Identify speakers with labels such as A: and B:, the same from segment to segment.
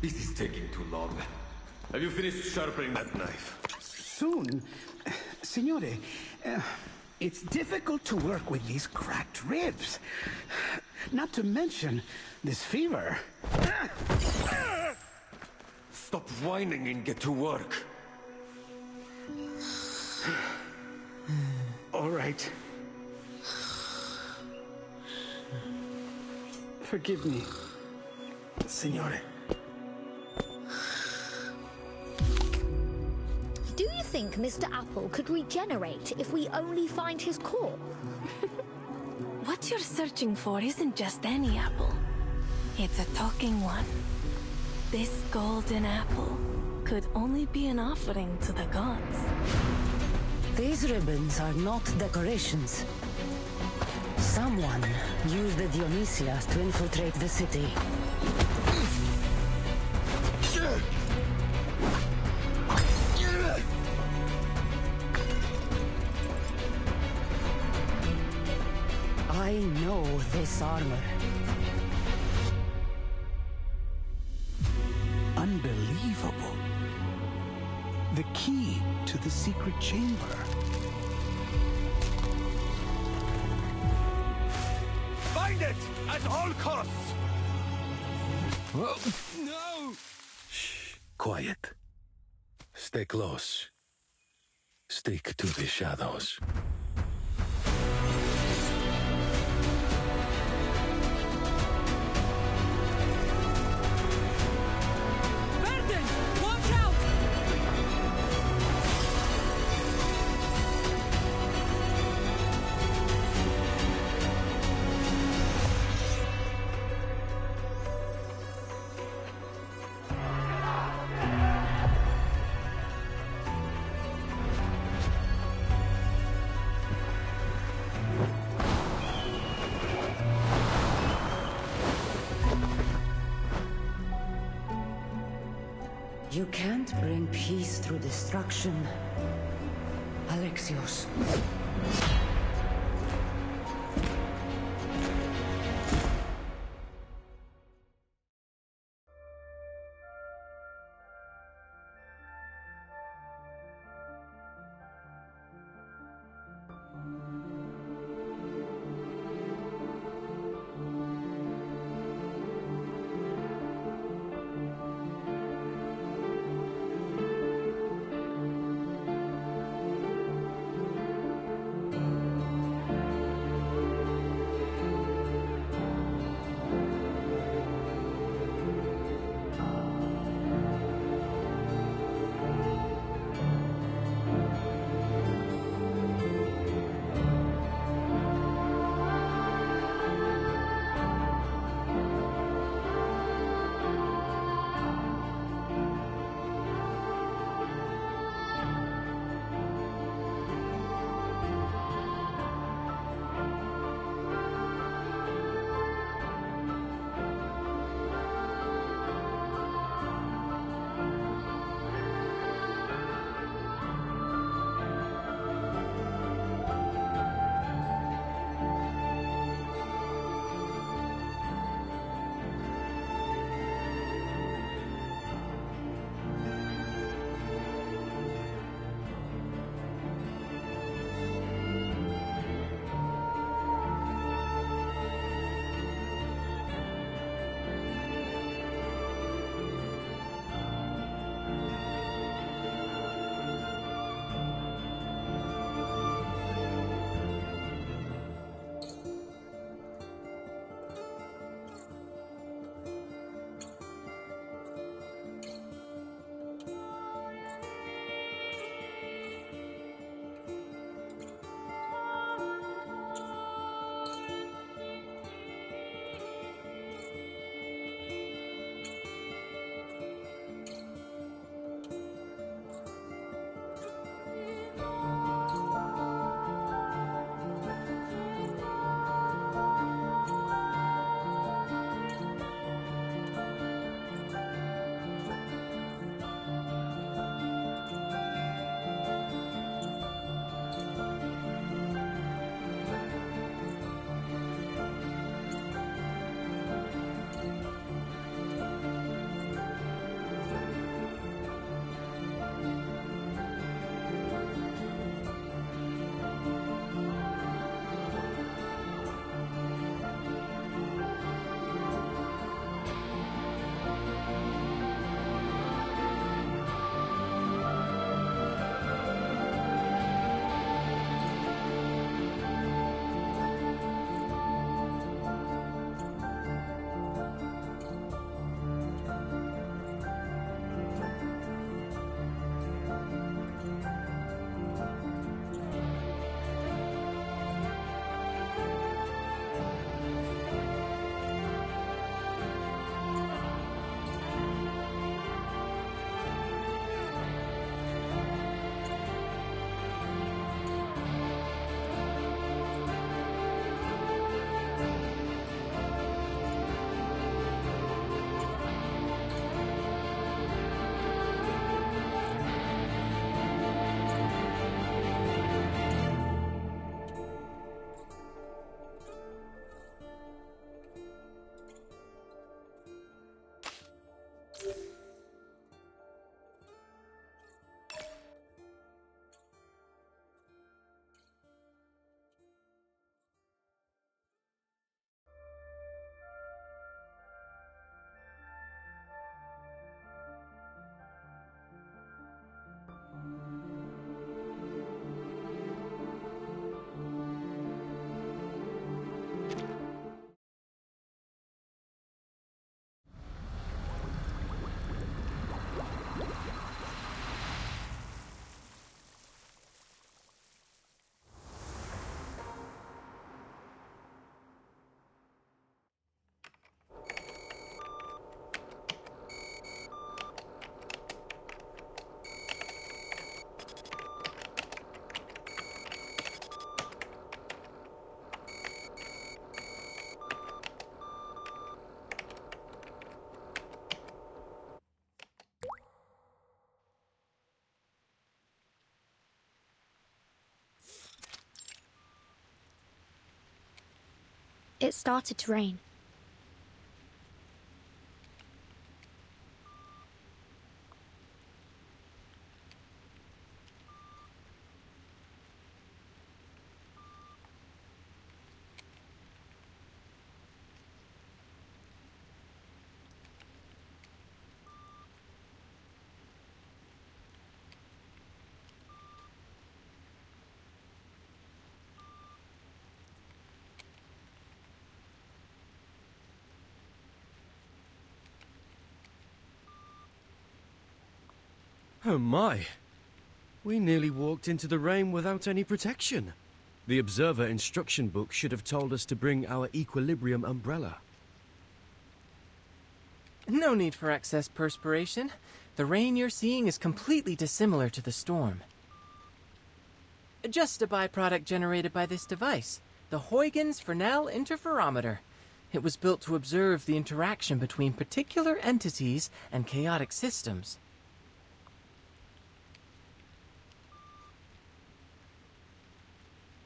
A: This is taking too long. Have you finished sharpening that knife?
B: Soon. Signore, it's difficult to work with these cracked ribs. Not to mention this fever.
A: Stop whining and get to work.
B: All right. Forgive me, Signore.
C: Do you think Mr. Apple could regenerate if we only find his core?
D: What you're searching for isn't just any apple. It's a talking one. This golden apple could only be an offering to the gods.
E: These ribbons are not decorations. Someone used the Dionysias to infiltrate the city. I know this armor.
B: Unbelievable. The key to the secret chamber.
A: Find it at all costs! No!
F: Shh. Quiet. Stay close. Stick to the shadows.
E: You can't bring peace through destruction, Alexios.
C: It started to rain.
G: Oh my! We nearly walked into the rain without any protection. The observer instruction book should have told us to bring our equilibrium umbrella.
H: No need for excess perspiration. The rain you're seeing is completely dissimilar to the storm. Just a byproduct generated by this device, the Huygens Fresnel interferometer. It was built to observe the interaction between particular entities and chaotic systems.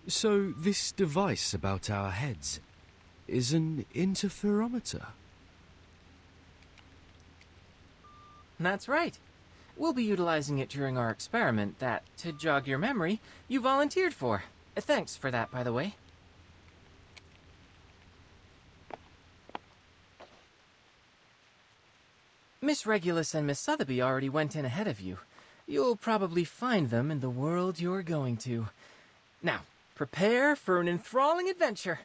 G: So this device about our heads is an interferometer?
H: That's right. We'll be utilizing it during our experiment that, to jog your memory, you volunteered for. Thanks for that, by the way. Miss Regulus and Miss Sotheby already went in ahead of you. You'll probably find them in the world you're going to. Now, prepare for an enthralling adventure.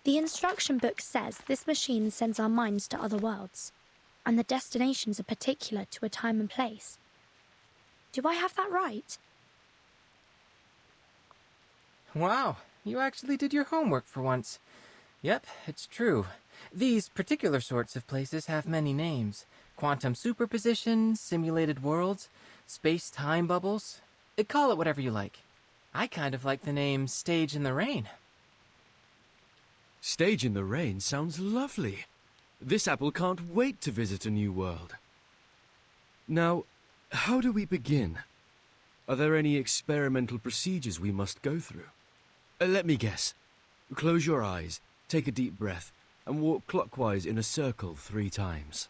C: The instruction book says this machine sends our minds to other worlds, and the destinations are particular to a time and place. Do I have that right?
H: Wow, you actually did your homework for once. Yep, it's true. These particular sorts of places have many names. Quantum superposition, simulated worlds, space-time bubbles. Call it whatever you like. I kind of like the name Stage in the Rain.
G: Stage in the rain sounds lovely. This apple can't wait to visit a new world. Now, how do we begin? Are there any experimental procedures we must go through? Let me guess. Close your eyes, take a deep breath, and walk clockwise in a circle 3 times.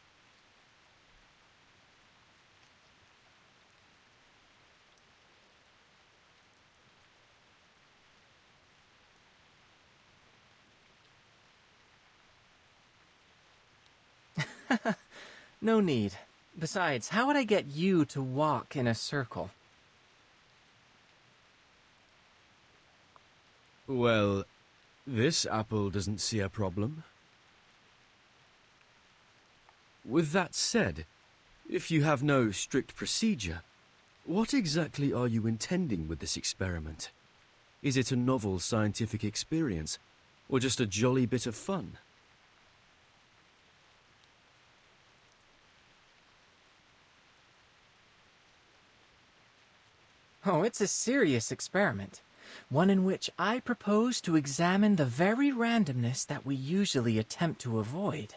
H: No need. Besides, how would I get you to walk in a circle?
G: Well, this apple doesn't see a problem. With that said, if you have no strict procedure, what exactly are you intending with this experiment? Is it a novel scientific experience, or just a jolly bit of fun?
H: Oh, it's a serious experiment. One in which I propose to examine the very randomness that we usually attempt to avoid.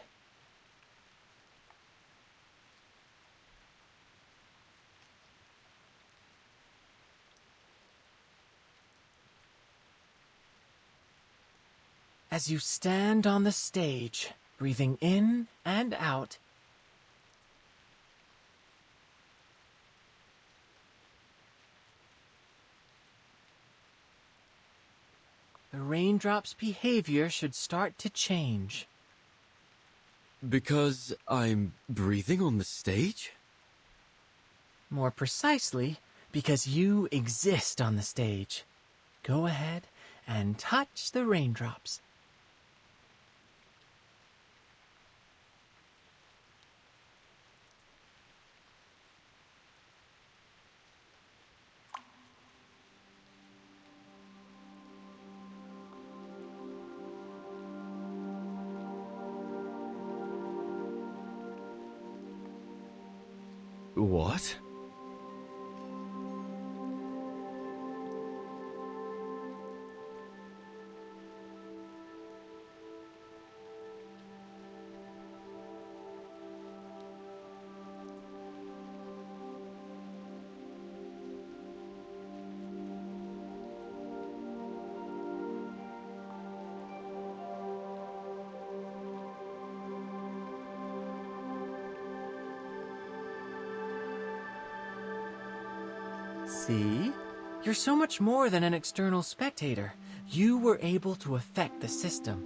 H: As you stand on the stage, breathing in and out, the raindrop's behavior should start to change.
G: Because I'm breathing on the stage?
H: More precisely, because you exist on the stage. Go ahead and touch the raindrops.
G: What?
H: See? You're so much more than an external spectator. You were able to affect the system.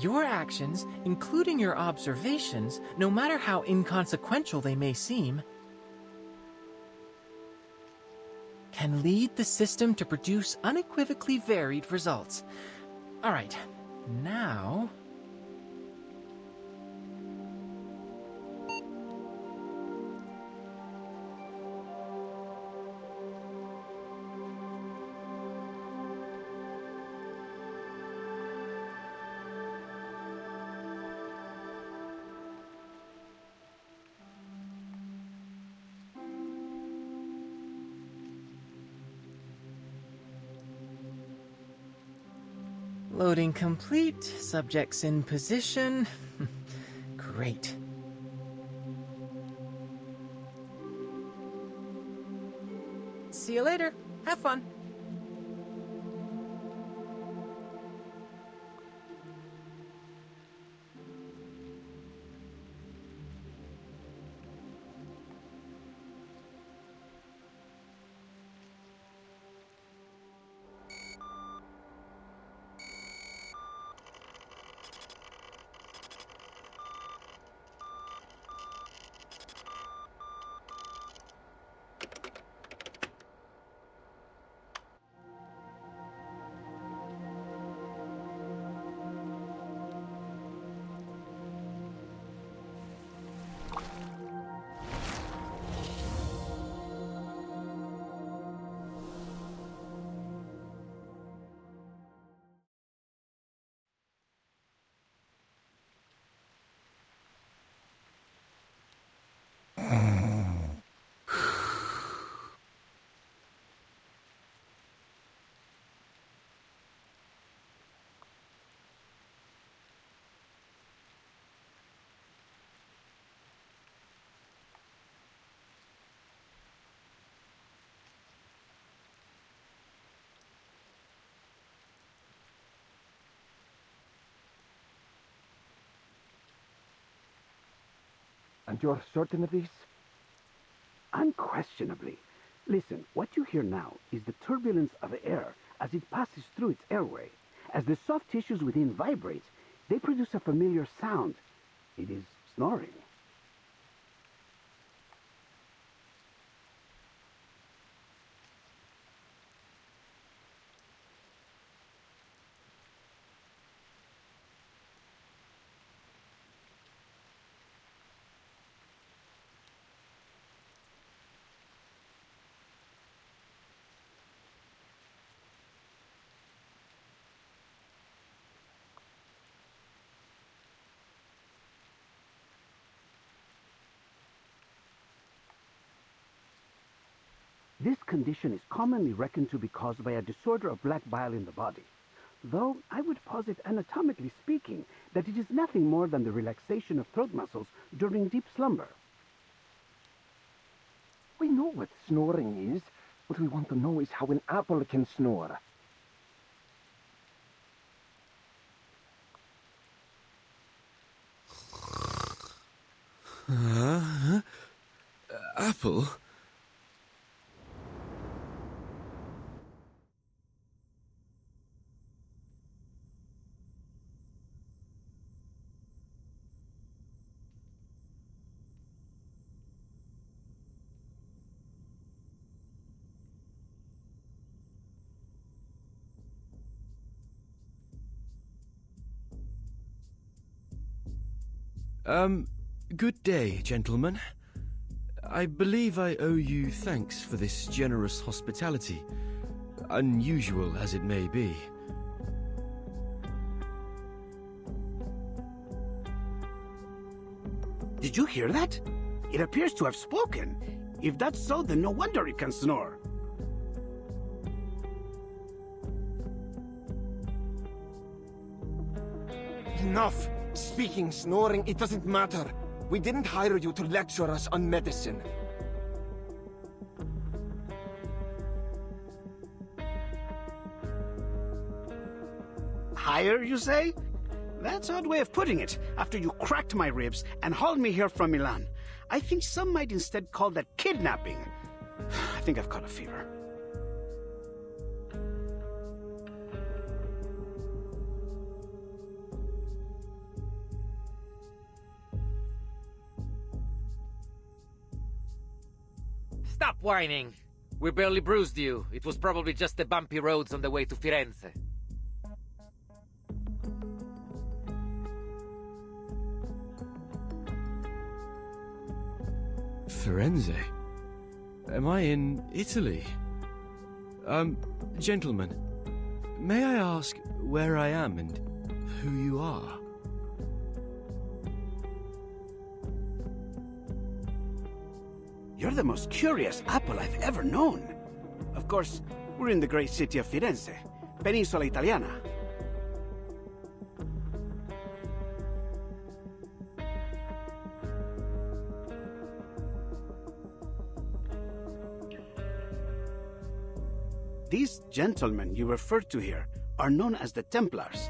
H: Your actions, including your observations, no matter how inconsequential they may seem, can lead the system to produce unequivocally varied results. All right, now... Loading complete. Subjects in position. Great. See you later. Have fun.
B: And you're certain of this? Unquestionably. Listen, what you hear now is the turbulence of air as it passes through its airway. As the soft tissues within vibrate, they produce a familiar sound. It is snoring. This condition is commonly reckoned to be caused by a disorder of black bile in the body, though I would posit anatomically speaking that it is nothing more than the relaxation of throat muscles during deep slumber.
I: We know what snoring is. What we want to know is how an apple can snore.
G: Apple? Good day, gentlemen. I believe I owe you thanks for this generous hospitality, unusual as it may be.
B: Did you hear that? It appears to have spoken. If that's so, then no wonder it can snore.
I: Enough! Speaking, snoring, it doesn't matter. We didn't hire you to lecture us on medicine.
B: Hire, you say? That's an odd way of putting it, after you cracked my ribs and hauled me here from Milan. I think some might instead call that kidnapping. I think I've caught a fever.
J: Stop whining. We barely bruised you. It was probably just the bumpy roads on the way to Firenze.
G: Firenze? Am I in Italy? Gentlemen, may I ask where I am and who you are?
B: You're the most curious apple I've ever known. Of course, we're in the great city of Firenze, Penisola Italiana. These gentlemen you refer to here are known as the Templars.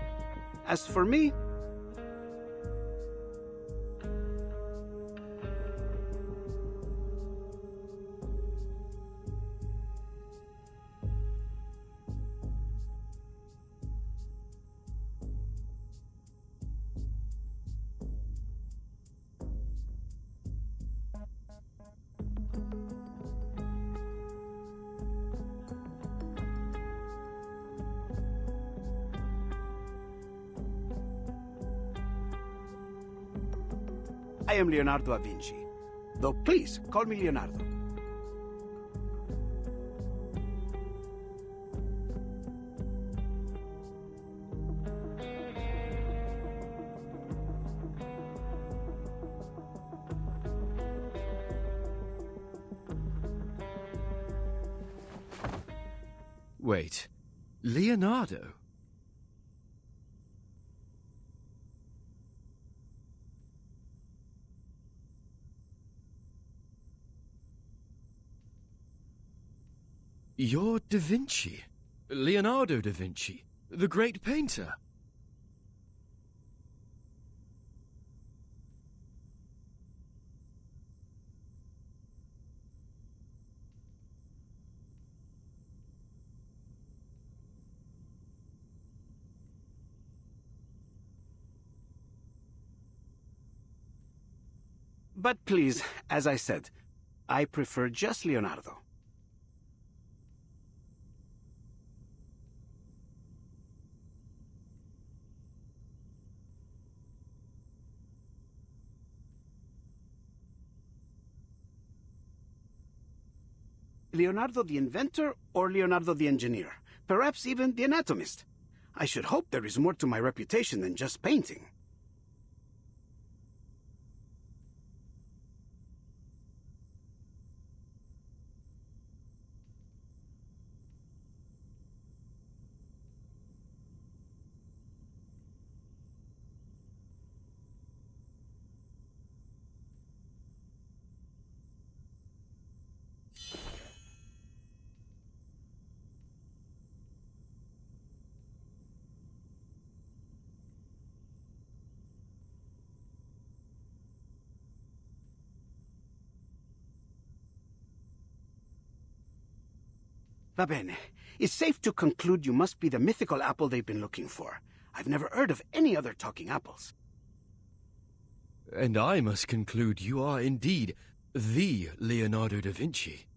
B: As for me, I am Leonardo da Vinci. Though please, call me Leonardo.
G: Wait, Leonardo? You're Da Vinci. Leonardo da Vinci, the great painter.
B: But please, as I said, I prefer just Leonardo. Leonardo the inventor or Leonardo the engineer? Perhaps even the anatomist? I should hope there is more to my reputation than just painting. Va bene. It's safe to conclude you must be the mythical apple they've been looking for. I've never heard of any other talking apples.
G: And I must conclude you are indeed the Leonardo da Vinci.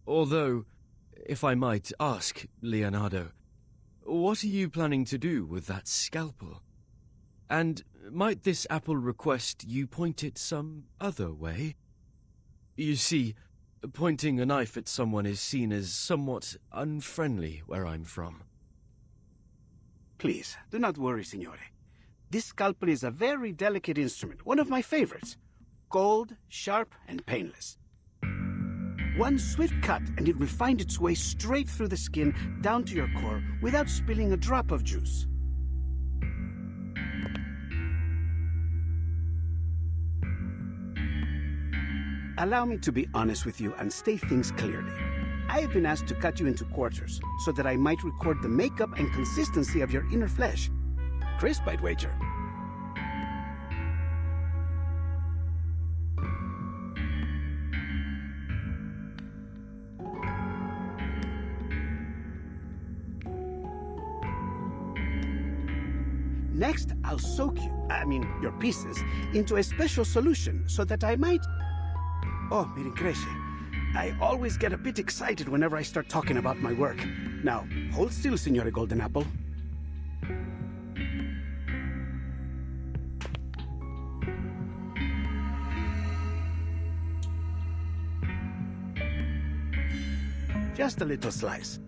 G: Although, if I might ask, Leonardo, what are you planning to do with that scalpel? And might this apple request you point it some other way? You see, pointing a knife at someone is seen as somewhat unfriendly where I'm from.
B: Please, do not worry, signore. This scalpel is a very delicate instrument, one of my favorites. Cold, sharp, and painless. One swift cut and it will find its way straight through the skin down to your core without spilling a drop of juice. Allow me to be honest with you and state things clearly. I have been asked to cut you into quarters so that I might record the makeup and consistency of your inner flesh. Crisp, I'd wager. Next, I'll soak your pieces, into a special solution so that I might... Oh, mi rincresce. I always get a bit excited whenever I start talking about my work. Now, hold still, Signore Golden Apple. Just a little slice.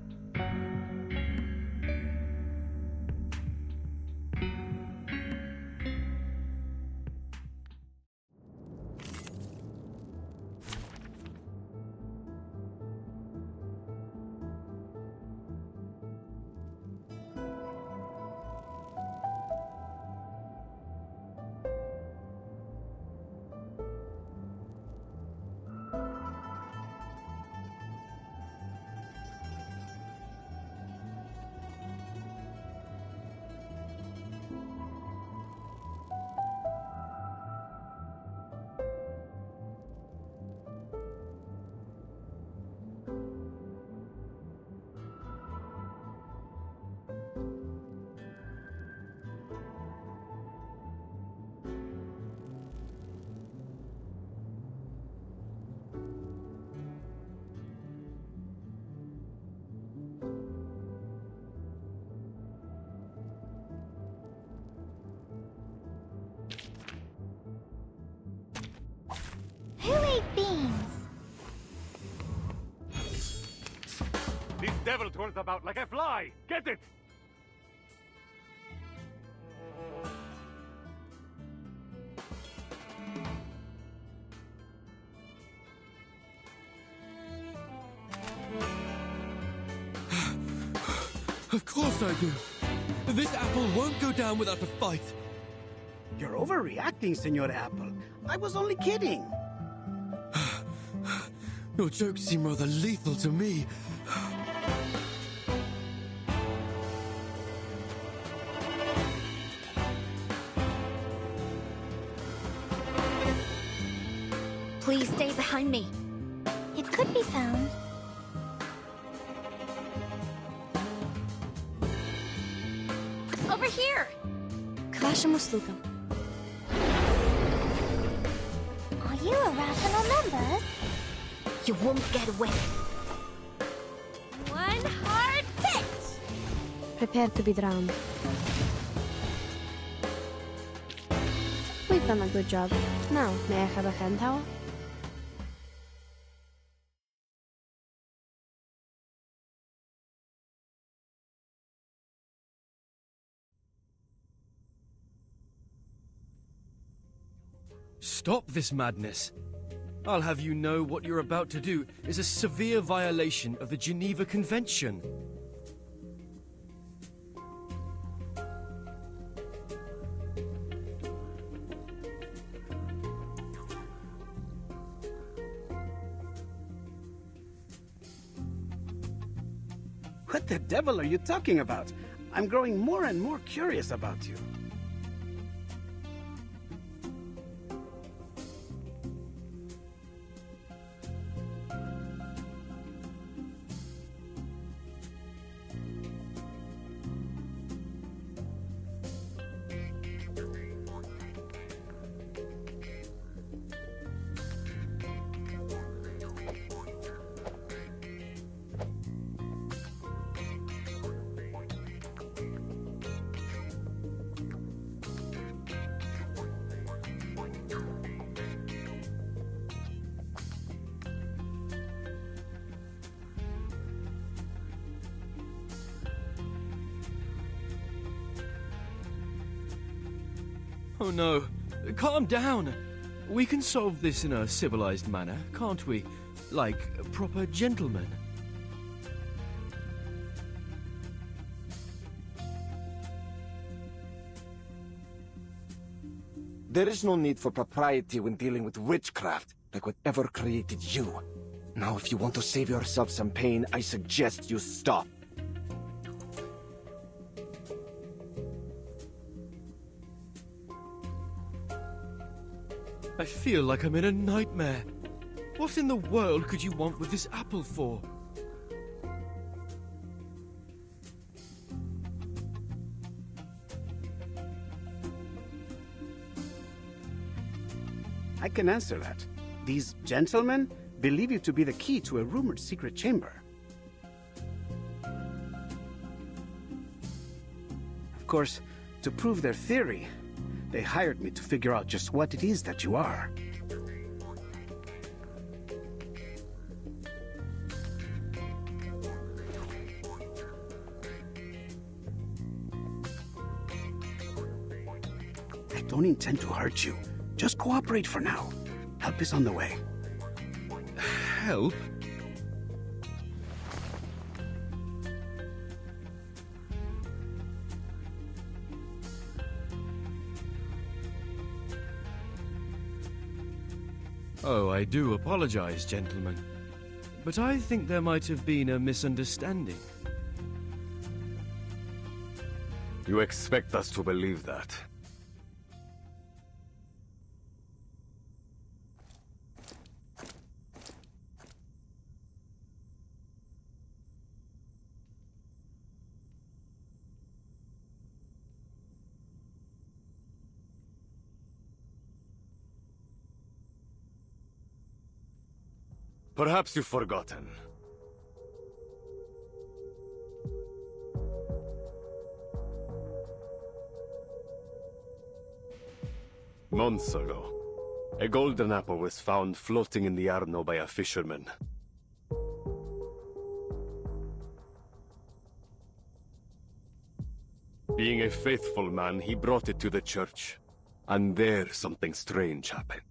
K: Who ate beans?
A: This devil twirls about like a fly! Get it!
G: Of course I do. This apple won't go down without a fight.
B: You're overreacting, Signore Apple. I was only kidding.
G: Your jokes seem rather lethal to me.
K: Please stay behind me. It could be found. Over here!
C: Krasza slugam.
K: Are you a rational member?
C: You won't get away.
K: One hard hit!
C: Prepare to be drowned. We've done a good job. Now, may I have a hand towel?
G: Stop this madness. I'll have you know what you're about to do is a severe violation of the Geneva Convention.
B: What the devil are you talking about? I'm growing more and more curious about you.
G: Oh no. Calm down. We can solve this in a civilized manner, can't we? Like proper gentlemen.
I: There is no need for propriety when dealing with witchcraft, like whatever created you. Now, if you want to save yourself some pain, I suggest you stop.
G: I feel like I'm in a nightmare. What in the world could you want with this apple for?
B: I can answer that. These gentlemen believe you to be the key to a rumored secret chamber. Of course, to prove their theory, they hired me to figure out just what it is that you are. I don't intend to hurt you. Just cooperate for now. Help is on the way.
G: Help? Oh, I do apologize, gentlemen. But I think there might have been a misunderstanding.
A: You expect us to believe that? Perhaps you've forgotten. Months ago, a golden apple was found floating in the Arno by a fisherman. Being a faithful man, he brought it to the church. And there something strange happened.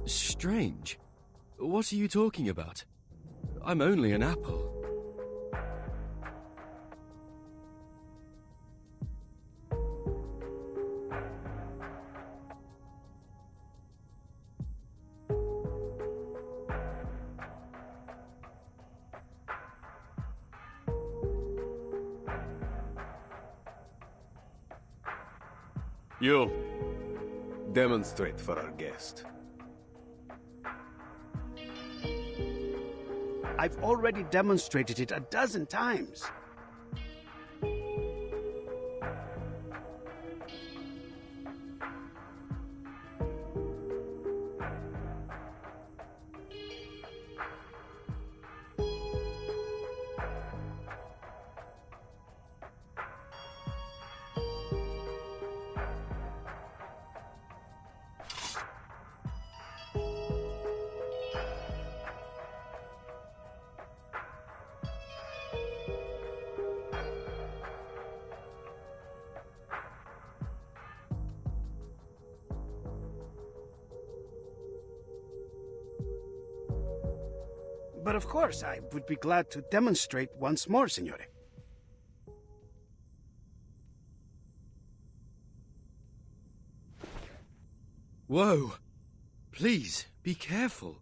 G: Strange? What are you talking about? I'm only an apple.
A: You, demonstrate for our guest.
B: I've already demonstrated it a dozen times. But of course, I would be glad to demonstrate once more, Signore.
G: Whoa! Please, be careful.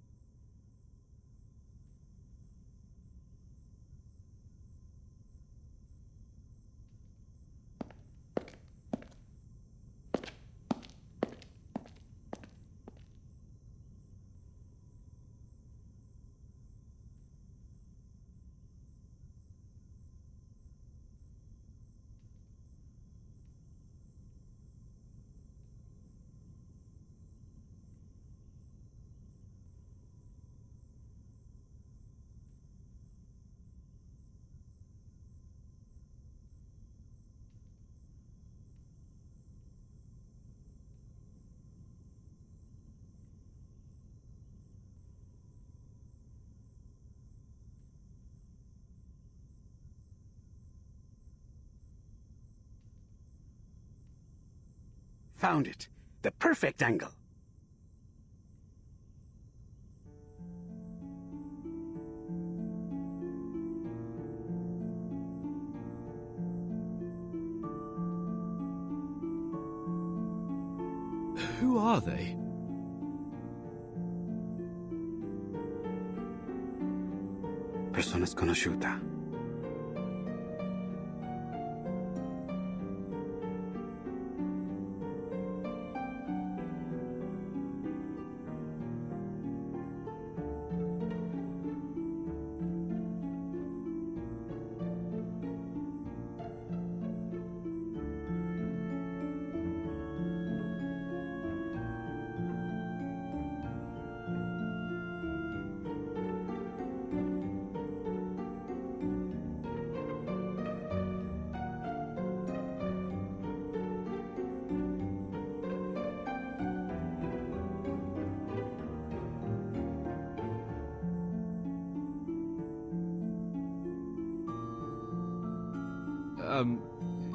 B: Found it. The perfect angle.
G: Who are they?
B: Persona sconosciuta.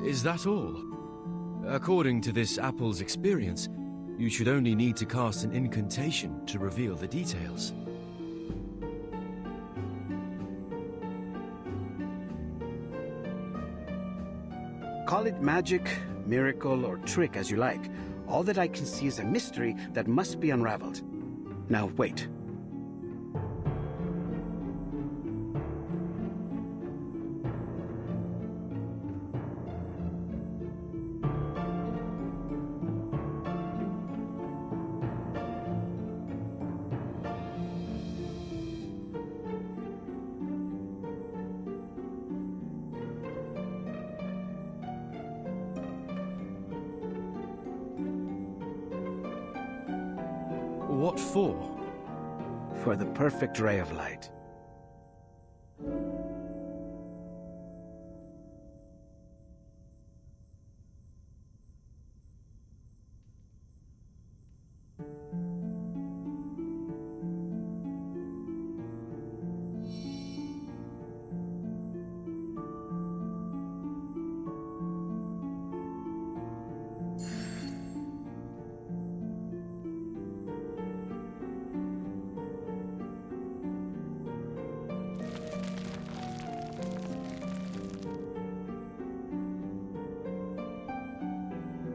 G: Is that all? According to this apple's experience, you should only need to cast an incantation to reveal the details.
B: Call it magic, miracle, or trick as you like. All that I can see is a mystery that must be unraveled. Now, wait.
G: What for?
B: For the perfect ray of light.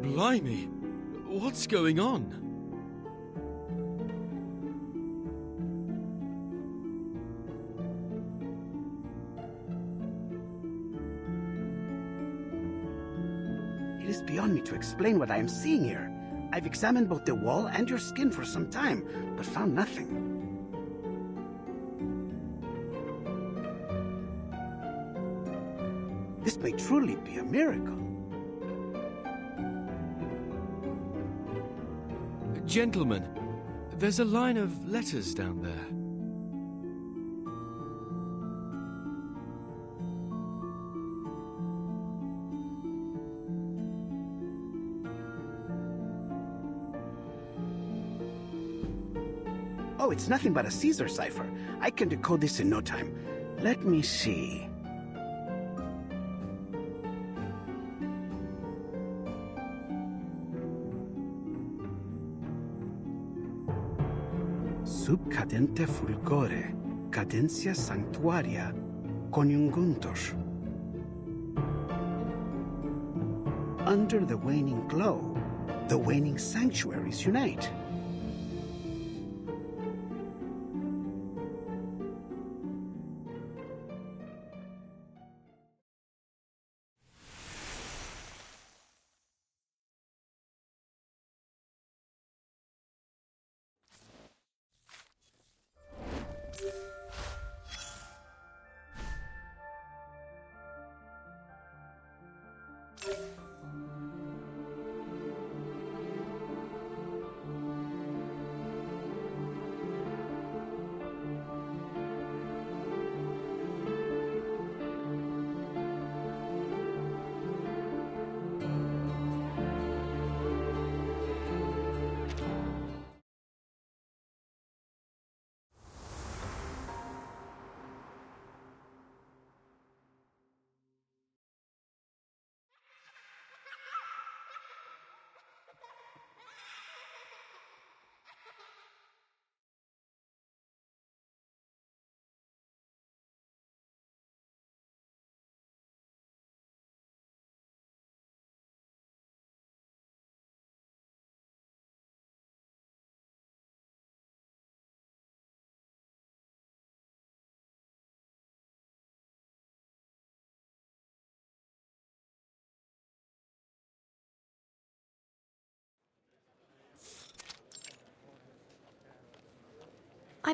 G: Blimey! What's going on?
B: It is beyond me to explain what I am seeing here. I've examined both the wall and your skin for some time, but found nothing. This may truly be a miracle.
G: Gentlemen, there's a line of letters down there.
B: Oh, it's nothing but a Caesar cipher. I can decode this in no time. Let me see. Sub cadente fulgore, cadencia sanctuaria, coniunguntos. Under the waning glow, the waning sanctuaries unite.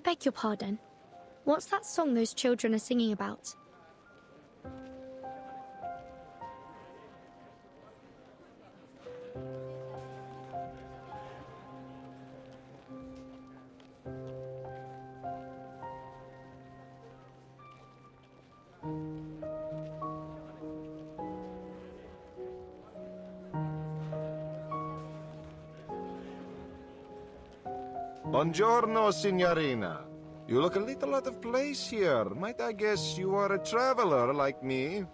C: beg your pardon. What's that song those children are singing about?
I: Buongiorno, signorina. You look a little out of place here. Might I guess you are a traveler like me?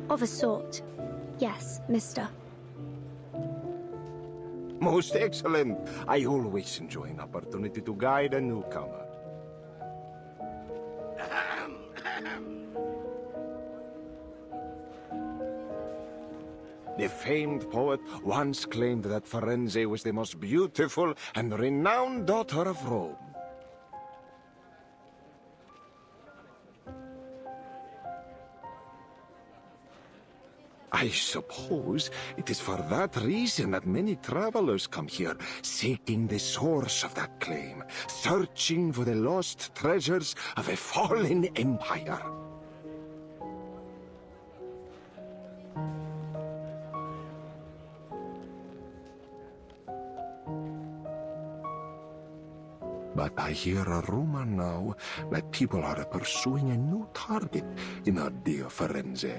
C: Of a sort. Yes, mister.
I: Most excellent. I always enjoy an opportunity to guide a newcomer. The famed poet once claimed that Firenze was the most beautiful and renowned daughter of Rome. I suppose it is for that reason that many travelers come here, seeking the source of that claim, searching for the lost treasures of a fallen empire. But I hear a rumor now that people are pursuing a new target in our dear Firenze.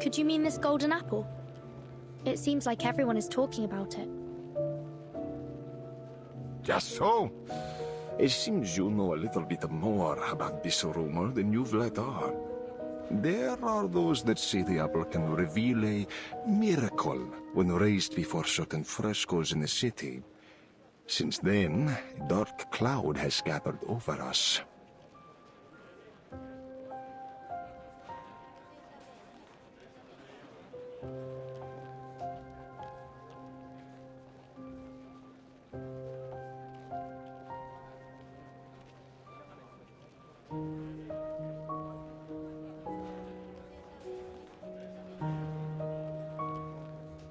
C: Could you mean this golden apple? It seems like everyone is talking about it.
I: Just so. It seems you know a little bit more about this rumor than you've let on. There are those that say the apple can reveal a miracle when raised before certain frescoes in the city. Since then, a dark cloud has gathered over us.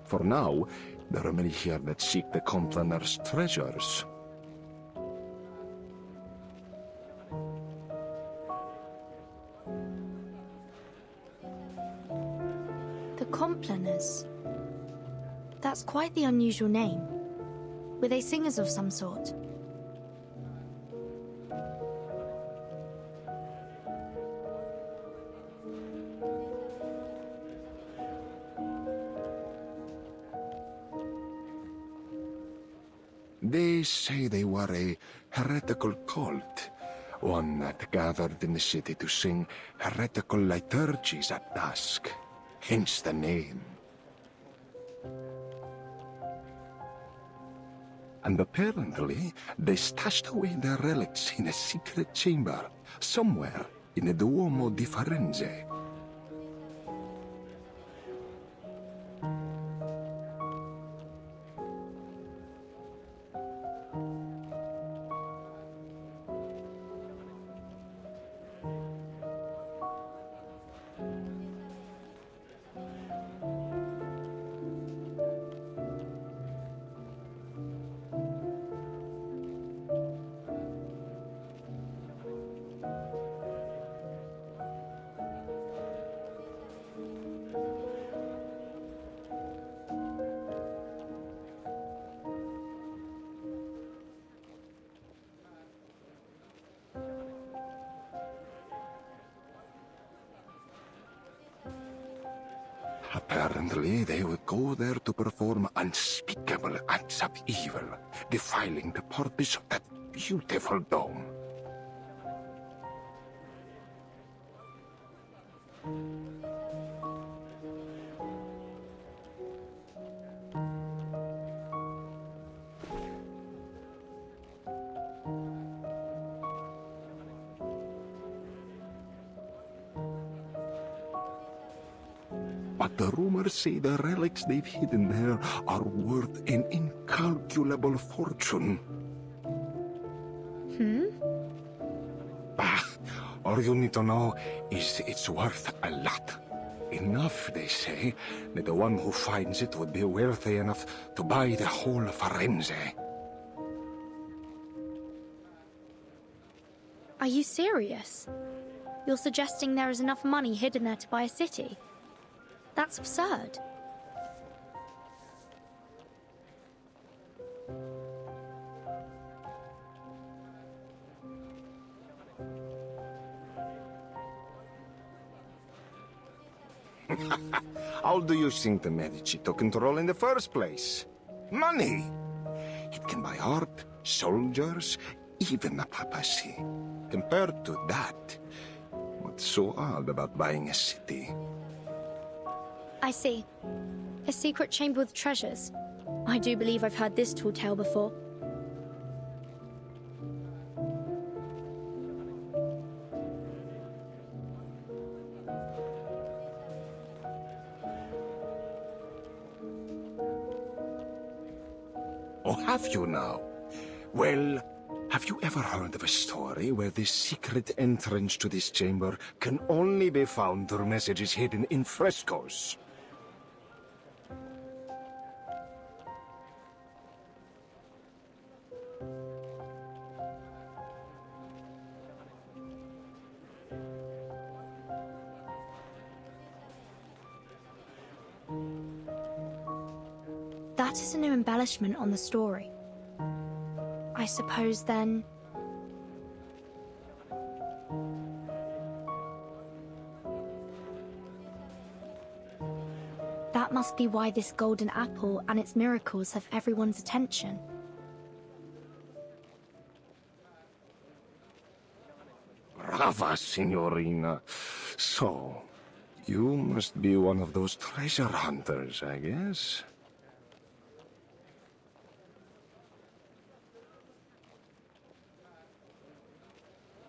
I: For now, there are many here that seek the Complaner's treasures.
C: The Complaners. That's quite the unusual name. Were they singers of some sort?
I: They say they were a heretical cult, one that gathered in the city to sing heretical liturgies at dusk, hence the name. And apparently, they stashed away their relics in a secret chamber, somewhere in the Duomo di Firenze. Apparently, they would go there to perform unspeakable acts of evil, defiling the purpose of that beautiful dome. But the rumors say the relics they've hidden there are worth an incalculable fortune. Bah, all you need to know is it's worth a lot. Enough, they say, that the one who finds it would be wealthy enough to buy the whole Firenze.
C: Are you serious? You're suggesting there is enough money hidden there to buy a city? That's absurd.
I: How do you think the Medici took control in the first place? Money! It can buy art, soldiers, even the papacy. Compared to that, what's so odd about buying a city?
C: I see. A secret chamber with treasures. I do believe I've heard this tall tale before.
I: Oh, have you now? Well, have you ever heard of a story where the secret entrance to this chamber can only be found through messages hidden in frescoes?
C: That is a new embellishment on the story. I suppose then... that must be why this golden apple and its miracles have everyone's attention.
I: Brava, signorina. So, you must be one of those treasure hunters, I guess?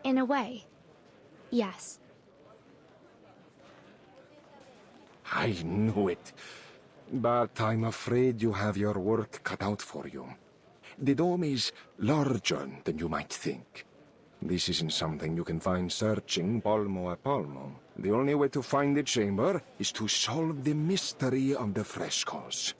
C: In a way, yes.
I: I knew it. But I'm afraid you have your work cut out for you. The dome is larger than you might think. This isn't something you can find searching palmo a palmo. The only way to find the chamber is to solve the mystery of the frescoes.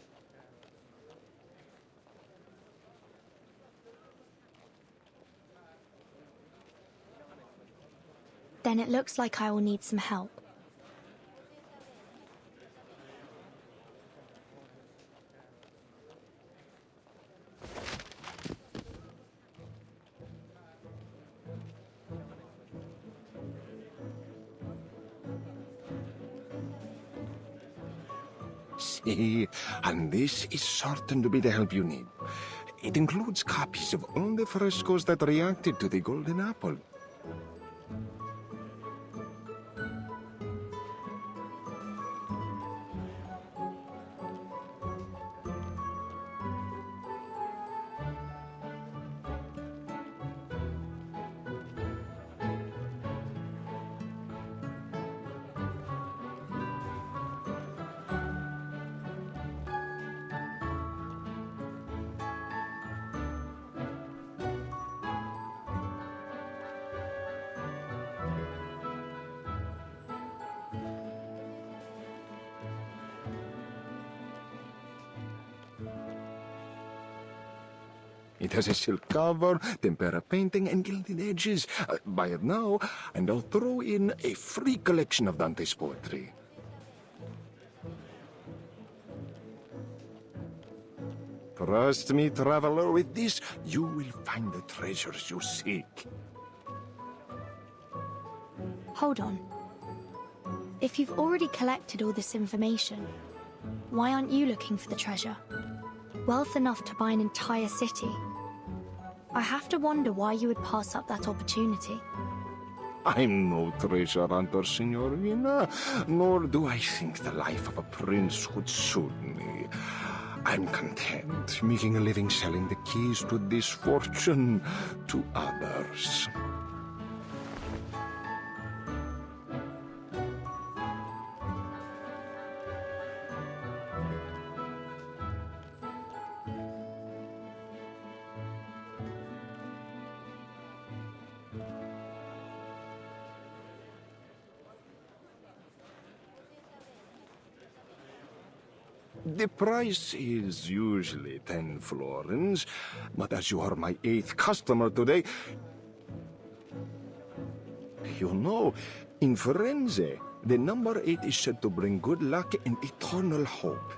C: Then it looks like I will need some help.
I: See, and this is certain to be the help you need. It includes copies of all the frescoes that reacted to the golden apple. It has a silk cover, tempera painting, and gilded edges. Buy it now, and I'll throw in a free collection of Dante's poetry. Trust me, traveler, with this, you will find the treasures you seek.
C: Hold on. If you've already collected all this information, why aren't you looking for the treasure? Wealth enough to buy an entire city. I have to wonder why you would pass up that opportunity.
I: I'm no treasure hunter, signorina, nor do I think the life of a prince would suit me. I'm content making a living selling the keys to this fortune to others. The price is usually 10 florins, but as you are my 8th customer today... You know, in Firenze, the number 8 is said to bring good luck and eternal hope.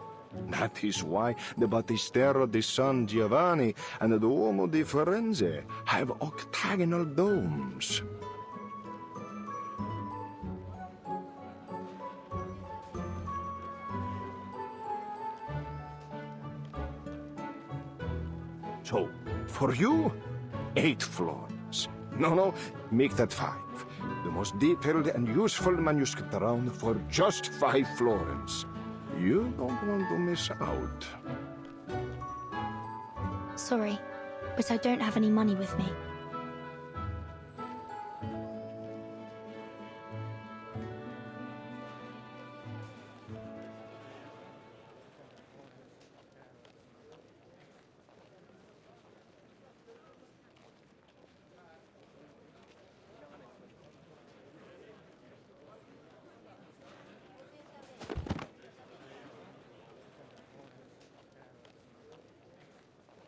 I: That is why the Battistero di San Giovanni and the Duomo di Firenze have octagonal domes. So, for you, 8 florins. No, make that 5. The most detailed and useful manuscript around for just 5 florins. You don't want to miss out.
C: Sorry, but I don't have any money with me.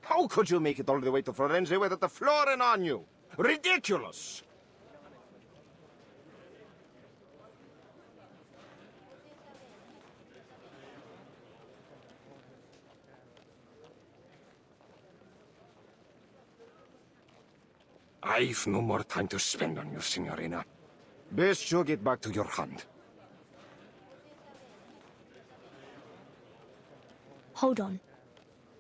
I: How could you make it all the way to Firenze without a florin on you? Ridiculous! I've no more time to spend on you, Signorina. Best you get back to your hunt.
C: Hold on.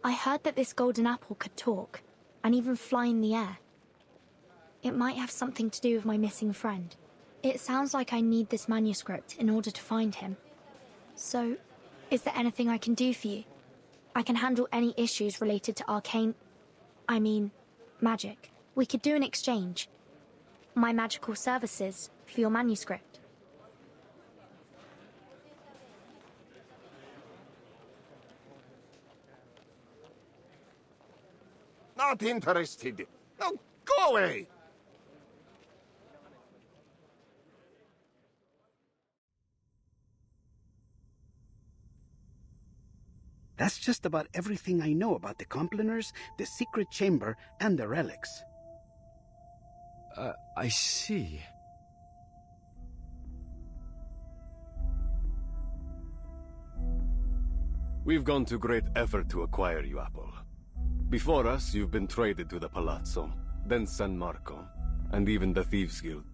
C: I heard that this golden apple could talk, and even fly in the air. It might have something to do with my missing friend. It sounds like I need this manuscript in order to find him. So, is there anything I can do for you? I can handle any issues related to magic. We could do an exchange. My magical services for your manuscript.
I: Not interested. Now, go away!
B: That's just about everything I know about the Complaners, the secret chamber, and the relics.
G: I see.
A: We've gone to great effort to acquire you, Apple. Before us, you've been traded to the Palazzo, then San Marco, and even the Thieves' Guild.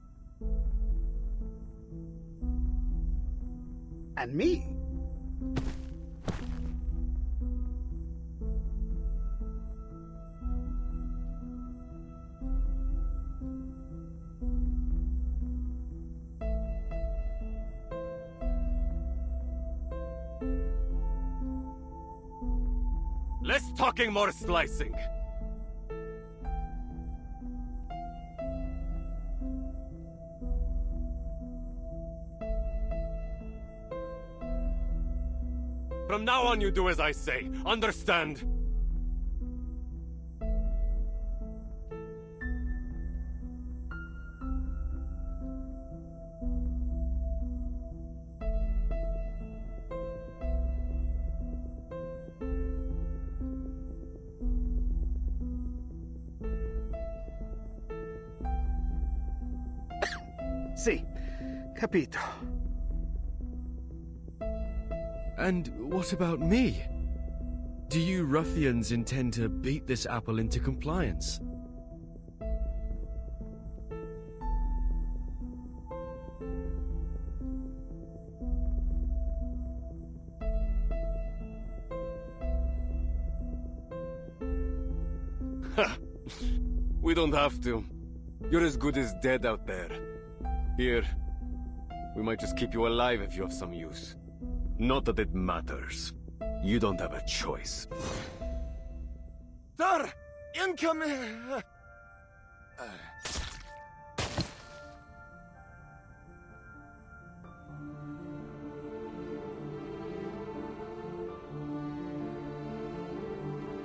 B: And me?
A: Less talking, more slicing! From now on, you do as I say. Understand?
B: Si, capito.
G: And what about me? Do you ruffians intend to beat this apple into compliance?
A: We don't have to. You're as good as dead out there. Here, we might just keep you alive if you have some use. Not that it matters. You don't have a choice.
I: Sir! Incoming!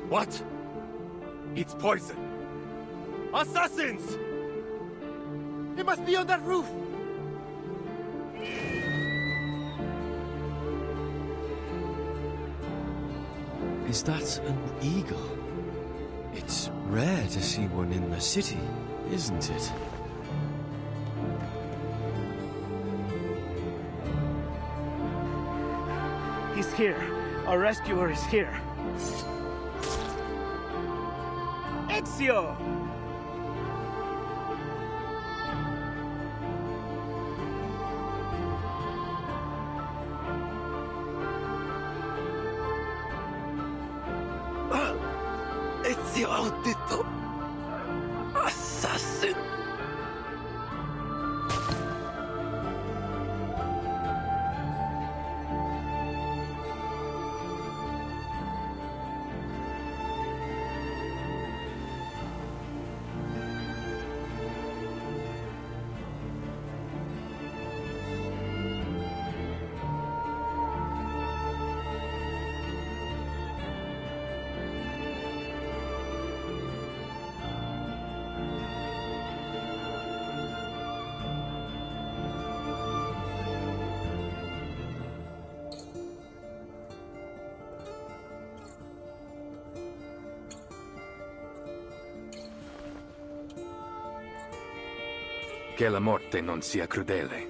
A: What? It's poison. Assassins!
J: It must be on that roof!
G: Is that an eagle? It's rare to see one in the city, isn't it?
B: He's here. Our rescuer is here. Ezio!
F: Ezio Audito! Assassin! Che la morte non sia crudele.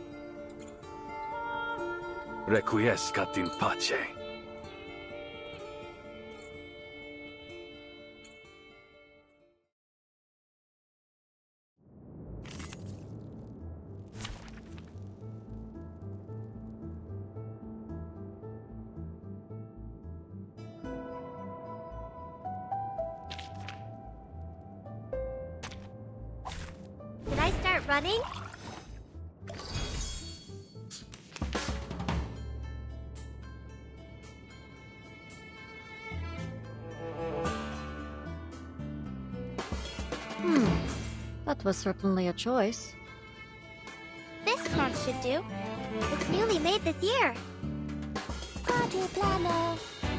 F: Requiescat in pace.
K: Can I start running?
L: That was certainly a choice.
K: This conch should do. It's newly made this year. Plano.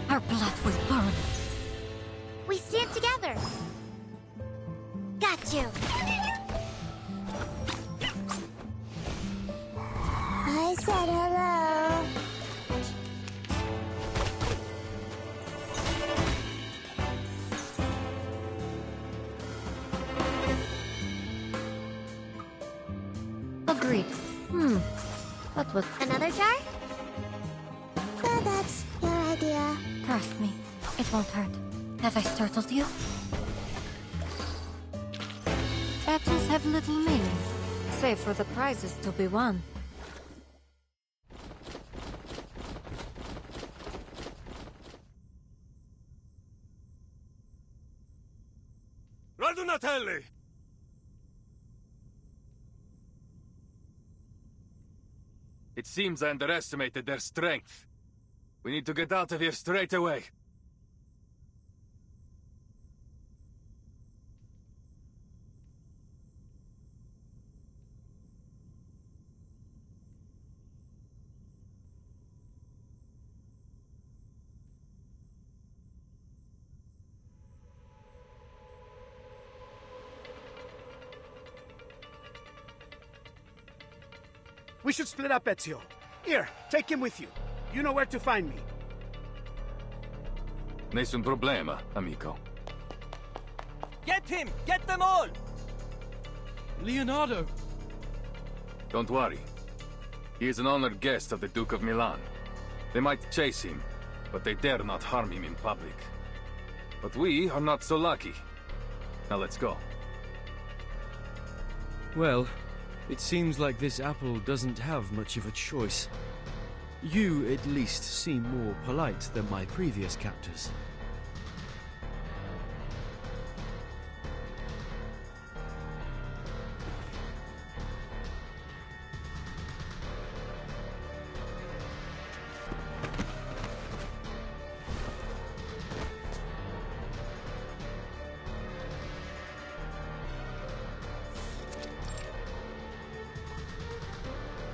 L: Our blood will burn.
K: We stand together. Got you. I said hello.
L: Agreed. That was...
K: Another jar? That's your idea.
L: Trust me, it won't hurt. Have I startled you? Battles have little meaning, save for the prizes to be won.
A: Radunatelli! It seems I underestimated their strength. We need to get out of here straight away.
B: We should split up, Ezio. Here, take him with you. You know where to find me.
A: Nessun problema, amico.
J: Get him! Get them all!
G: Leonardo!
A: Don't worry. He is an honored guest of the Duke of Milan. They might chase him, but they dare not harm him in public. But we are not so lucky. Now let's go.
G: Well, it seems like this apple doesn't have much of a choice. You, at least, seem more polite than my previous captors.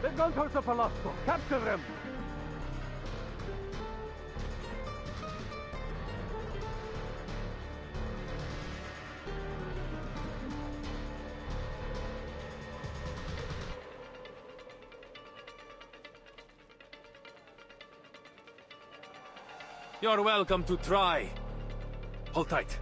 B: They've gone towards the Palazzo. Capture them!
A: You're welcome to try.
F: Hold tight.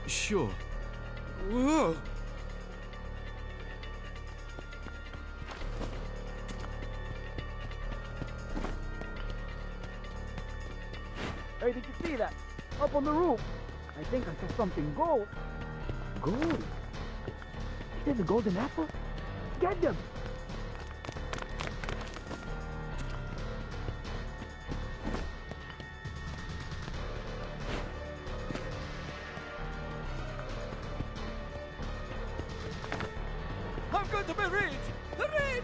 G: Sure. Whoa!
B: Hey, did you see that? Up on the roof. I think I saw something gold. Gold? There's a golden apple? Get them!
F: I'm going to be rich! The rich!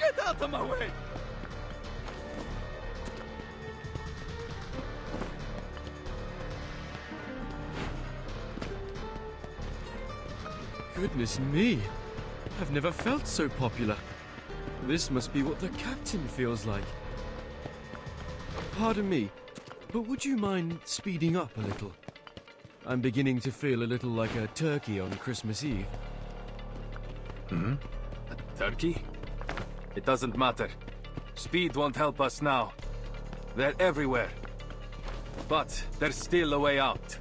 F: Get out of my way!
G: Goodness me! I've never felt so popular. This must be what the captain feels like. Pardon me, but would you mind speeding up a little? I'm beginning to feel a little like a turkey on Christmas Eve.
F: A turkey? It doesn't matter. Speed won't help us now. They're everywhere. But there's still a way out.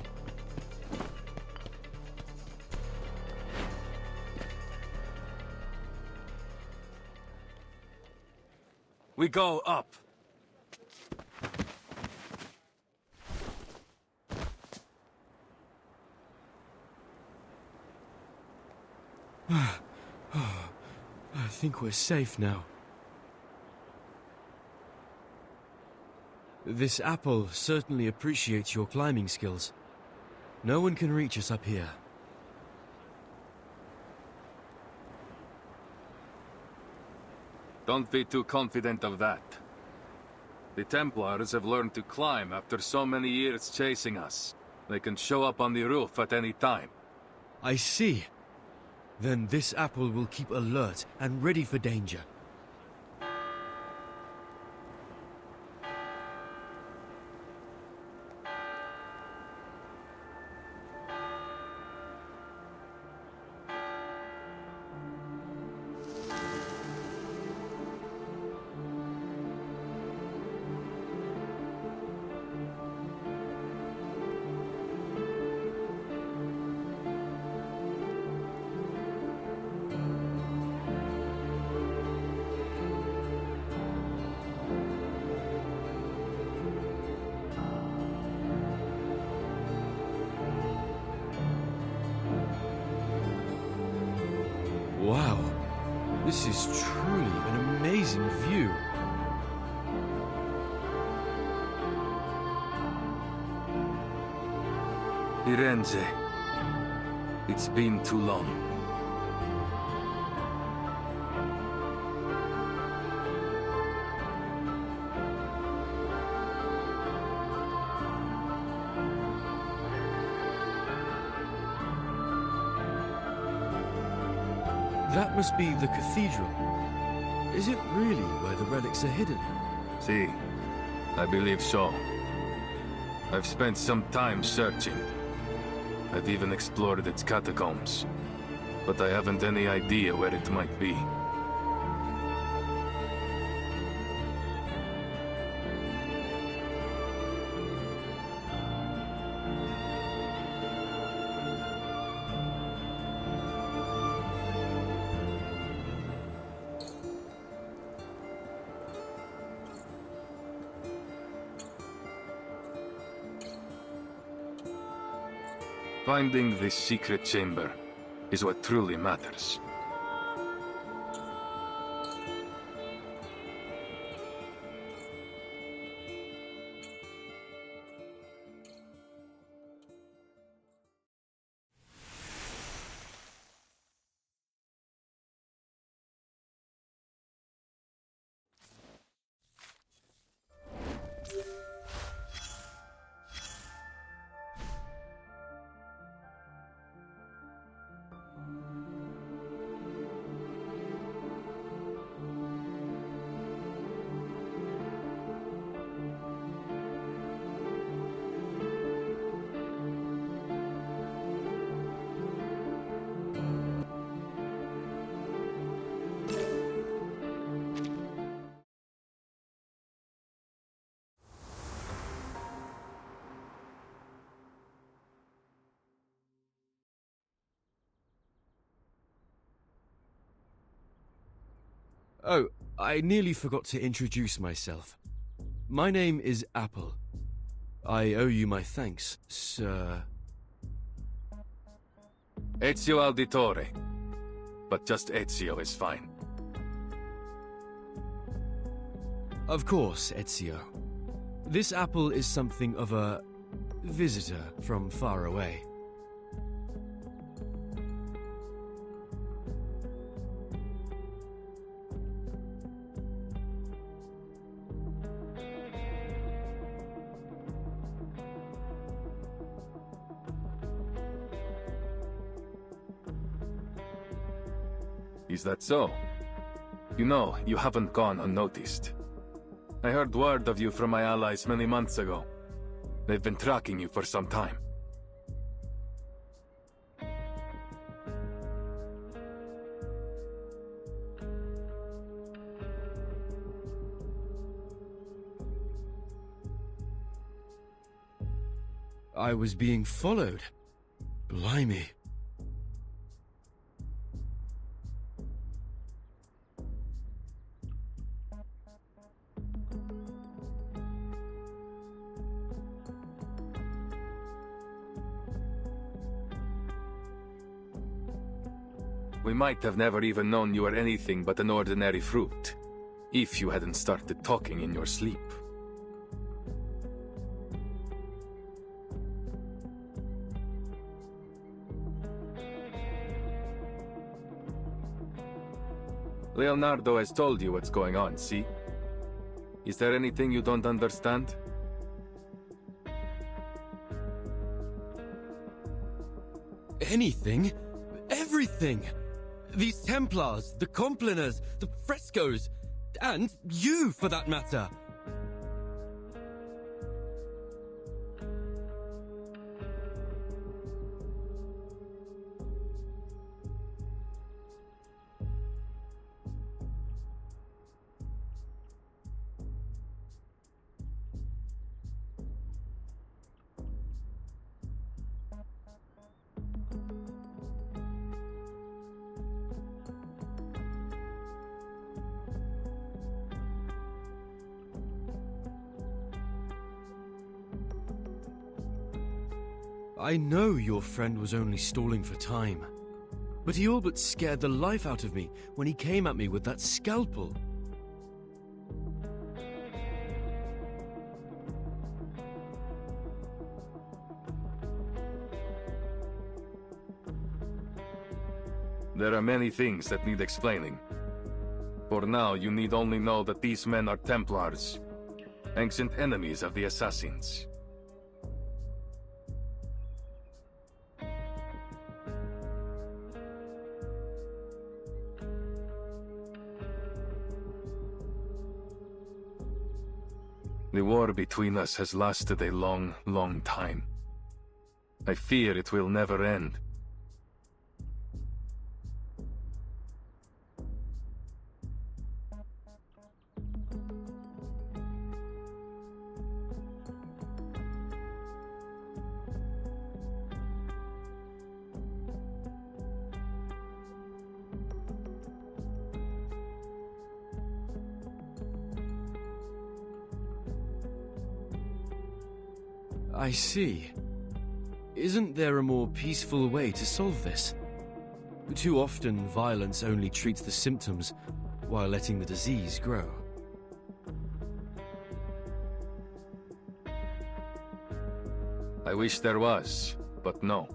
F: We go up.
G: I think we're safe now. This apple certainly appreciates your climbing skills. No one can reach us up here.
F: Don't be too confident of that. The Templars have learned to climb after so many years chasing us. They can show up on the roof at any time.
G: I see. Then this apple will keep alert and ready for danger. Wow, this is truly an amazing view.
F: Firenze. It's been too long.
G: That must be the cathedral. Is it really where the relics are hidden?
F: See, I believe so. I've spent some time searching. I've even explored its catacombs. But I haven't any idea where it might be. Finding this secret chamber is what truly matters.
G: Oh, I nearly forgot to introduce myself. My name is Apple. I owe you my thanks, sir.
F: Ezio Auditore. But just Ezio is fine.
G: Of course, Ezio. This apple is something of a visitor from far away.
F: Is that so? You know, you haven't gone unnoticed. I heard word of you from my allies many months ago. They've been tracking you for some time.
G: I was being followed. Blimey.
F: We might have never even known you were anything but an ordinary fruit, if you hadn't started talking in your sleep. Leonardo has told you what's going on, see? Is there anything you don't understand?
G: Anything? Everything! These Templars, the Compliners, the frescoes, and you, for that matter! I know your friend was only stalling for time, but he all but scared the life out of me when he came at me with that scalpel.
F: There are many things that need explaining. For now, you need only know that these men are Templars, ancient enemies of the Assassins. The war between us has lasted a long, long time. I fear it will never end.
G: I see. Isn't there a more peaceful way to solve this? Too often, violence only treats the symptoms, while letting the disease grow.
F: I wish there was, but no.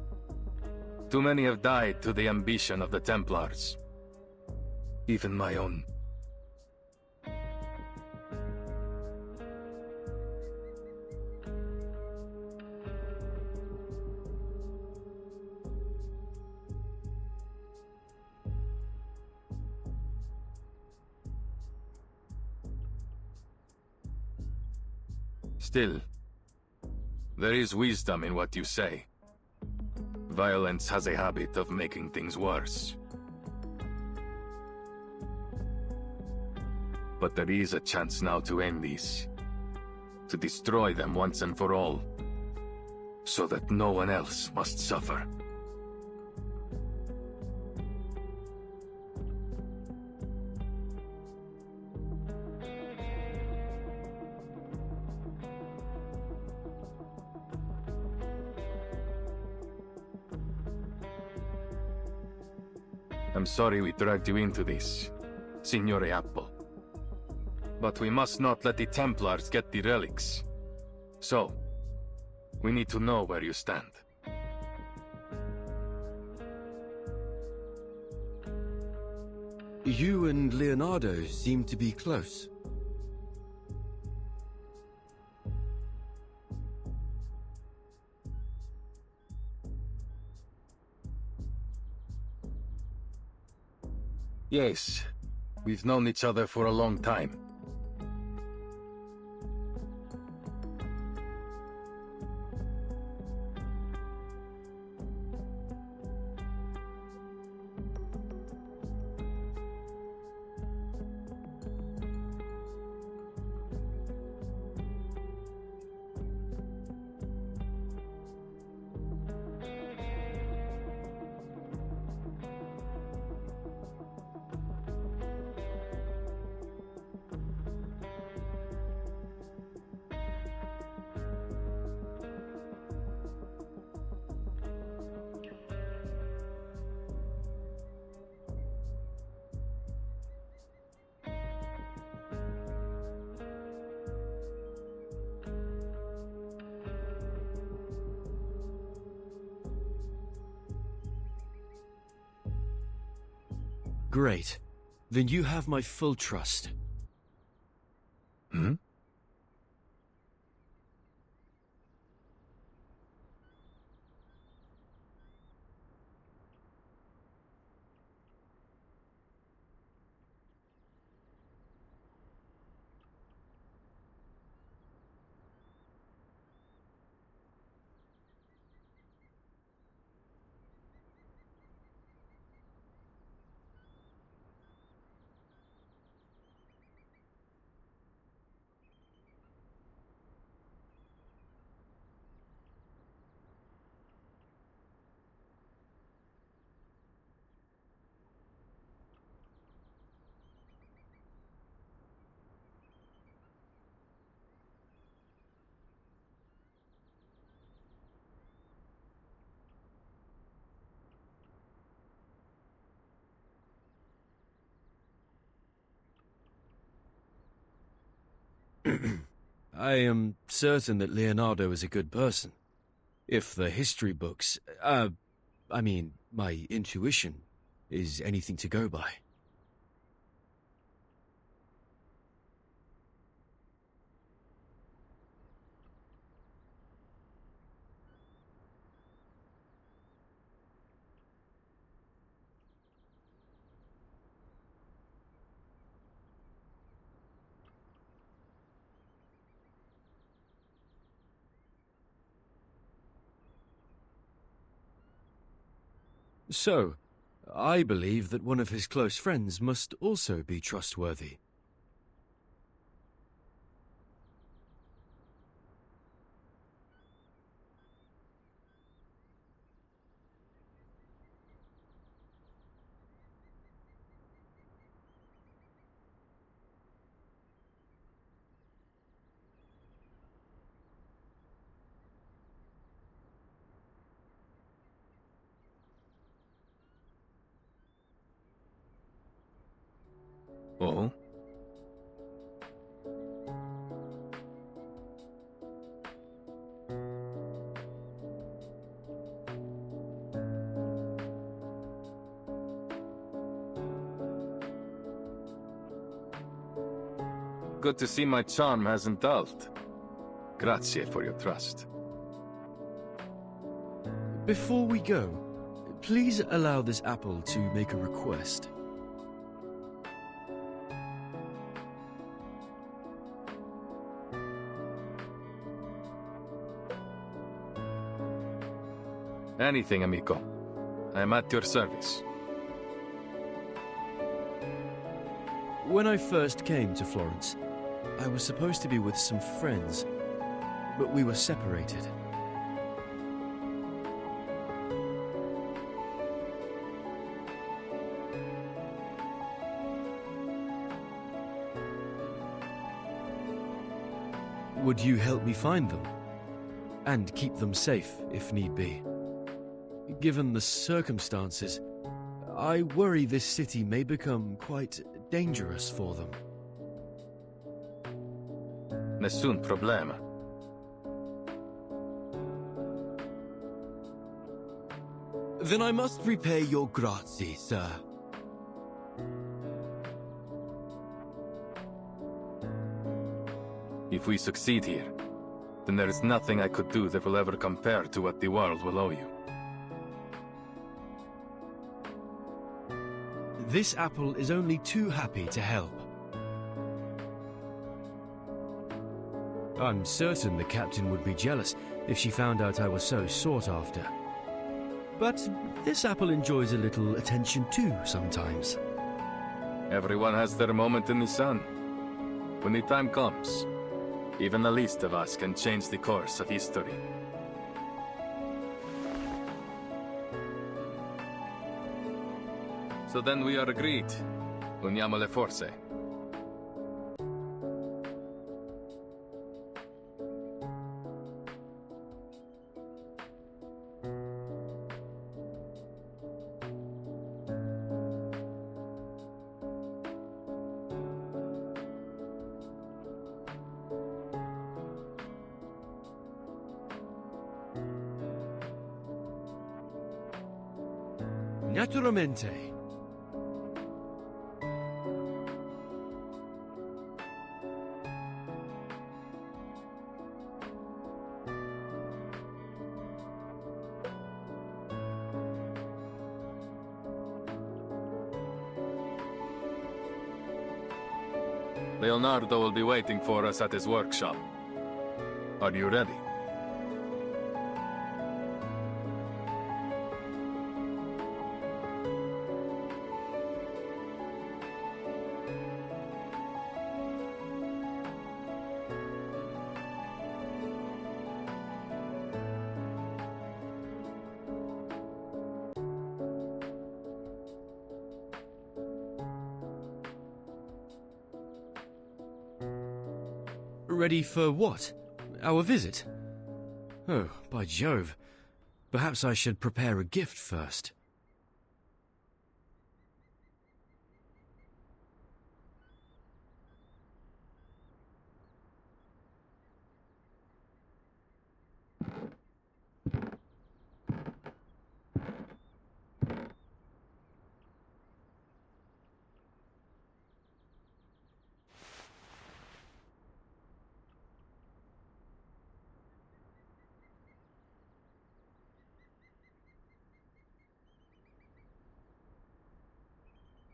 F: Too many have died to the ambition of the Templars. Even my own. Still, there is wisdom in what you say. Violence has a habit of making things worse. But there is a chance now to end these. To destroy them once and for all. So that no one else must suffer. I'm sorry we dragged you into this, Signore Apple. But we must not let the Templars get the relics. So, we need to know where you stand.
G: You and Leonardo seem to be close.
F: Yes, we've known each other for a long time.
G: Great. Then you have my full trust.
F: Hmm?
G: I am certain that Leonardo is a good person. If the history books, my intuition is anything to go by. So, I believe that one of his close friends must also be trustworthy.
F: Oh? Good to see my charm hasn't dulled. Grazie for your trust.
G: Before we go, please allow this apple to make a request.
F: Anything, amico. I am at your service.
G: When I first came to Florence, I was supposed to be with some friends, but we were separated. Would you help me find them? And keep them safe, if need be? Given the circumstances, I worry this city may become quite dangerous for them.
F: Nessun problema.
G: Then I must repay your grazie, sir.
F: If we succeed here, then there is nothing I could do that will ever compare to what the world will owe you.
G: This apple is only too happy to help. I'm certain the captain would be jealous if she found out I was so sought after. But this apple enjoys a little attention too, sometimes.
F: Everyone has their moment in the sun. When the time comes, even the least of us can change the course of history. So then we are agreed. Uniamo le forze.
G: Naturalmente.
F: Leonardo will be waiting for us at his workshop. Are you ready?
G: Ready for what? Our visit? Oh, by Jove. Perhaps I should prepare a gift first.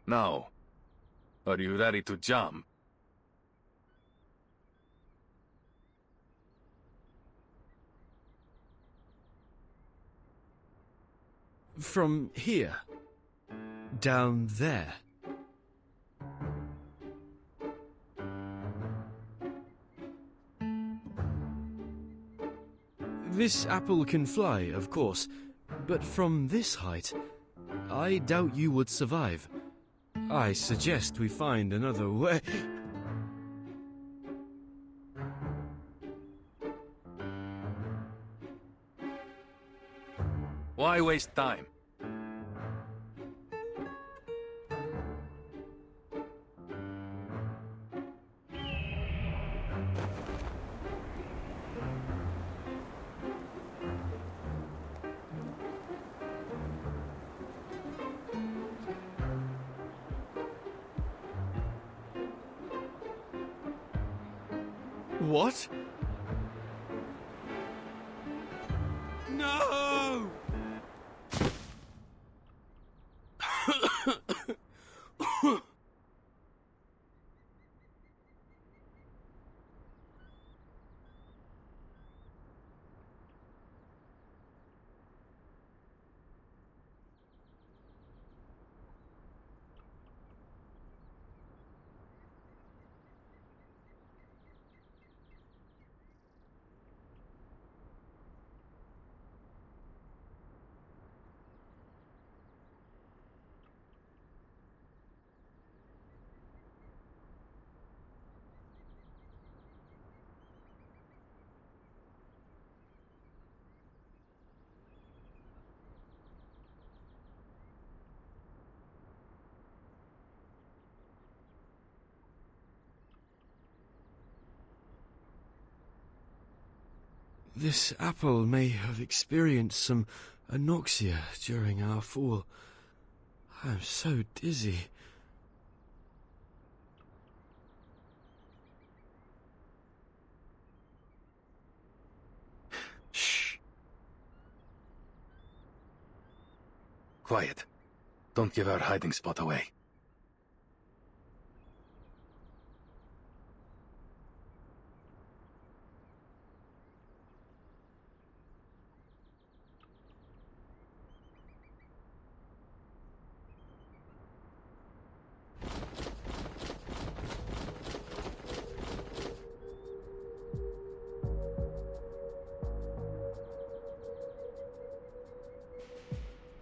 F: Now, are you ready to jump?
G: From here. Down there. This apple can fly, of course, but from this height, I doubt you would survive. I suggest we find another way.
F: Why waste time?
G: What? No! This apple may have experienced some anoxia during our fall. I'm so dizzy.
F: Shh. Quiet. Don't give our hiding spot away.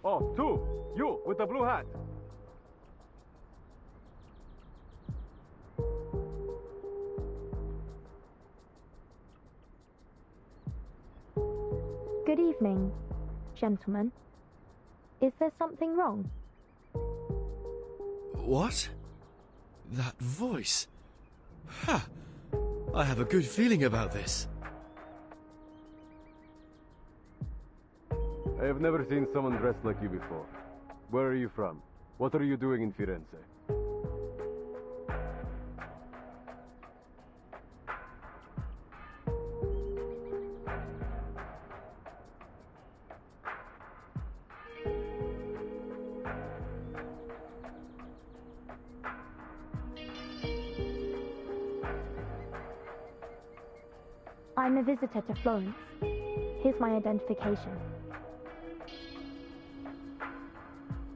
A: Oh, two! You, with the blue hat!
C: Good evening, gentlemen. Is there something wrong?
G: What? That voice? Ha! I have a good feeling about this.
A: I have never seen someone dressed like you before. Where are you from? What are you doing in Firenze?
C: I'm a visitor to Florence. Here's my identification.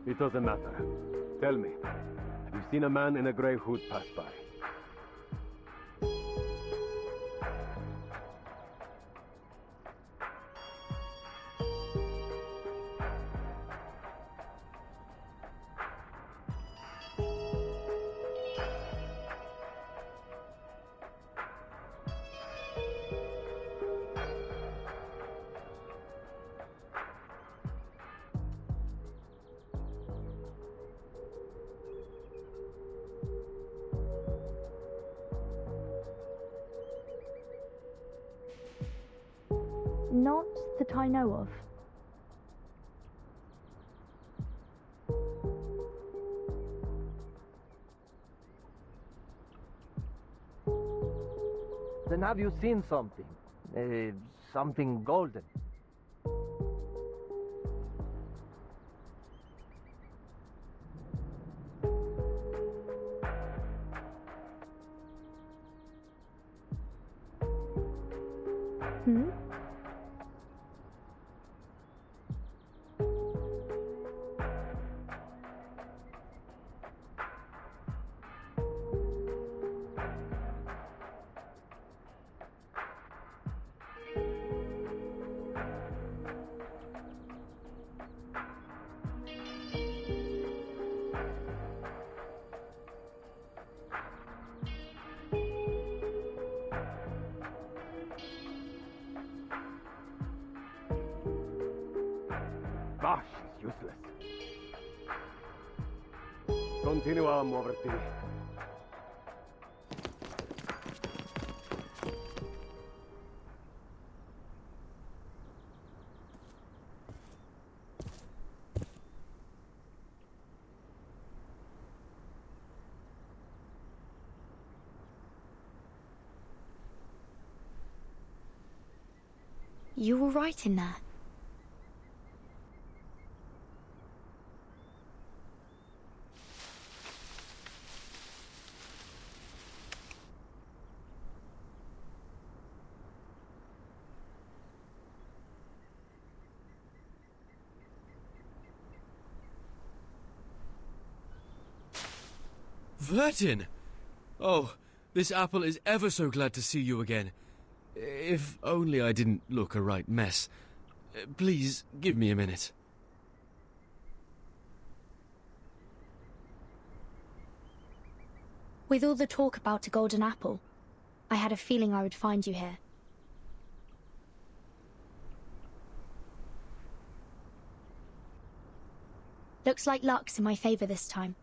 A: It doesn't matter. Tell me, have you seen a man in a grey hood pass by?
C: Not that I know of.
M: Then have you seen something? Something golden?
C: Hmm?
A: Ah, she's useless. Continuiamo, muoverti.
C: You were right in there.
G: Virgin! Oh, this apple is ever so glad to see you again. If only I didn't look a right mess. Please, give me a minute.
C: With all the talk about a golden apple, I had a feeling I would find you here. Looks like luck's in my favor this time.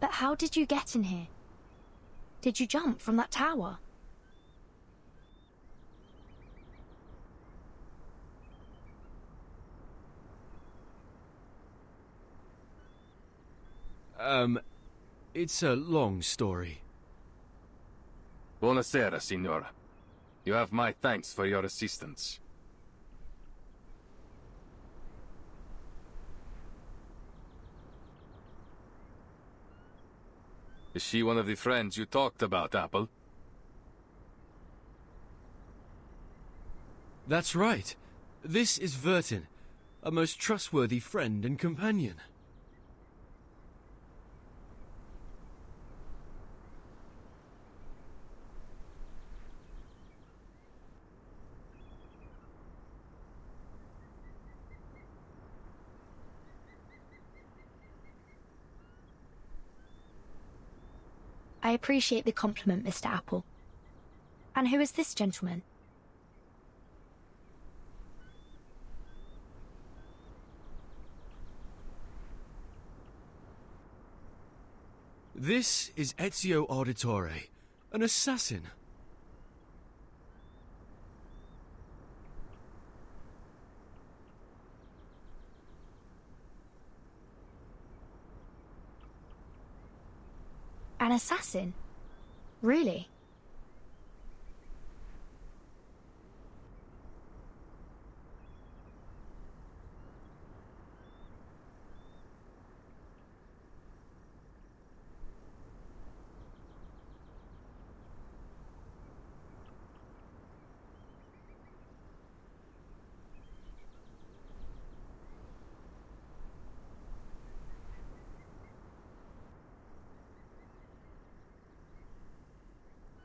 C: But how did you get in here? Did you jump from that tower?
G: It's a long story.
F: Buonasera, signora. You have my thanks for your assistance. Is she one of the friends you talked about, Apple?
G: That's right. This is Vertin, a most trustworthy friend and companion.
C: I appreciate the compliment, Mr. Apple. And who is this gentleman?
G: This is Ezio Auditore, an assassin.
C: An assassin? Really?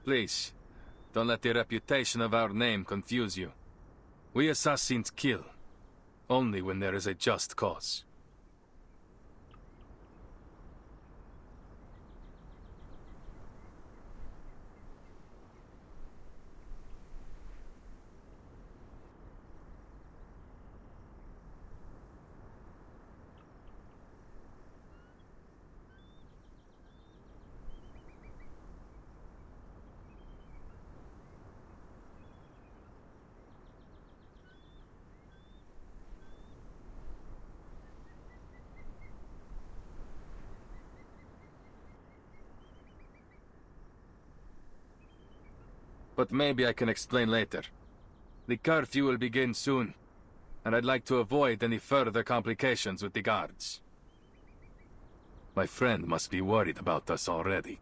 F: Please, don't let the reputation of our name confuse you. We assassins kill, only when there is a just cause. But maybe I can explain later. The curfew will begin soon, and I'd like to avoid any further complications with the guards. My friend must be worried about us already.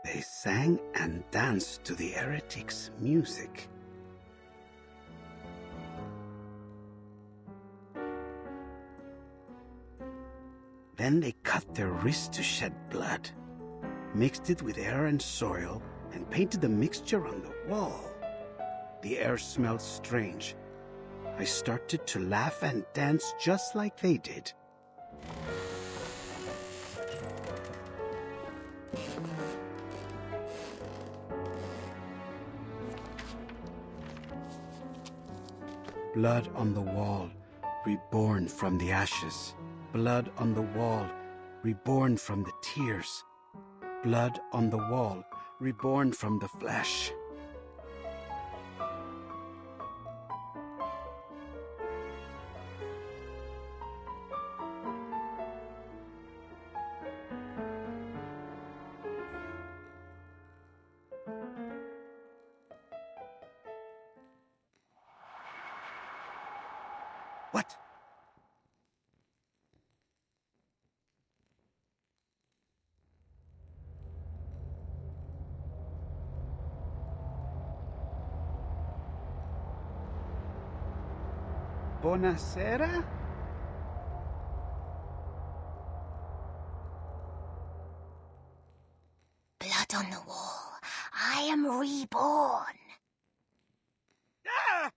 B: They sang and danced to the heretics' music. Then they cut their wrists to shed blood, mixed it with air and soil, and painted the mixture on the wall. The air smelled strange. I started to laugh and dance just like they did. Blood on the wall, reborn from the ashes. Blood on the wall, reborn from the tears. Blood on the wall, reborn from the flesh. What? Buonasera?
K: Blood on the wall. I am reborn.
B: Ah!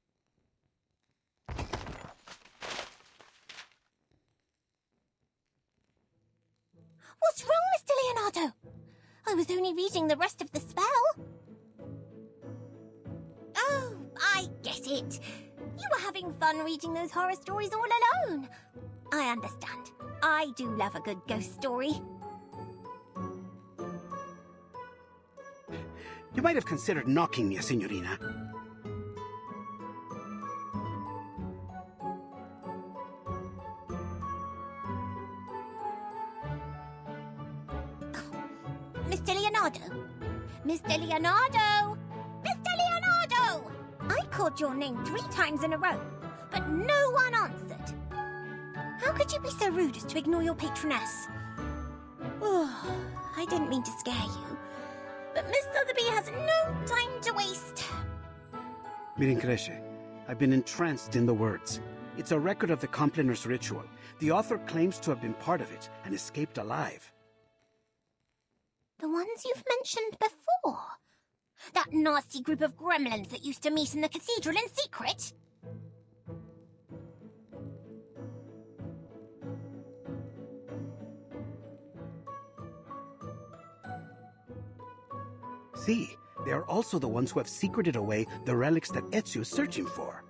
K: What's wrong, Mr. Leonardo? I was only reading the rest of the spell. Oh, I get it. You were having fun reading those horror stories all alone. I understand. I do love a good ghost story.
B: You might have considered knocking me, Signorina.
K: Mr. Leonardo? Mr. Leonardo! Mr. Leonardo! I called your name 3 times in a row, but no one answered. How could you be so rude as to ignore your patroness? Oh, I didn't mean to scare you, but Miss Sotheby has no time to waste.
B: Mirincresce, I've been entranced in the words. It's a record of the Complainers' ritual. The author claims to have been part of it and escaped alive.
K: The ones you've mentioned before? That nasty group of gremlins that used to meet in the cathedral in secret?
B: See, they are also the ones who have secreted away the relics that Ezio is searching for.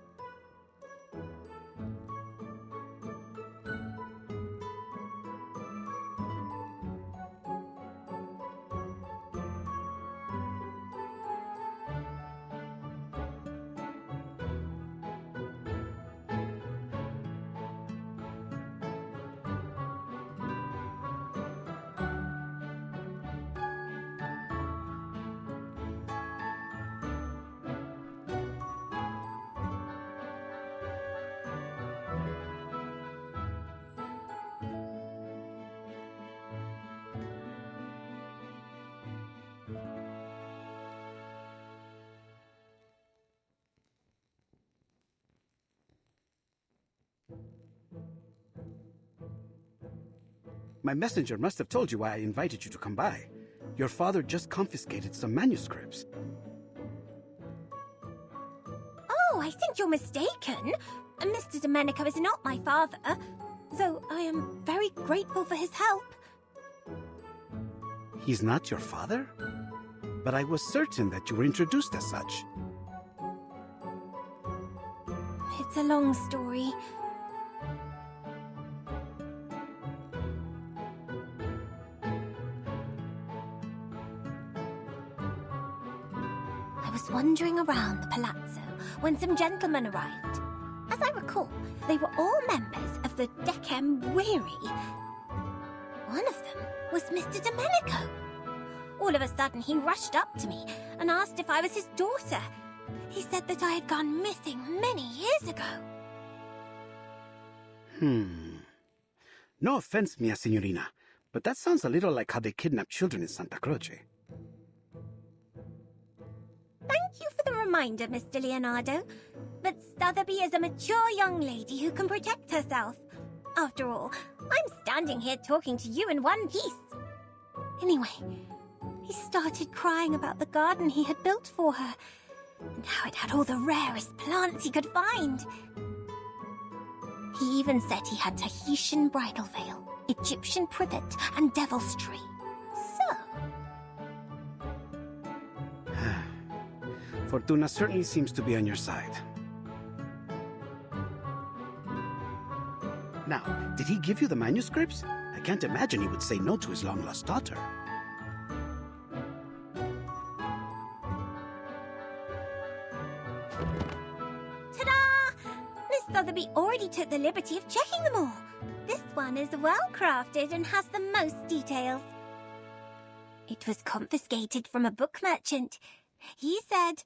B: My messenger must have told you why I invited you to come by. Your father just confiscated some manuscripts.
K: Oh, I think you're mistaken. Mr. Domenico is not my father, though I am very grateful for his help.
B: He's not your father? But I was certain that you were introduced as such.
K: It's a long story. I was wandering around the palazzo when some gentlemen arrived. As I recall, they were all members of the Decem Weary. One of them was Mr. Domenico. All of a sudden, he rushed up to me and asked if I was his daughter. He said that I had gone missing many years ago.
B: No offense, mia signorina, but that sounds a little like how they kidnap children in Santa Croce.
K: Thank you for the reminder, Mr. Leonardo. But Sotheby is a mature young lady who can protect herself. After all, I'm standing here talking to you in one piece. Anyway, He started crying about the garden he had built for her, and how it had all the rarest plants he could find. He even said he had Tahitian bridal veil, Egyptian privet, and devil's tree. So...
B: Fortuna certainly seems to be on your side. Now, did he give you the manuscripts? I can't imagine he would say no to his long-lost daughter.
K: Ta-da! Miss Sotheby already took the liberty of checking them all. This one is well-crafted and has the most details. It was confiscated from a book merchant. He said...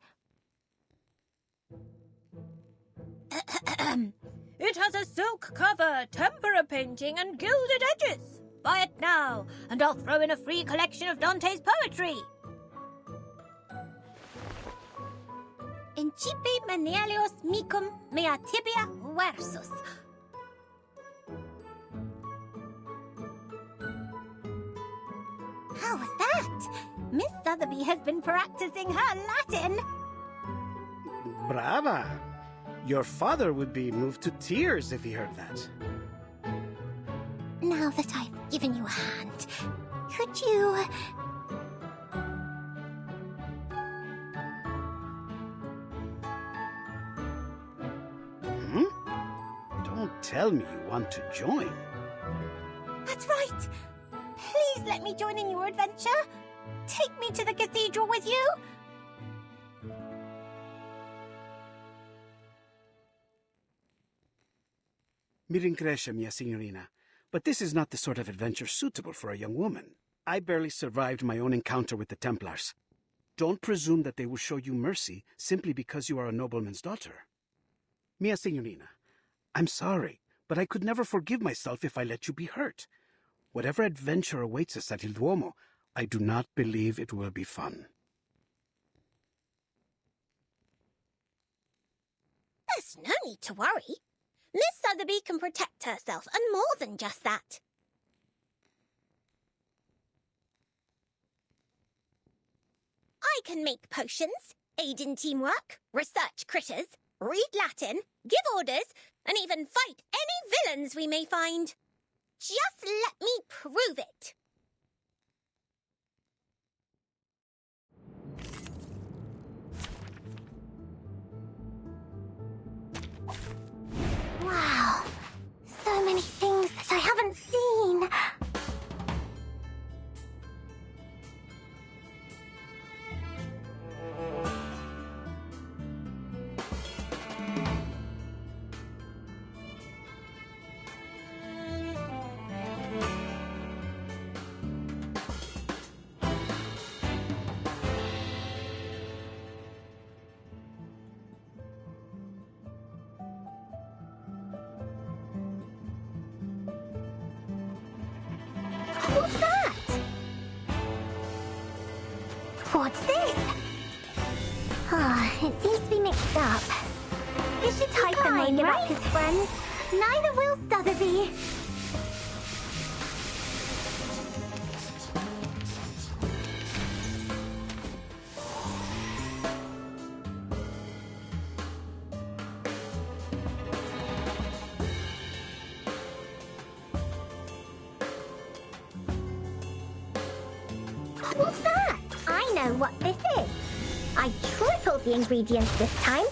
K: It has a silk cover, tempera painting, and gilded edges. Buy it now, and I'll throw in a free collection of Dante's poetry. Incipi menelios micum mea tibia versus. How was that? Miss Sotheby has been practicing her Latin.
B: Brava! Your father would be moved to tears if he heard that.
K: Now that I've given you a hand, could you...
B: Don't tell me you want to join.
K: That's right! Please let me join in your adventure. Take me to the cathedral with you.
B: Mi rincresce, mia signorina, but this is not the sort of adventure suitable for a young woman. I barely survived my own encounter with the Templars. Don't presume that they will show you mercy simply because you are a nobleman's daughter. Mia signorina, I'm sorry, but I could never forgive myself if I let you be hurt. Whatever adventure awaits us at Il Duomo, I do not believe it will be fun.
K: There's no need to worry. Miss Sotheby can protect herself, and more than just that. I can make potions, aid in teamwork, research critters, read Latin, give orders, and even fight any villains we may find. Just let me prove it. Wow, so many things that I haven't seen. What's that? What's this? It seems to be mixed up. Bishop Typhon won't give up his friends. Neither will Sotheby. What's that? I know what this is. I tripled the ingredients this time.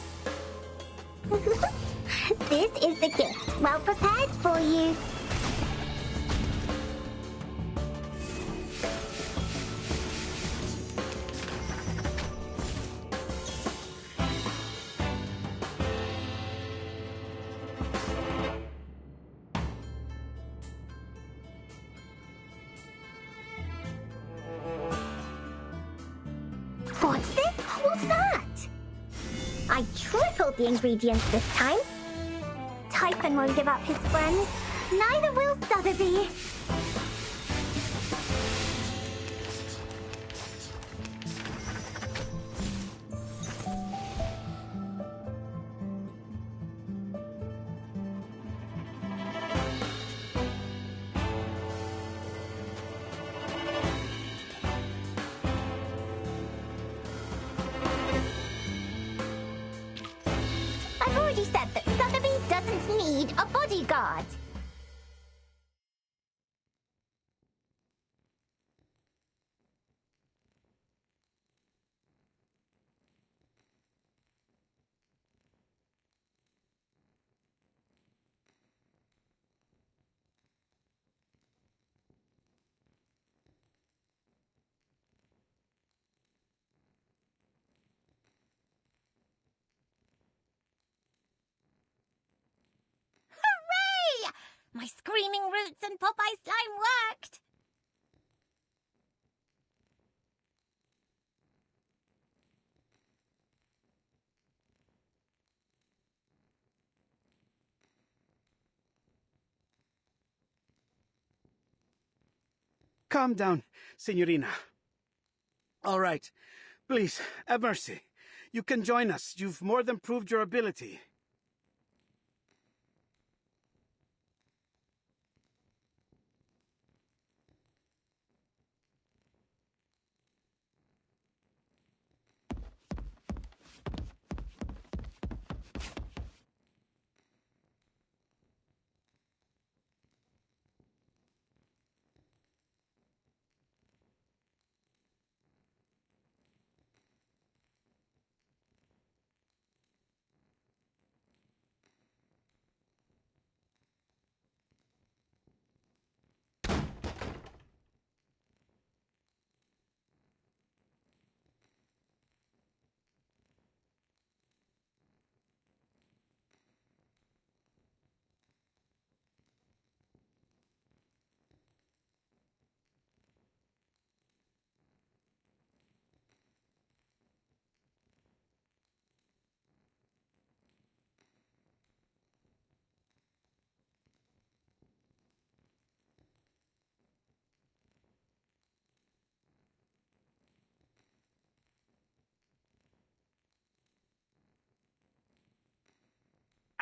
K: This is the gift, well prepared for you. What's this? What's that? I tripled the ingredients this time. Typhon won't give up his friends. Neither will Sotheby. My screaming roots and Popeye slime worked!
B: Calm down, Signorina. All right. Please, have mercy. You can join us. You've more than proved your ability.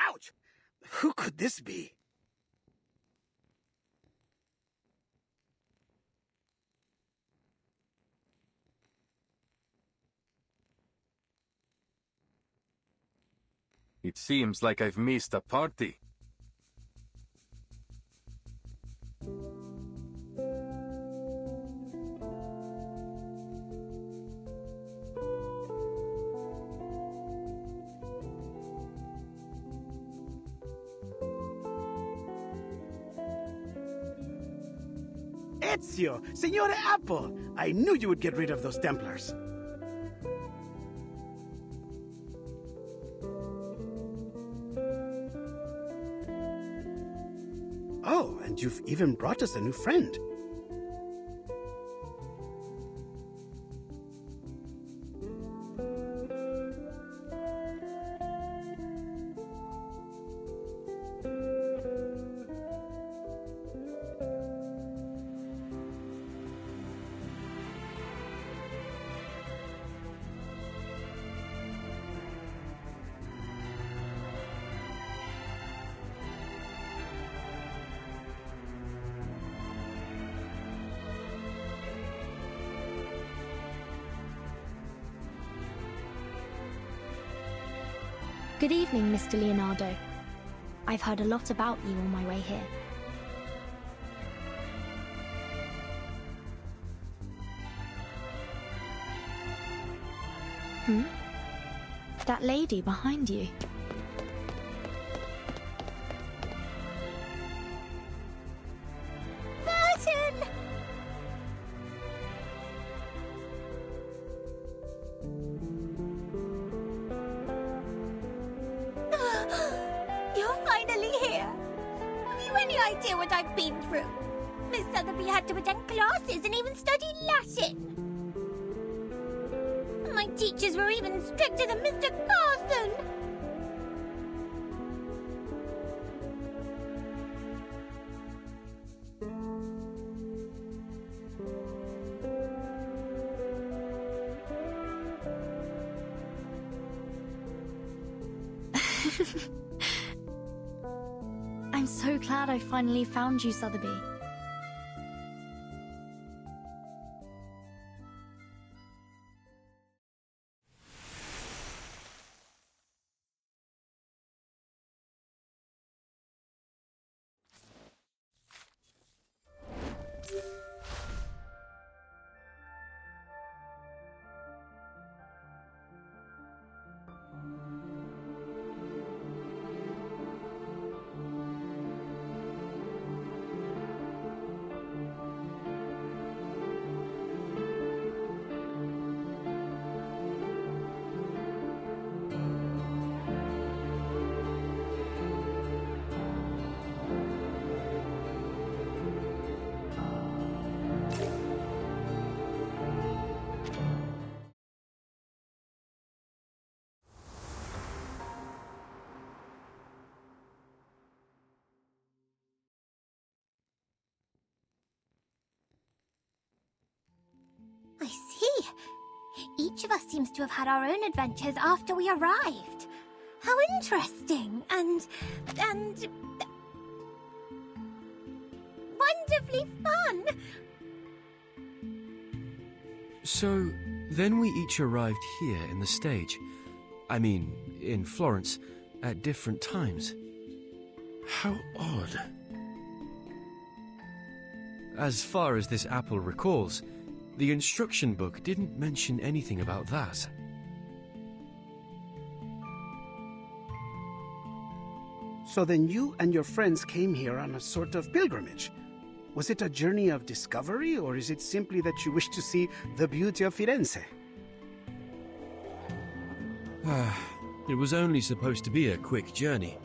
B: Ouch! Who could this be?
F: It seems like I've missed a party.
B: Ezio! Signore Apple! I knew you would get rid of those Templars. Oh, and you've even brought us a new friend.
C: Good evening, Mr. Leonardo. I've heard a lot about you on my way here. That lady behind you.
K: Burton! You're finally here. Have you any idea what I've been through? Miss Sotheby had to attend classes and even study Latin. My teachers were even stricter than Mr. Carson.
C: I'm so glad I finally found you, Sotheby.
K: each of us seems to have had our own adventures after we arrived. How interesting and wonderfully fun!
G: So, then we each arrived here in the stage. I mean, in Florence, at different times. How odd. As far as this apple recalls, the instruction book didn't mention anything about that.
B: So then you and your friends came here on a sort of pilgrimage. Was it a journey of discovery, or is it simply that you wish to see the beauty of Firenze?
G: It was only supposed to be a quick journey,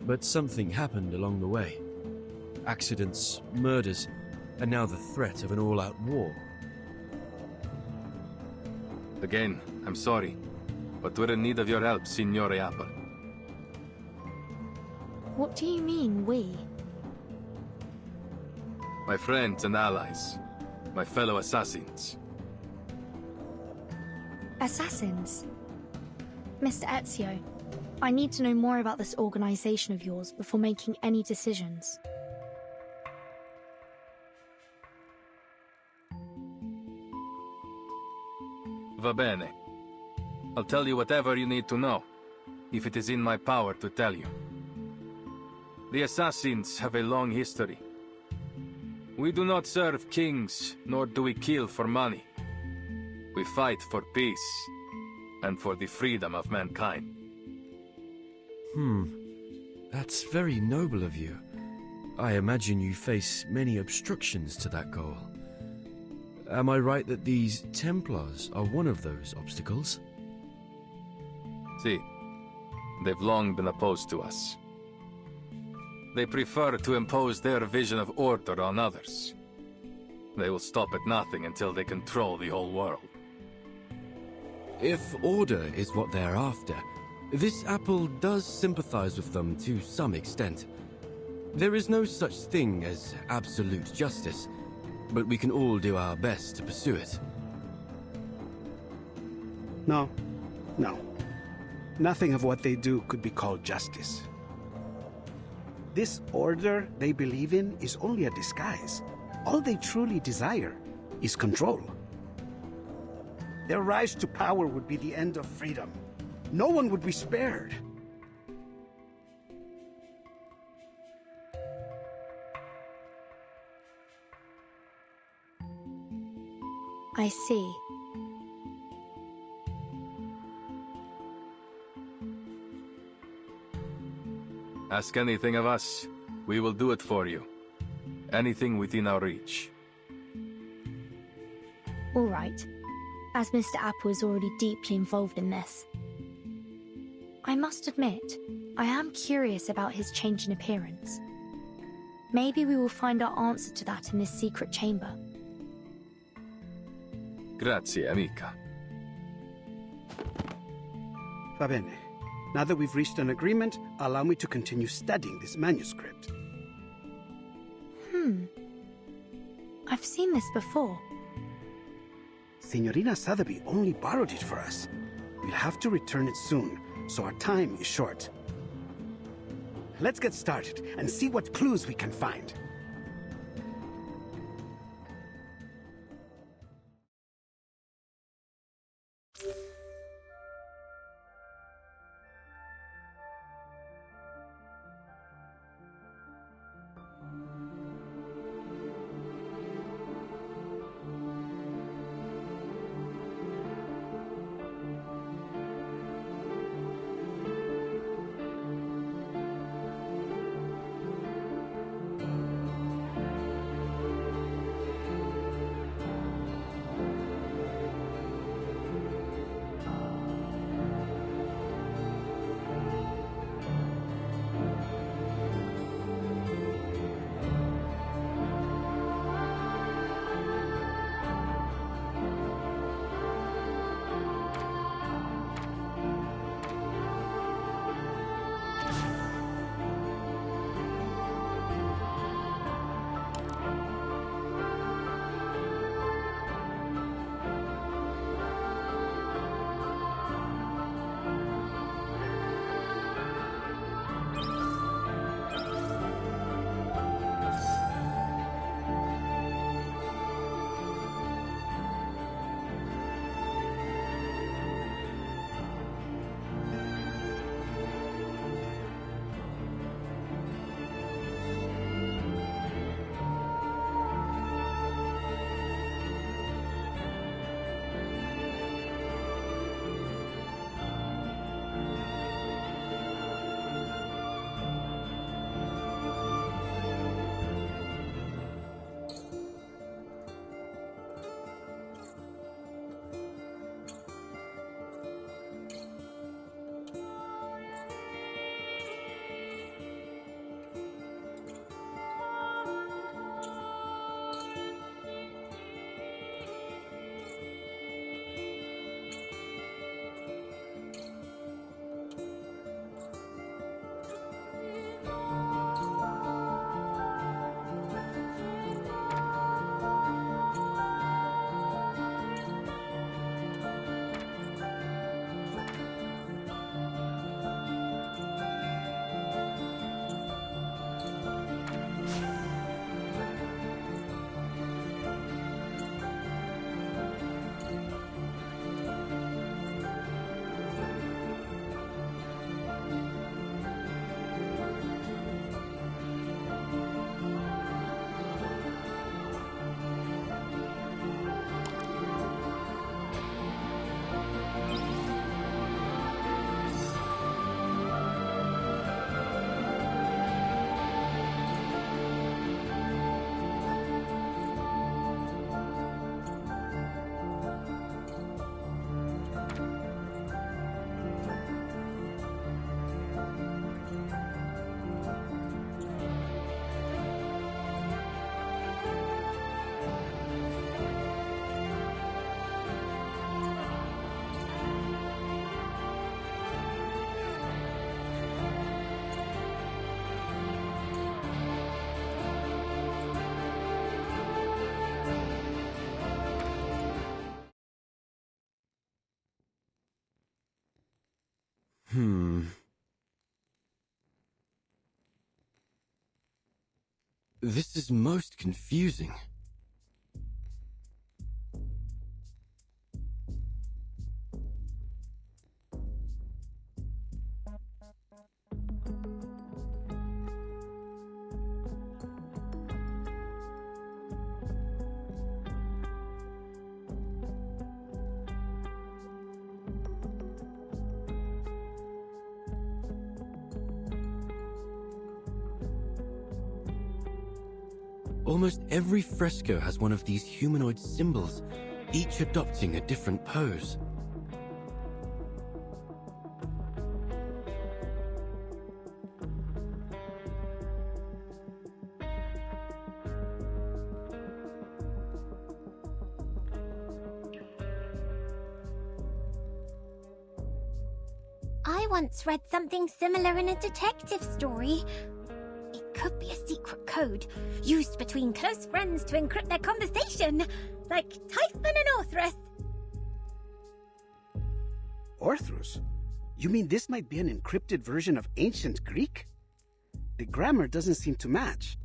G: but something happened along the way. Accidents, murders, and now the threat of an all-out war.
F: Again, I'm sorry, but we're in need of your help, Signore Apple.
C: What do you mean, we?
F: My friends and allies. My fellow assassins.
C: Assassins? Mr. Ezio, I need to know more about this organization of yours before making any decisions.
F: Va bene. I'll tell you whatever you need to know, if it is in my power to tell you. The assassins have a long history. We do not serve kings, nor do we kill for money. We fight for peace, and for the freedom of mankind.
G: That's very noble of you. I imagine you face many obstructions to that goal. Am I right that these Templars are one of those obstacles?
F: See, they've long been opposed to us. They prefer to impose their vision of order on others. They will stop at nothing until they control the whole world.
G: If order is what they're after, this apple does sympathize with them to some extent. There is no such thing as absolute justice, but we can all do our best to pursue it.
B: No. Nothing of what they do could be called justice. This order they believe in is only a disguise. All they truly desire is control. Their rise to power would be the end of freedom. No one would be spared.
C: I see.
F: Ask anything of us, we will do it for you. Anything within our reach.
C: All right. As Mr. Apple is already deeply involved in this. I must admit, I am curious about his change in appearance. Maybe we will find our answer to that in this secret chamber.
F: Grazie, amica.
B: Va bene. Now that we've reached an agreement, allow me to continue studying this manuscript.
C: I've seen this before.
B: Signorina Sotheby only borrowed it for us. We'll have to return it soon, so our time is short. Let's get started and see what clues we can find.
G: This is most confusing. Almost every fresco has one of these humanoid symbols, each adopting a different pose.
K: I once read something similar in a detective story. It could be a secret code used between close friends to encrypt their conversation, like Typhon and Orthrus.
B: Orthrus? You mean this might be an encrypted version of ancient Greek? The grammar doesn't seem to match.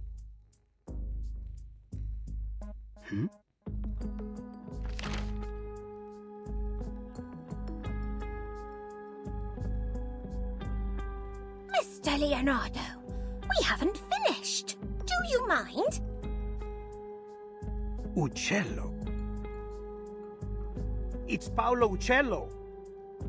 K: Mr. Leonardo, we haven't finished. Do you mind?
B: Uccello. It's Paolo Uccello.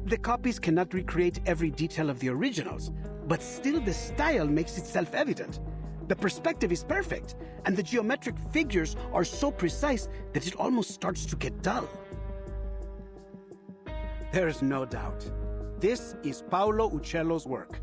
B: The copies cannot recreate every detail of the originals, but still the style makes itself evident. The perspective is perfect, and the geometric figures are so precise that it almost starts to get dull. There's no doubt. This is Paolo Uccello's work.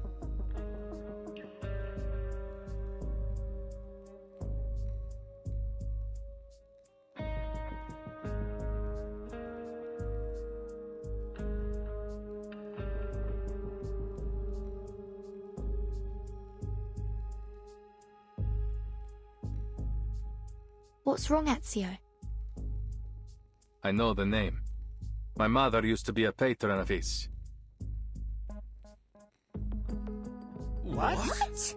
C: What's wrong, Ezio?
F: I know the name. My mother used to be a patron of his.
B: What?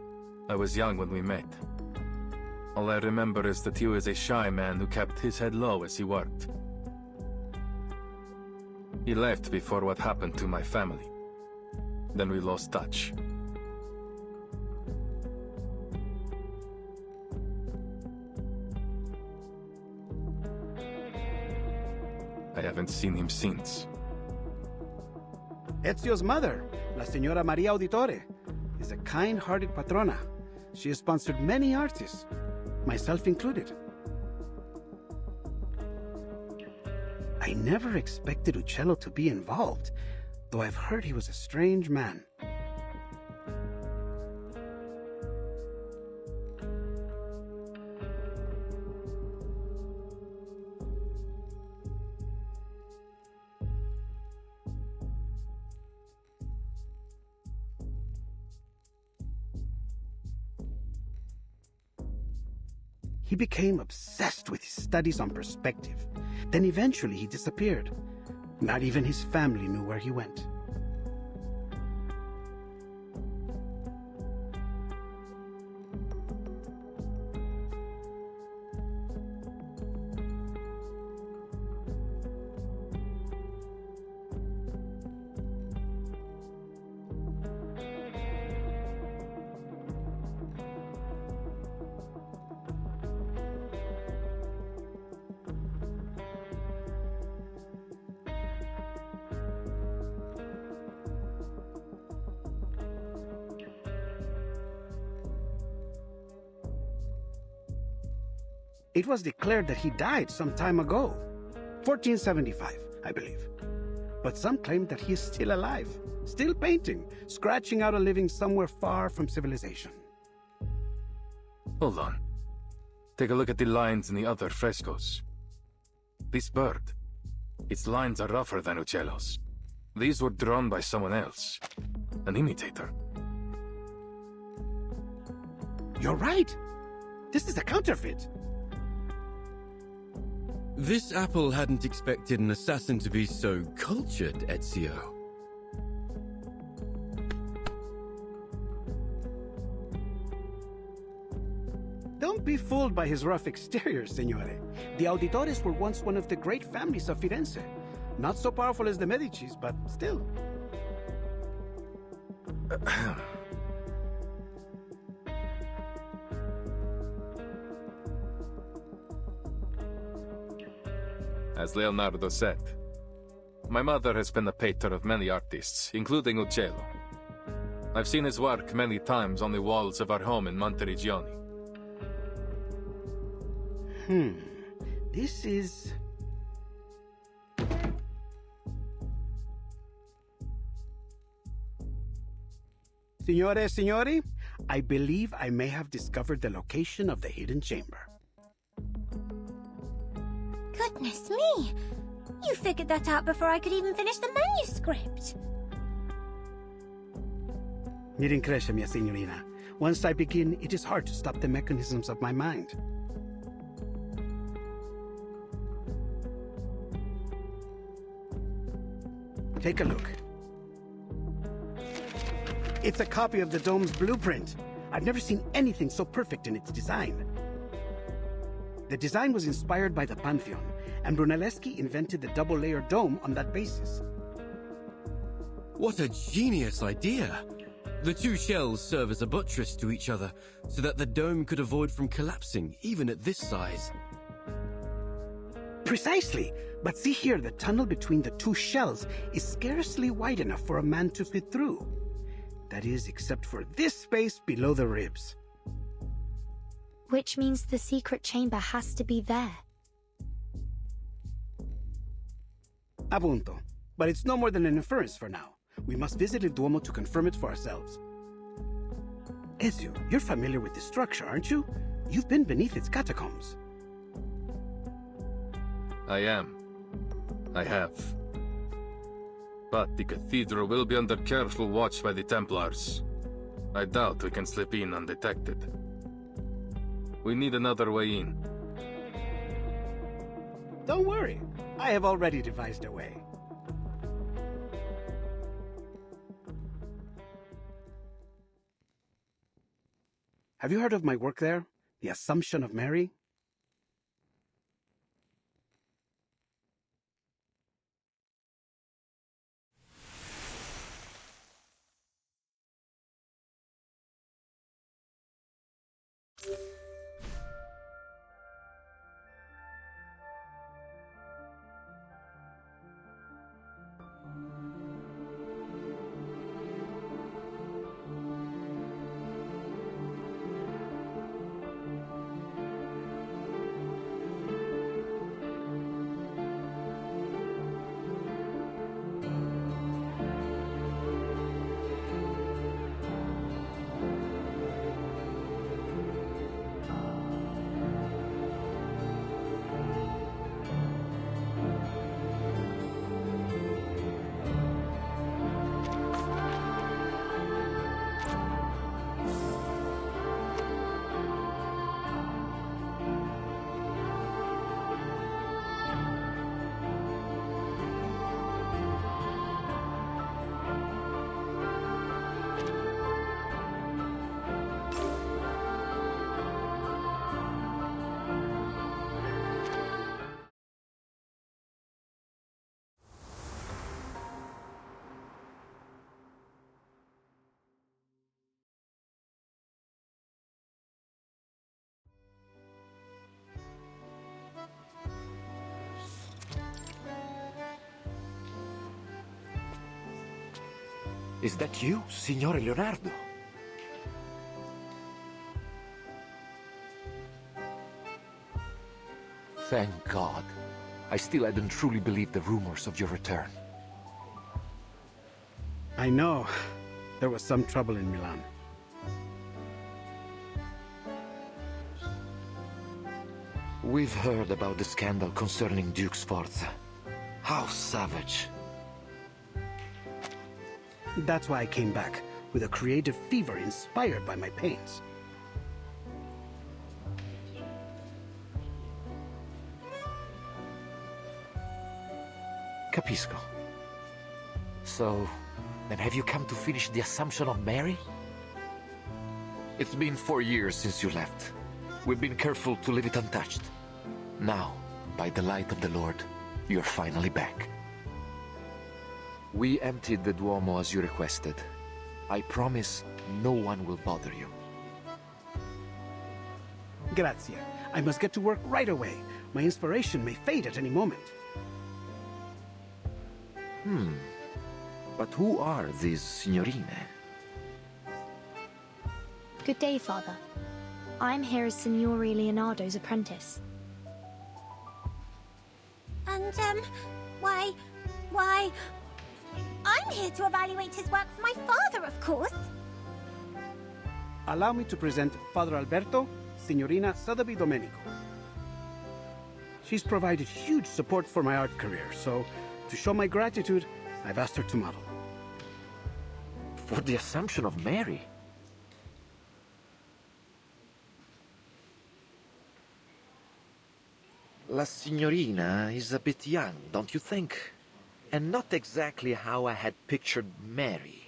F: I was young when we met. All I remember is that he was a shy man who kept his head low as he worked. He left before what happened to my family. Then we lost touch. I haven't seen him since.
B: Ezio's mother, La Signora Maria Auditore, is a kind-hearted patrona. She has sponsored many artists, myself included. I never expected Uccello to be involved, though I've heard he was a strange man. He became obsessed with his studies on perspective. Then eventually he disappeared. Not even his family knew where he went. It was declared that he died some time ago, 1475, I believe. But some claim that he is still alive, still painting, scratching out a living somewhere far from civilization.
F: Hold on. Take a look at the lines in the other frescoes. This bird, its lines are rougher than Uccello's. These were drawn by someone else, an imitator.
B: You're right. This is a counterfeit.
G: This apple hadn't expected an assassin to be so cultured, Ezio.
B: Don't be fooled by his rough exterior, signore. The Auditores were once one of the great families of Firenze. Not so powerful as the Medicis, but still.
F: As Leonardo said, my mother has been a patron of many artists, including Uccello. I've seen his work many times on the walls of our home in Monteriggioni.
B: This is... Signore, I believe I may have discovered the location of the hidden chamber.
K: Goodness me! You figured that out before I could even finish the manuscript.
B: Mi rincresce, mia signorina. Once I begin, it is hard to stop the mechanisms of my mind. Take a look. It's a copy of the dome's blueprint. I've never seen anything so perfect in its design. The design was inspired by the Pantheon, and Brunelleschi invented the double-layered dome on that basis.
G: What a genius idea! The two shells serve as a buttress to each other, so that the dome could avoid from collapsing, even at this size.
B: Precisely! But see here, the tunnel between the two shells is scarcely wide enough for a man to fit through. That is, except for this space below the ribs.
C: Which means the secret chamber has to be there.
B: Appunto. But it's no more than an inference for now. We must visit Il Duomo to confirm it for ourselves. Ezio, you're familiar with this structure, aren't you? You've been beneath its catacombs.
F: I am. I have. But the cathedral will be under careful watch by the Templars. I doubt we can slip in undetected. We need another way in.
B: Don't worry. I have already devised a way. Have you heard of my work there? The Assumption of Mary?
J: Is that you, Signore Leonardo? Thank God. I still hadn't truly believed the rumors of your return.
B: I know. There was some trouble in Milan.
J: We've heard about the scandal concerning Duke Sforza. How savage.
B: That's why I came back, with a creative fever inspired by my pains.
J: Capisco. So, then have you come to finish the Assumption of Mary? It's been 4 years since you left. We've been careful to leave it untouched. Now, by the light of the Lord, you're finally back. We emptied the Duomo as you requested. I promise no one will bother you.
B: Grazie. I must get to work right away. My inspiration may fade at any moment.
J: But who are these signorine?
C: Good day, Father. I'm here as Signore Leonardo's apprentice.
K: And, why... I'm here to evaluate his work for my father, of course.
B: Allow me to present Father Alberto, Signorina Sotheby Domenico. She's provided huge support for my art career, so to show my gratitude, I've asked her to model.
J: For the Assumption of Mary? La signorina is a bit young, don't you think? And not exactly how I had pictured Mary.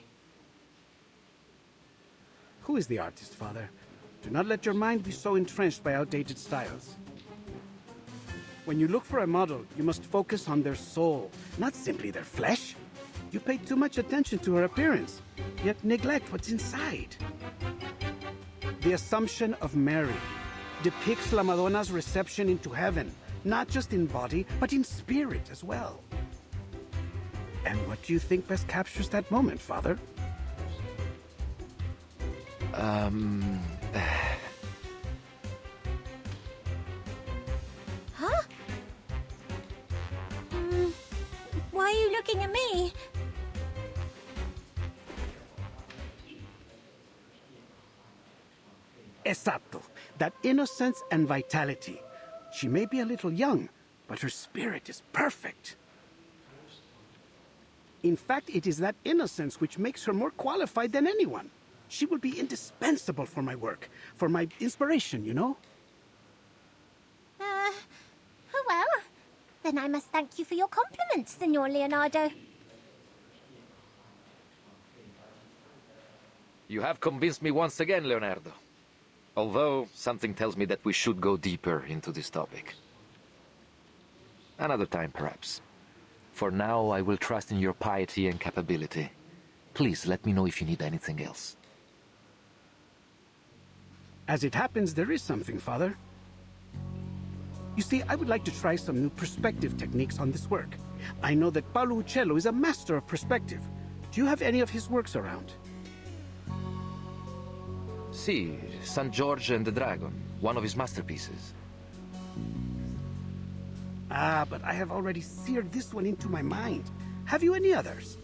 B: Who is the artist, Father? Do not let your mind be so entrenched by outdated styles. When you look for a model, you must focus on their soul, not simply their flesh. You pay too much attention to her appearance, yet neglect what's inside. The Assumption of Mary depicts La Madonna's reception into heaven, not just in body, but in spirit as well. And what do you think best captures that moment, Father?
K: Huh? Why are you looking at me?
B: Esatto. That innocence and vitality. She may be a little young, but her spirit is perfect. In fact, it is that innocence which makes her more qualified than anyone. She will be indispensable for my work, for my inspiration, you know?
K: Oh well. Then I must thank you for your compliments, Signor Leonardo.
J: You have convinced me once again, Leonardo. Although, something tells me that we should go deeper into this topic. Another time, perhaps. For now, I will trust in your piety and capability. Please, let me know if you need anything else.
B: As it happens, there is something, Father. You see, I would like to try some new perspective techniques on this work. I know that Paolo Uccello is a master of perspective. Do you have any of his works around?
J: See, St. George and the Dragon, one of his masterpieces.
B: Ah, but I have already seared this one into my mind. Have you any others?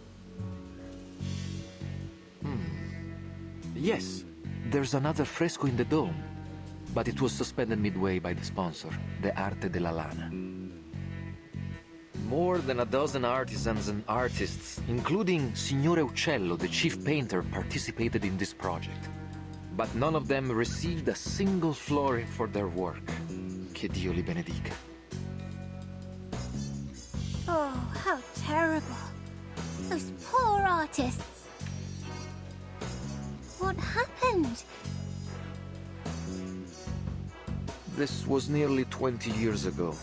J: Yes, there's another fresco in the dome, but it was suspended midway by the sponsor, the Arte della Lana. More than a dozen artisans and artists, including Signore Uccello, the chief painter, participated in this project. But none of them received a single florin for their work. Che Dio li benedica.
K: Oh, how terrible. Those poor artists. What happened?
J: This was nearly 20 years ago.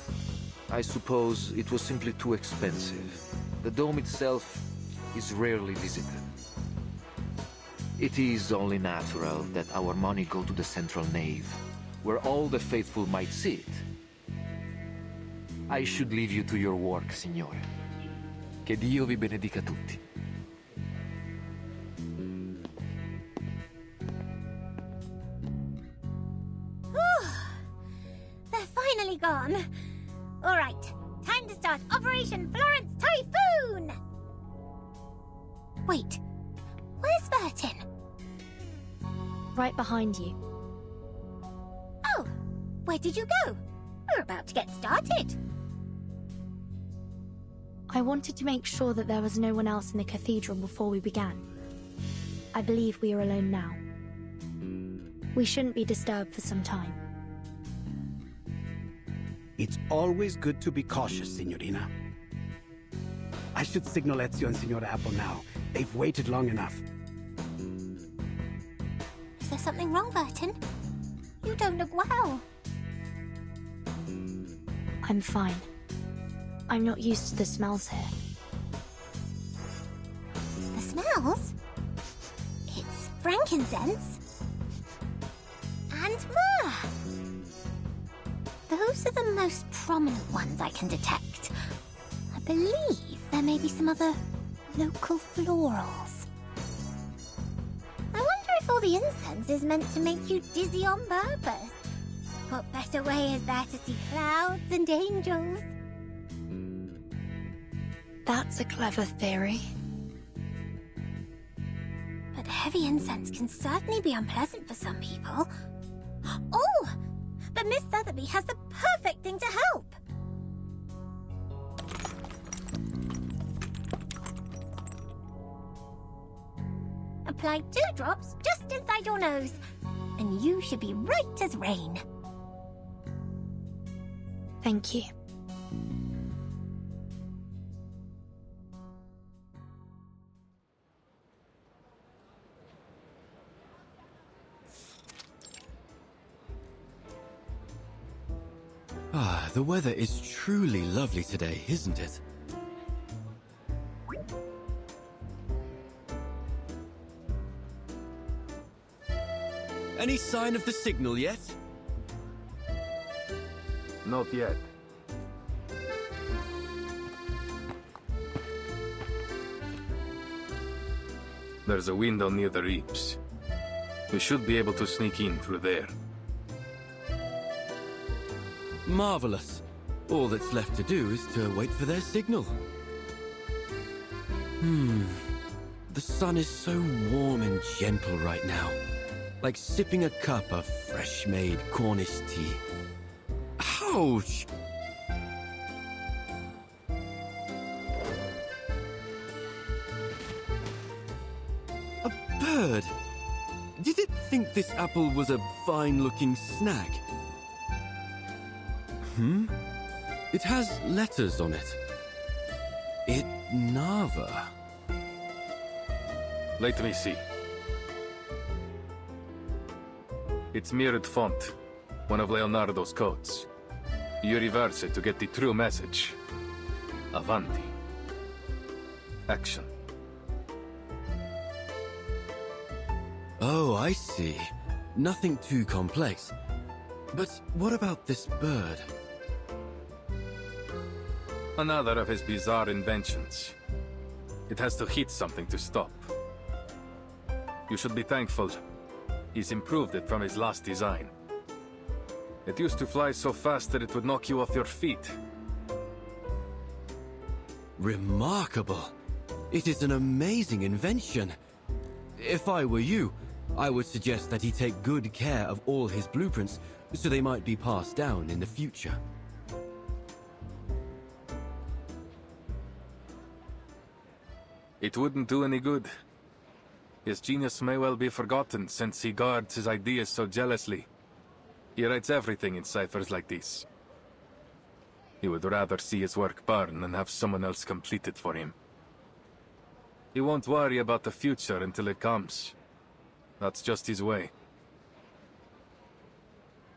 J: I suppose it was simply too expensive. The dome itself is rarely visited. It is only natural that our money go to the central nave, where all the faithful might see it. I should leave you to your work, Signore. Che Dio vi benedica tutti.
K: They're finally gone. All right, time to start Operation Florence Typhoon! Wait, where's Vertin?
C: Right behind you.
K: Oh, where did you go? We're about to get started.
C: I wanted to make sure that there was no one else in the cathedral before we began. I believe we are alone now. We shouldn't be disturbed for some time.
B: It's always good to be cautious, Signorina. I should signal Ezio and Signora Apple now. They've waited long enough.
K: Is there something wrong, Vertin? You don't look well.
C: I'm fine. I'm not used to the smells here.
K: The smells? It's frankincense and myrrh. Those are the most prominent ones I can detect. I believe there may be some other local florals. I wonder if all the incense is meant to make you dizzy on purpose. What better way is there to see clouds and angels?
C: That's a clever theory.
K: But heavy incense can certainly be unpleasant for some people. Oh! But Miss Sotheby has the perfect thing to help! Apply 2 drops just inside your nose, and you should be right as rain.
C: Thank you.
G: Ah, the weather is truly lovely today, isn't it? Any sign of the signal yet?
A: Not yet.
F: There's a window near the reaps. We should be able to sneak in through there.
G: Marvelous. All that's left to do is to wait for their signal. The sun is so warm and gentle right now. Like sipping a cup of fresh-made Cornish tea. Ouch! A bird! Did it think this apple was a fine-looking snack? It has letters on it. Nava.
F: Let me see. It's mirrored font, one of Leonardo's codes. You reverse it to get the true message. Avanti. Action.
G: Oh, I see. Nothing too complex. But what about this bird?
F: Another of his bizarre inventions. It has to hit something to stop. You should be thankful. He's improved it from his last design. It used to fly so fast that it would knock you off your feet.
G: Remarkable. It is an amazing invention. If I were you, I would suggest that he take good care of all his blueprints so they might be passed down in the future.
F: It wouldn't do any good. His genius may well be forgotten since he guards his ideas so jealously. He writes everything in ciphers like this. He would rather see his work burn than have someone else complete it for him. He won't worry about the future until it comes. That's just his way.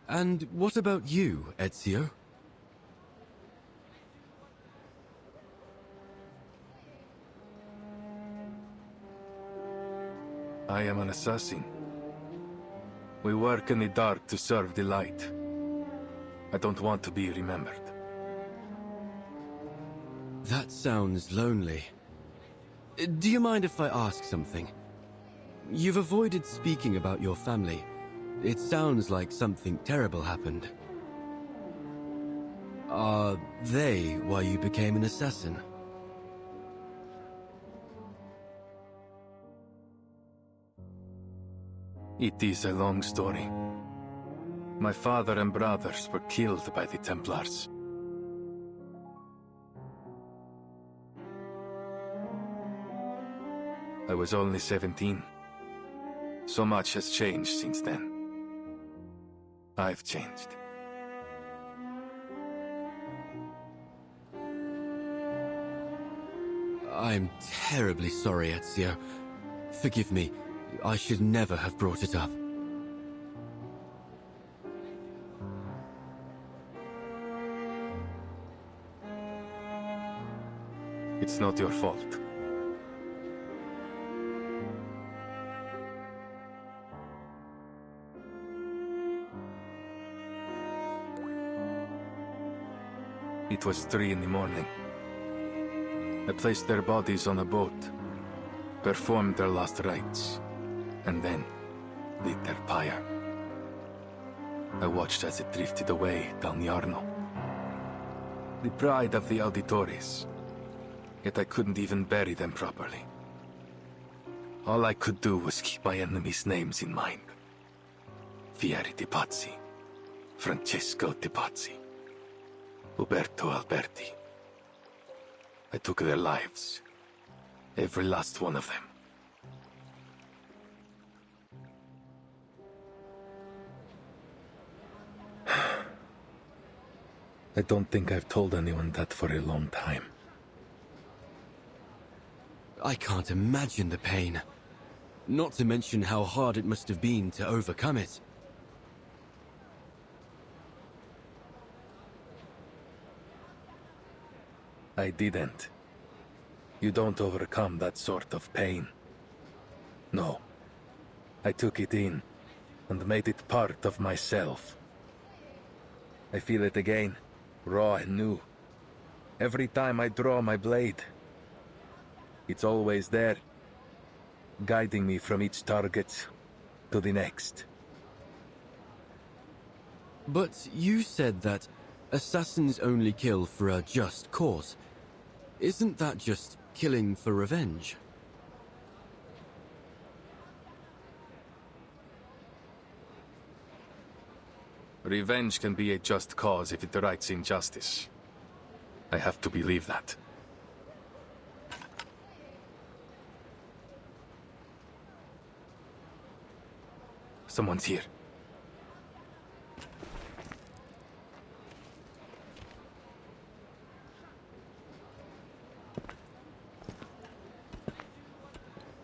G: And what about you, Ezio?
F: I am an assassin. We work in the dark to serve the light. I don't want to be remembered.
G: That sounds lonely. Do you mind if I ask something? You've avoided speaking about your family. It sounds like something terrible happened. Are they why you became an assassin?
F: It is a long story. My father and brothers were killed by the Templars. I was only 17. So much has changed since then. I've changed.
G: I'm terribly sorry, Ezio. Forgive me. I should never have brought it up.
F: It's not your fault. It was 3 in the morning. I placed their bodies on a boat, performed their last rites, and then lit their pyre. I watched as it drifted away down the Arno. The pride of the auditores. Yet I couldn't even bury them properly. All I could do was keep my enemies' names in mind. Fieri de Pazzi, Francesco de Pazzi, Uberto Alberti. I took their lives. Every last one of them. I don't think I've told anyone that for a long time.
G: I can't imagine the pain. Not to mention how hard it must have been to overcome it.
F: I didn't. You don't overcome that sort of pain. No. I took it in, and made it part of myself. I feel it again, raw and new. Every time I draw my blade. It's always there, guiding me from each target to the next.
G: But you said that assassins only kill for a just cause. Isn't that just killing for revenge?
F: Revenge can be a just cause if it rights injustice. I have to believe that. Someone's here.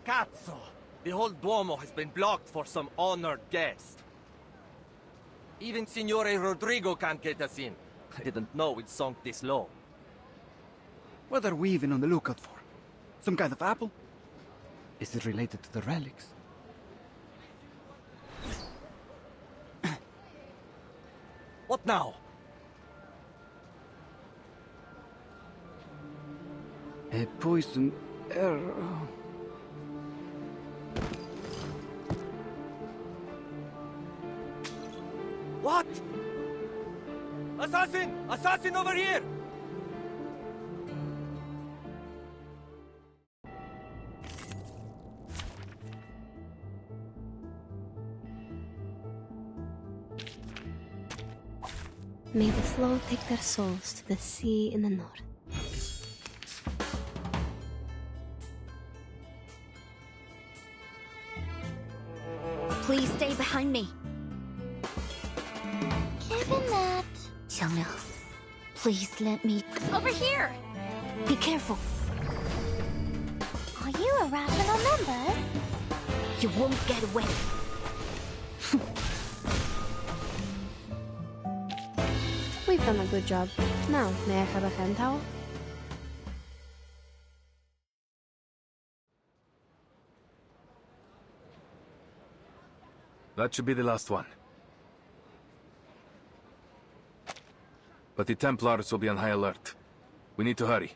M: Cazzo! The whole Duomo has been blocked for some honored guest. Even Signore Rodrigo can't get us in. I didn't know we'd sunk this low.
B: What are we even on the lookout for? Some kind of apple? Is it related to the relics?
M: What now?
B: A poison arrow.
M: What? Assassin! Assassin over here!
N: May the flow take their souls to the sea in the north.
K: Please stay behind me. Given that... Xiangliu, please let me... Over here! Be careful. Are you a rational member? You won't get away.
N: We've done a good job. Now, may I have a hand towel?
F: That should be the last one. But the Templars will be on high alert. We need to hurry.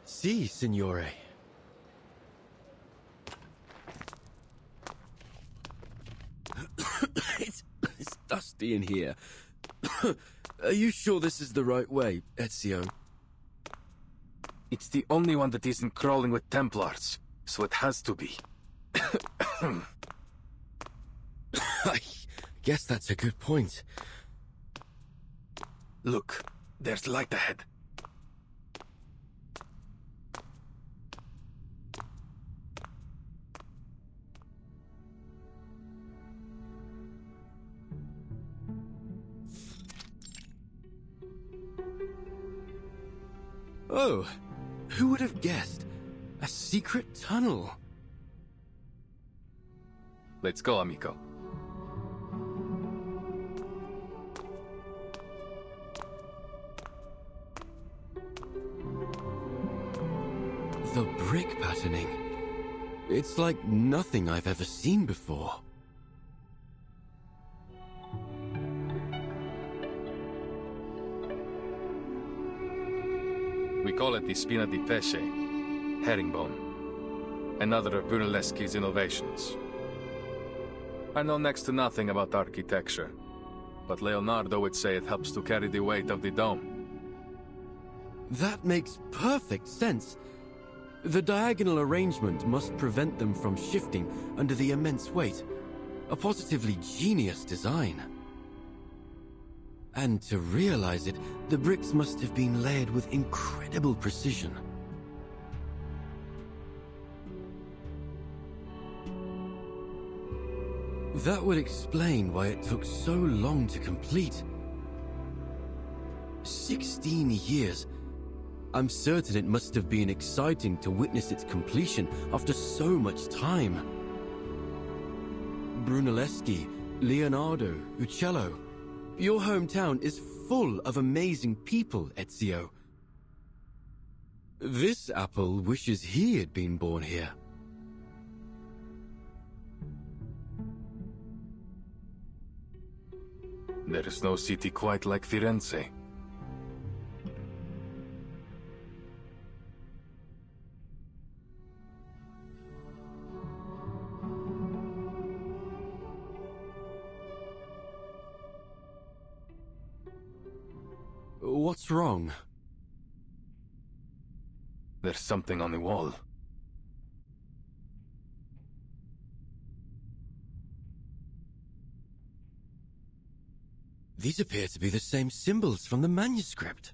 G: Si, Signore. It's dusty in here. Are you sure this is the right way, Ezio?
F: It's the only one that isn't crawling with Templars, so it has to be.
G: I guess that's a good point.
F: Look, there's light ahead.
G: Oh, who would have guessed? A secret tunnel.
F: Let's go, amico.
G: The brick patterning. It's like nothing I've ever seen before.
F: We call it the spina di pesce, herringbone, another of Brunelleschi's innovations. I know next to nothing about architecture, but Leonardo would say it helps to carry the weight of the dome.
G: That makes perfect sense. The diagonal arrangement must prevent them from shifting under the immense weight. A positively genius design. And to realize it, the bricks must have been layered with incredible precision. That would explain why it took so long to complete. 16 years. I'm certain it must have been exciting to witness its completion after so much time. Brunelleschi, Leonardo, Uccello. Your hometown is full of amazing people, Ezio. This apple wishes he had been born here.
F: There is no city quite like Firenze.
G: What's wrong?
F: There's something on the wall.
G: These appear to be the same symbols from the manuscript.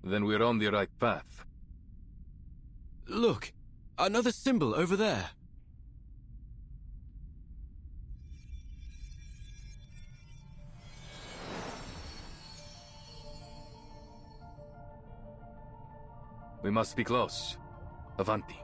F: Then we're on the right path.
G: Look, another symbol over there.
F: We must be close. Avanti.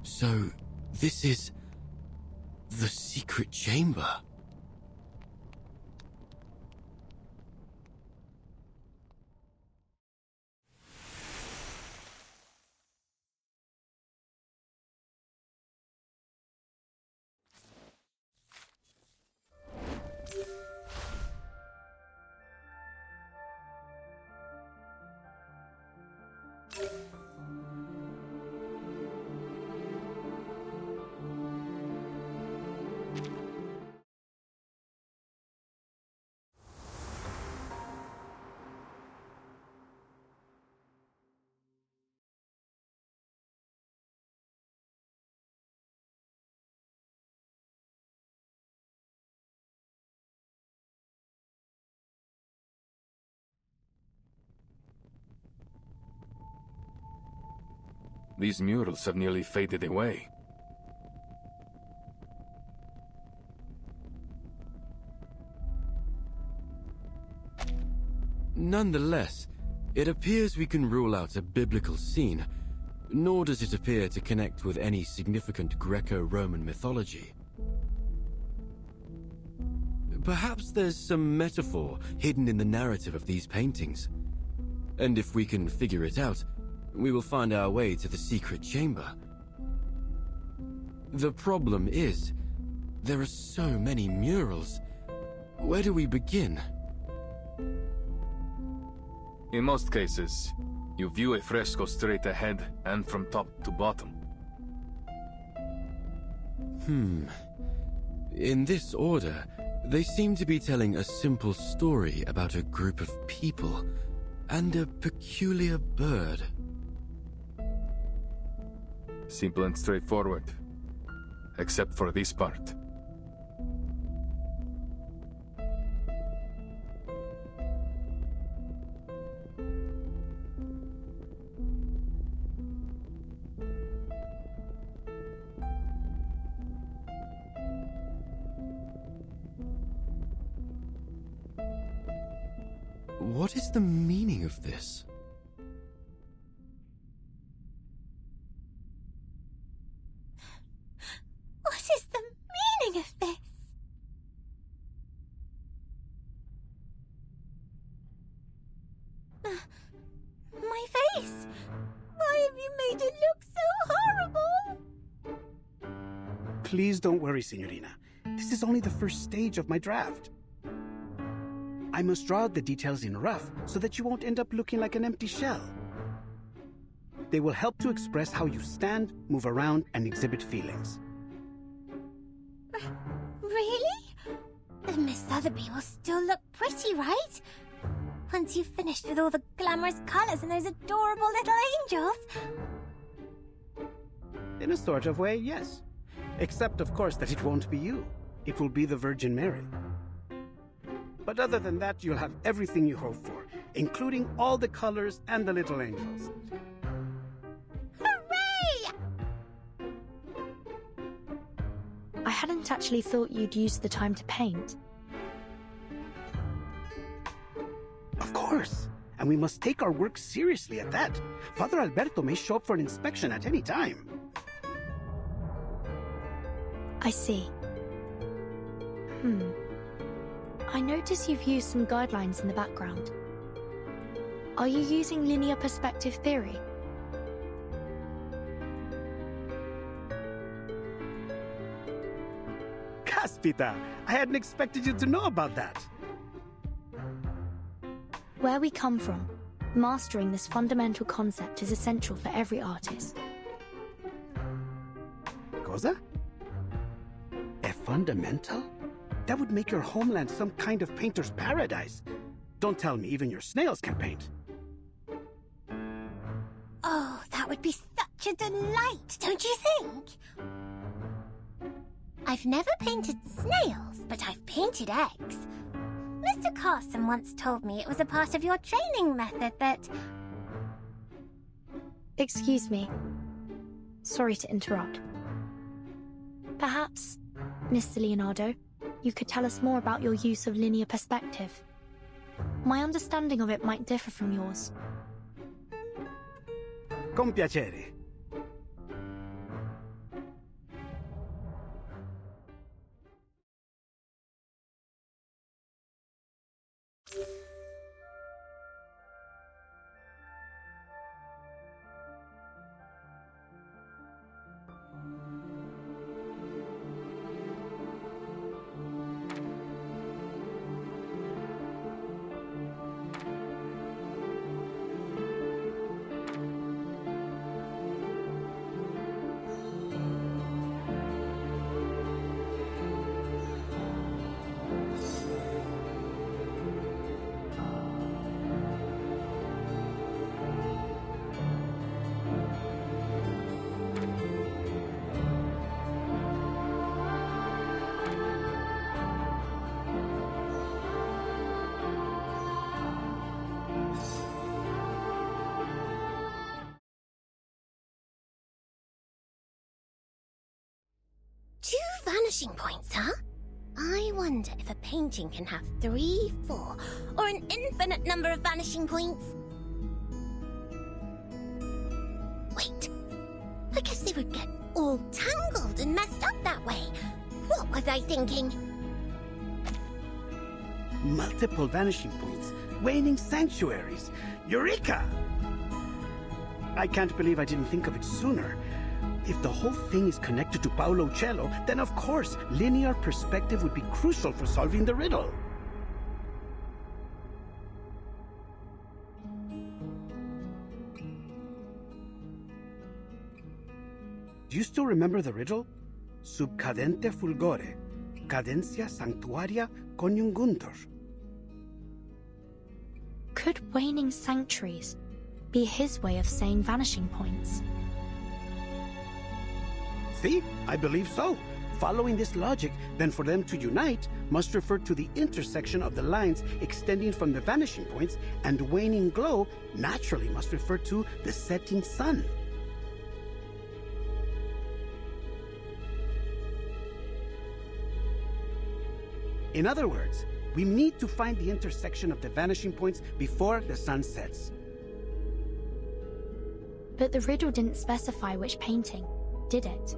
G: So, this is the secret chamber.
F: These murals have nearly faded away.
G: Nonetheless, it appears we can rule out a biblical scene, nor does it appear to connect with any significant Greco-Roman mythology. Perhaps there's some metaphor hidden in the narrative of these paintings. And if we can figure it out, we will find our way to the secret chamber. The problem is, there are so many murals. Where do we begin?
F: In most cases, you view a fresco straight ahead and from top to bottom.
G: In this order, they seem to be telling a simple story about a group of people and a peculiar bird.
F: Simple and straightforward. Except for this part.
G: What is the meaning of this?
K: What is the meaning of this? My face! Why have you made it look so horrible?
B: Please don't worry, Signorina. This is only the first stage of my draft. I must draw out the details in rough so that you won't end up looking like an empty shell. They will help to express how you stand, move around, and exhibit feelings.
K: Really? Then Miss Sotheby will still look pretty, right? Once you've finished with all the glamorous colours and those adorable little angels.
B: In a sort of way, yes. Except, of course, that it won't be you. It will be the Virgin Mary. But other than that, you'll have everything you hope for, including all the colors and the little angels.
K: Hooray!
C: I hadn't actually thought you'd use the time to paint.
B: Of course. And we must take our work seriously at that. Father Alberto may show up for an inspection at any time.
C: I see. I notice you've used some guidelines in the background. Are you using linear perspective theory?
B: Caspita! I hadn't expected you to know about that.
C: Where we come from, mastering this fundamental concept is essential for every artist.
B: Cosa? A fundamental? That would make your homeland some kind of painter's paradise. Don't tell me even your snails can paint.
K: Oh, that would be such a delight, don't you think? I've never painted snails, but I've painted eggs. Mr. Carson once told me it was a part of your training method that...
C: Excuse me. Sorry to interrupt. Perhaps, Mr. Leonardo, you could tell us more about your use of linear perspective. My understanding of it might differ from yours.
B: Con piacere.
K: Vanishing points, huh? I wonder if a painting can have 3, 4, or an infinite number of vanishing points. Wait, I guess they would get all tangled and messed up that way. What was I thinking?
B: Multiple vanishing points, waning sanctuaries. Eureka! I can't believe I didn't think of it sooner. If the whole thing is connected to Paolo Cello, then of course, linear perspective would be crucial for solving the riddle. Do you still remember the riddle? Subcadente fulgore. cadencia sanctuaria coniunguntur.
C: Could waning sanctuaries be his way of saying vanishing points?
B: See, I believe so. Following this logic, then for them to unite must refer to the intersection of the lines extending from the vanishing points, and waning glow naturally must refer to the setting sun. In other words, we need to find the intersection of the vanishing points before the sun sets.
C: But the riddle didn't specify which painting, did it?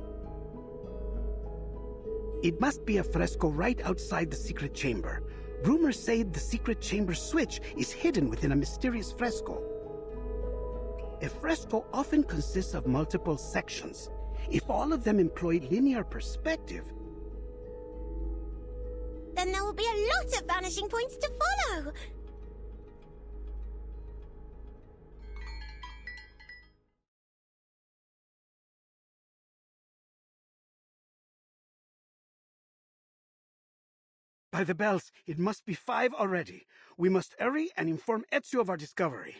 B: It must be a fresco right outside the secret chamber. Rumors say the secret chamber switch is hidden within a mysterious fresco. A fresco often consists of multiple sections. If all of them employ linear perspective,
K: then there will be a lot of vanishing points to follow.
B: By the bells, it must be 5 already. We must hurry and inform Ezio of our discovery.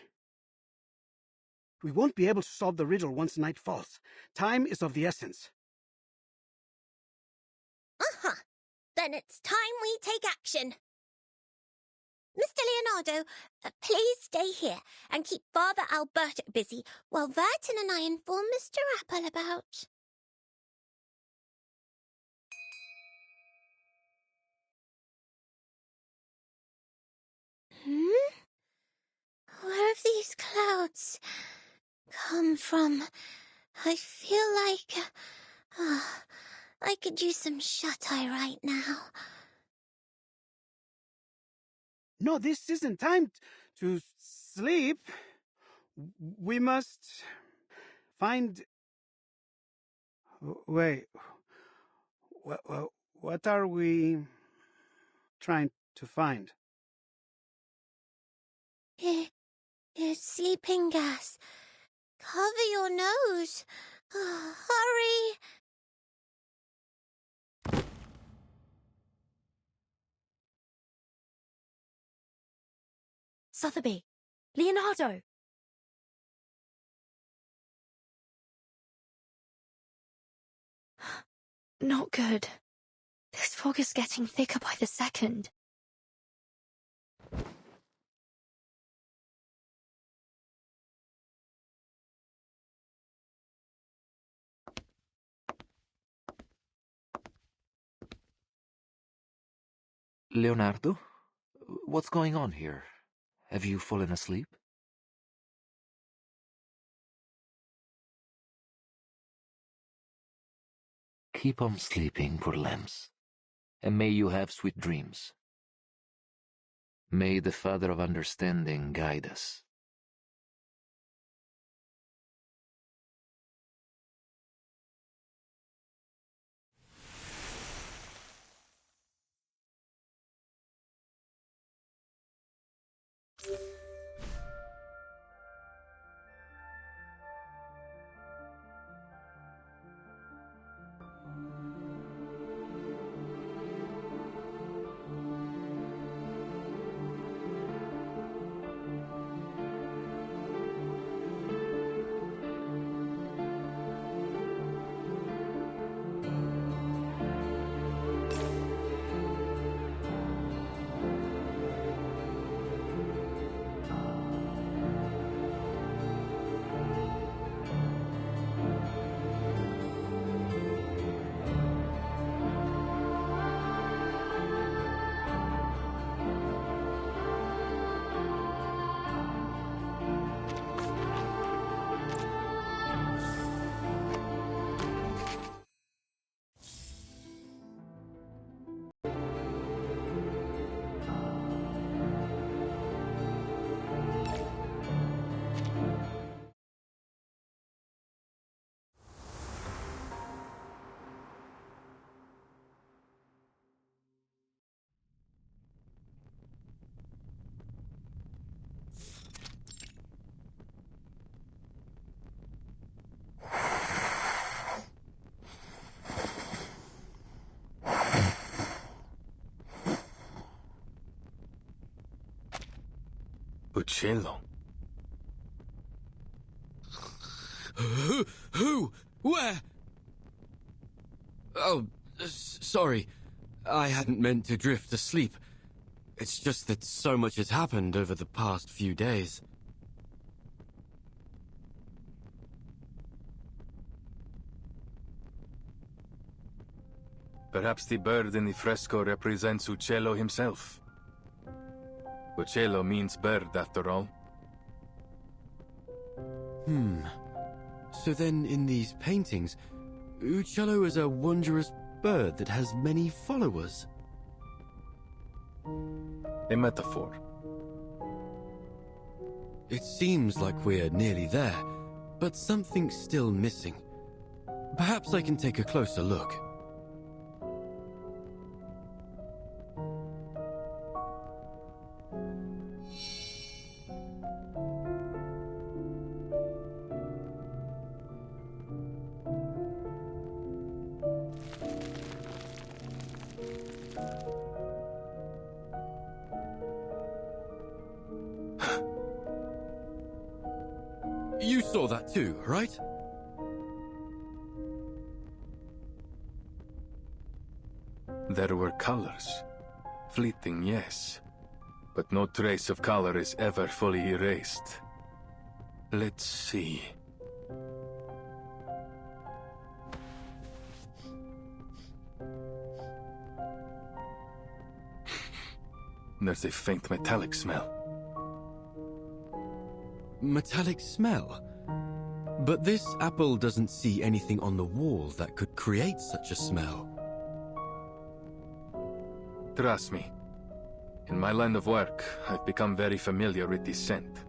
B: We won't be able to solve the riddle once night falls. Time is of the essence.
K: Uh-huh. Then it's time we take action. Mr. Leonardo, please stay here and keep Father Alberto busy while Vertin and I inform Mr. Apple about... Where have these clouds come from? I feel like... I could use some shut-eye right now.
B: No, this isn't time to sleep. We must find... Wait. What are we trying to find?
K: It's sleeping gas. Cover your nose. Hurry!
C: Sotheby! Leonardo! Not good. This fog is getting thicker by the second.
J: Leonardo? What's going on here? Have you fallen asleep? Keep on sleeping, poor lambs, and may you have sweet dreams. May the Father of Understanding guide us.
F: Uccello.
G: Who? Where? Oh, sorry. I hadn't meant to drift asleep. It's just that so much has happened over the past few days.
F: Perhaps the bird in the fresco represents Uccello himself. Uccello means bird, after all.
G: So then in these paintings, Uccello is a wondrous bird that has many followers.
F: A metaphor.
G: It seems like we're nearly there, but something's still missing. Perhaps I can take a closer look. You saw that too, right?
F: There were colors. Fleeting, yes. But no trace of color is ever fully erased. Let's see. There's a faint metallic smell.
G: Metallic smell? But this apple doesn't see anything on the wall that could create such a smell.
F: Trust me. In my line of work, I've become very familiar with the scent.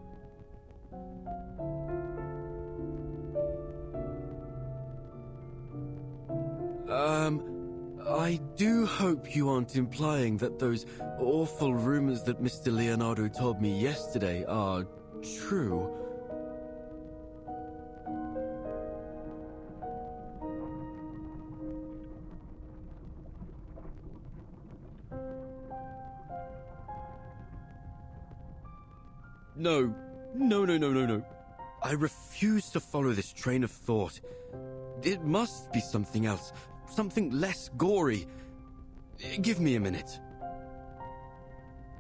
G: I do hope you aren't implying that those awful rumors that Mr. Leonardo told me yesterday are true. No. I refuse to follow this train of thought. It must be something else. Something less gory. Give me a minute.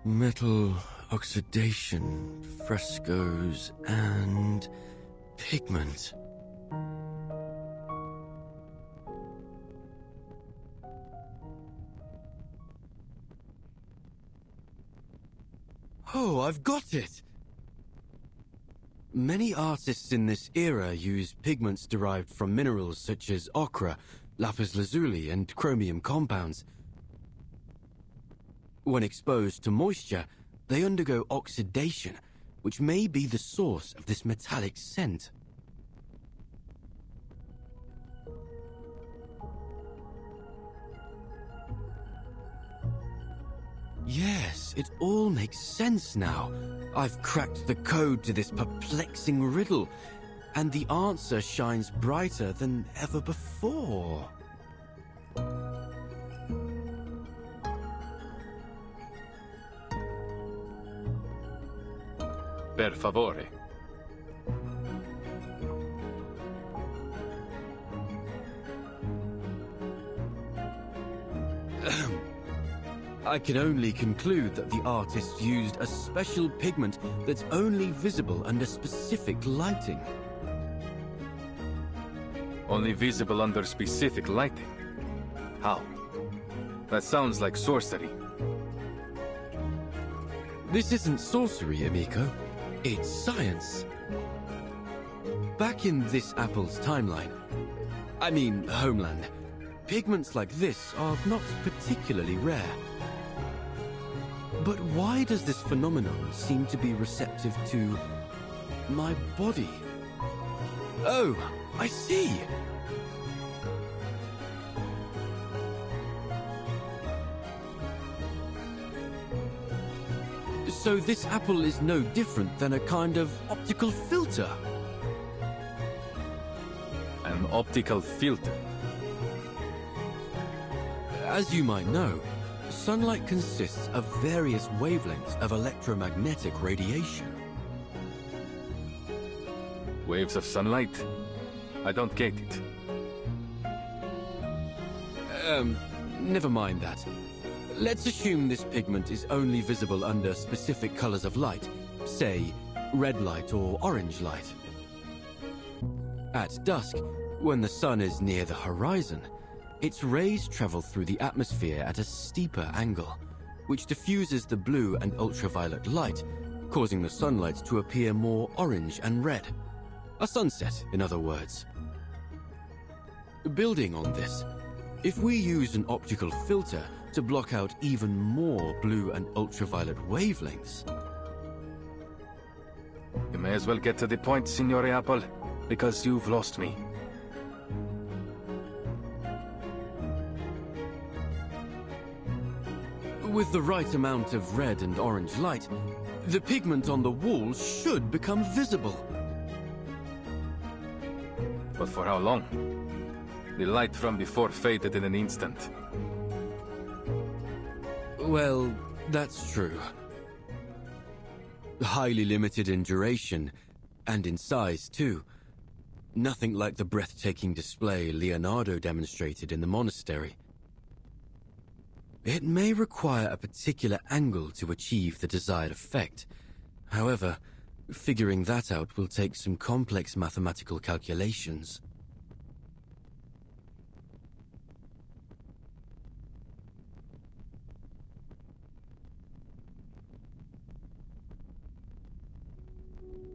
G: Metal oxidation, frescoes, and pigment. Oh, I've got it! Many artists in this era use pigments derived from minerals such as ochre, lapis lazuli, and chromium compounds. When exposed to moisture, they undergo oxidation, which may be the source of this metallic scent. Yes, it all makes sense now. I've cracked the code to this perplexing riddle, and the answer shines brighter than ever before.
F: Per favore.
G: I can only conclude that the artist used a special pigment that's only visible under specific lighting.
F: Only visible under specific lighting? How? That sounds like sorcery.
G: This isn't sorcery, amico. It's science. Back in this apple's timeline, homeland, pigments like this are not particularly rare. But why does this phenomenon seem to be receptive to my body? Oh, I see! So this apple is no different than a kind of optical filter.
F: An optical filter?
G: As you might know, sunlight consists of various wavelengths of electromagnetic radiation.
F: Waves of sunlight? I don't get it.
G: Never mind that. Let's assume this pigment is only visible under specific colors of light, say, red light or orange light. At dusk, when the sun is near the horizon, its rays travel through the atmosphere at a steeper angle, which diffuses the blue and ultraviolet light, causing the sunlight to appear more orange and red. A sunset, in other words. Building on this, if we use an optical filter to block out even more blue and ultraviolet wavelengths...
F: You may as well get to the point, Signore Apple, because you've lost me.
G: With the right amount of red and orange light, the pigment on the walls should become visible.
F: But for how long? The light from before faded in an instant.
G: Well, that's true. Highly limited in duration, and in size too. Nothing like the breathtaking display Leonardo demonstrated in the monastery. It may require a particular angle to achieve the desired effect. However, figuring that out will take some complex mathematical calculations.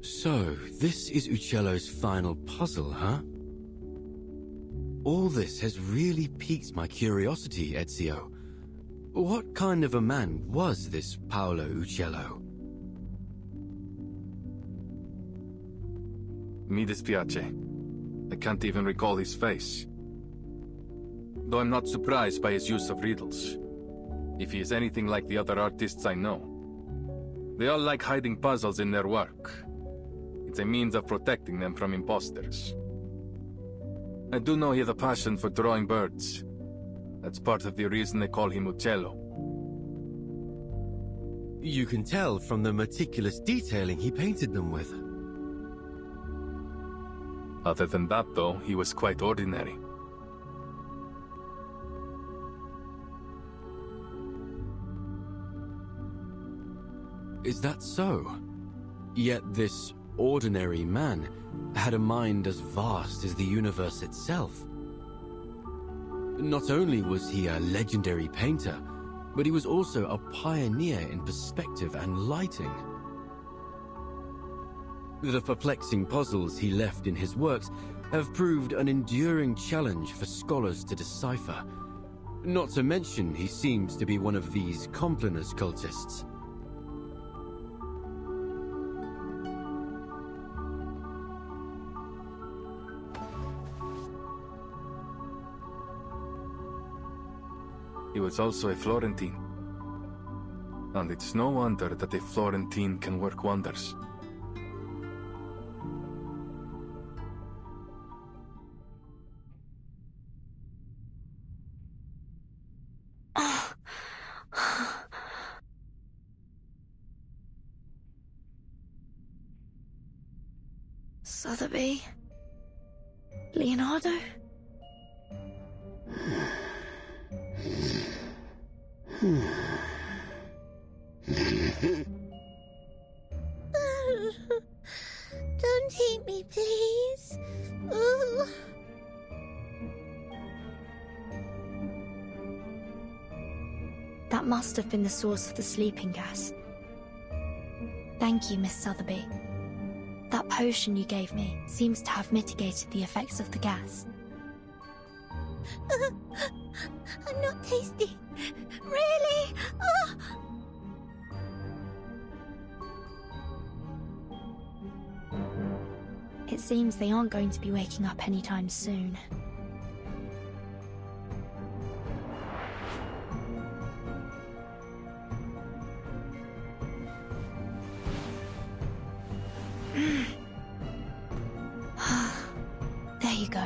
G: So, this is Uccello's final puzzle, huh? All this has really piqued my curiosity, Ezio. What kind of a man was this Paolo Uccello?
F: Mi dispiace. I can't even recall his face. Though I'm not surprised by his use of riddles. If he is anything like the other artists I know. They all like hiding puzzles in their work. It's a means of protecting them from imposters. I do know he has a passion for drawing birds. That's part of the reason they call him Uccello.
G: You can tell from the meticulous detailing he painted them with.
F: Other than that, though, he was quite ordinary.
G: Is that so? Yet this ordinary man had a mind as vast as the universe itself. Not only was he a legendary painter, but he was also a pioneer in perspective and lighting. The perplexing puzzles he left in his works have proved an enduring challenge for scholars to decipher. Not to mention he seems to be one of these Compliners cultists.
F: He was also a Florentine. And it's no wonder that a Florentine can work wonders.
C: Sotheby? Leonardo?
K: Don't eat me, please. Ooh.
C: That must have been the source of the sleeping gas. Thank you, Miss Sotheby. That potion you gave me seems to have mitigated the effects of the gas.
K: I'm not tasty. Really? Oh.
C: It seems they aren't going to be waking up anytime soon. There you go.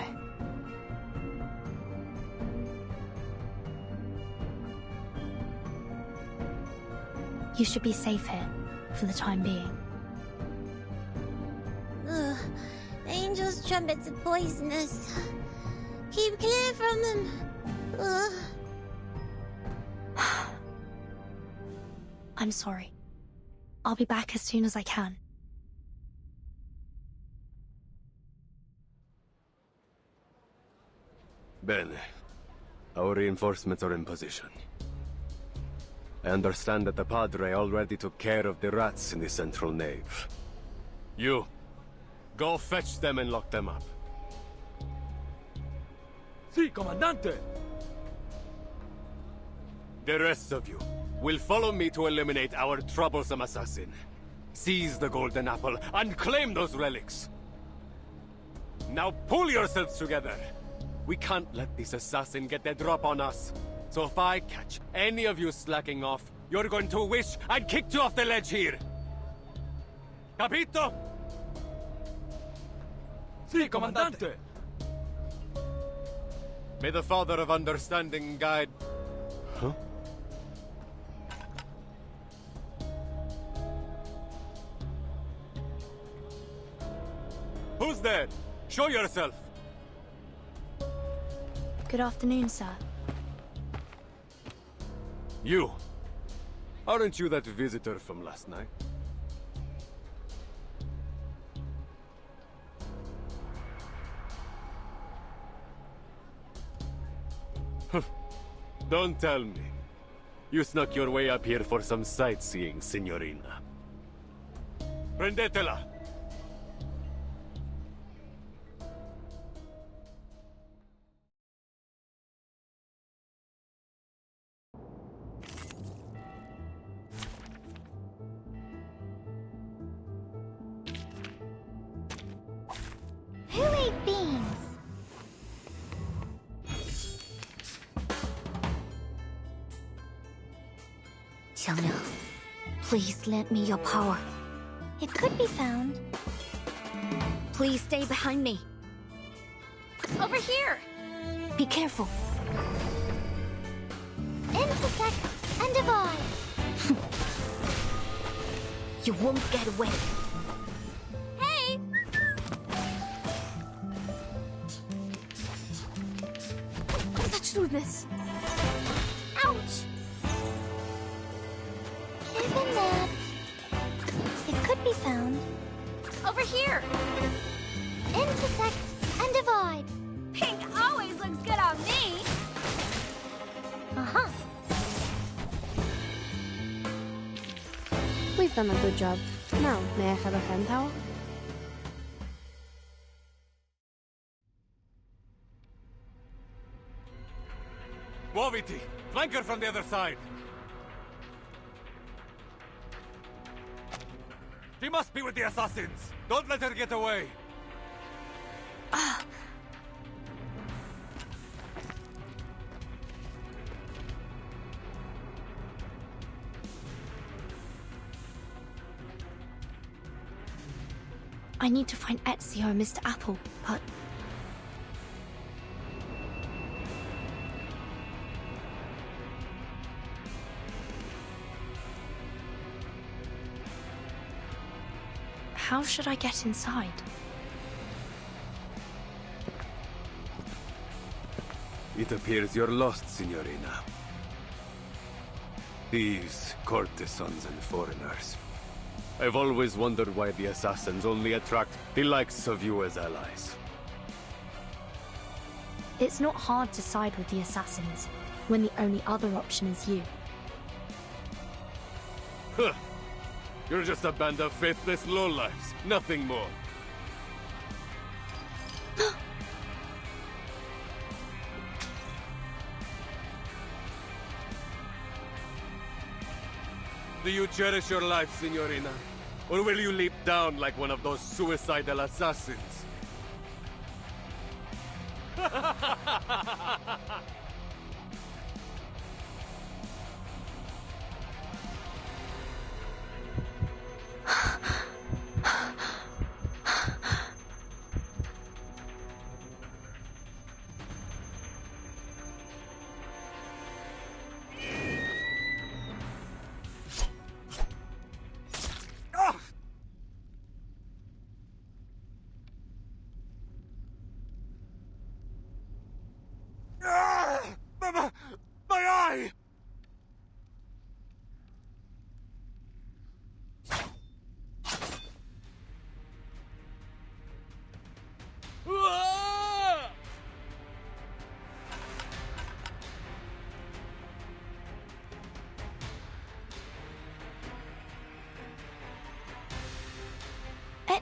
C: You should be safe here, for the time being.
K: Ugh. Angel's trumpets are poisonous. Keep clear from them. Ugh.
C: I'm sorry. I'll be back as soon as I can.
A: Bene. Our reinforcements are in position. I understand that the Padre already took care of the rats in the central nave. You, go fetch them and lock them up.
M: Si, Comandante!
A: The rest of you will follow me to eliminate our troublesome assassin. Seize the golden apple and claim those relics. Now pull yourselves together. We can't let this assassin get the drop on us. So if I catch any of you slacking off, you're going to wish I'd kicked you off the ledge here. Capito?
M: Si, Comandante!
A: May the Father of Understanding guide... Huh? Who's there? Show yourself!
C: Good afternoon, sir.
A: You! Aren't you that visitor from last night? Don't tell me. You snuck your way up here for some sightseeing, signorina. Prendetela!
K: Who ate beans? Jonah, please lend me your power. It could be found. Please stay behind me. Over here! Be careful. Intersect and divide. You won't get away. Hey! Let's do this. Ouch! Isn't that... It could be found. Over here! Intersect and divide. Pink always looks good on me! Uh-huh.
N: We've done a good job. Now, may I have a hand towel?
A: Muoviti! Flank her from the other side! She must be with the assassins! Don't let her get away!
C: I need to find Ezio and Mr. Apple, but... How should I get inside?
A: It appears you're lost, signorina. Thieves, courtesans, and foreigners. I've always wondered why the assassins only attract the likes of you as allies.
C: It's not hard to side with the assassins, when the only other option is you.
A: Huh! You're just a band of faithless lowlifes, nothing more. Do you cherish your life, signorina? Or will you leap down like one of those suicidal assassins?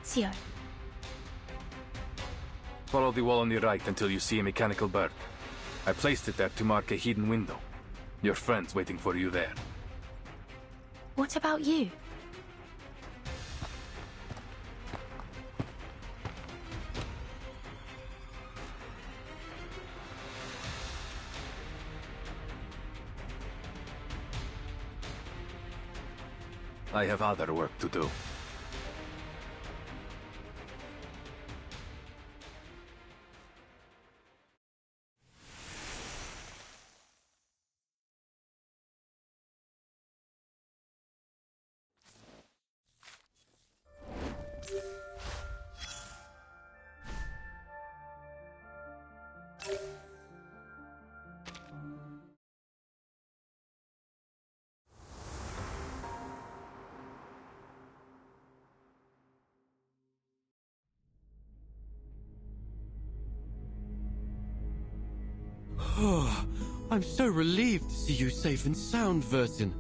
C: Ezio.
F: Follow the wall on the right until you see a mechanical bird. I placed it there to mark a hidden window. Your friend's waiting for you there.
C: What about you?
F: I have other work to do.
G: Oh, I'm so relieved to see you safe and sound, Vertin.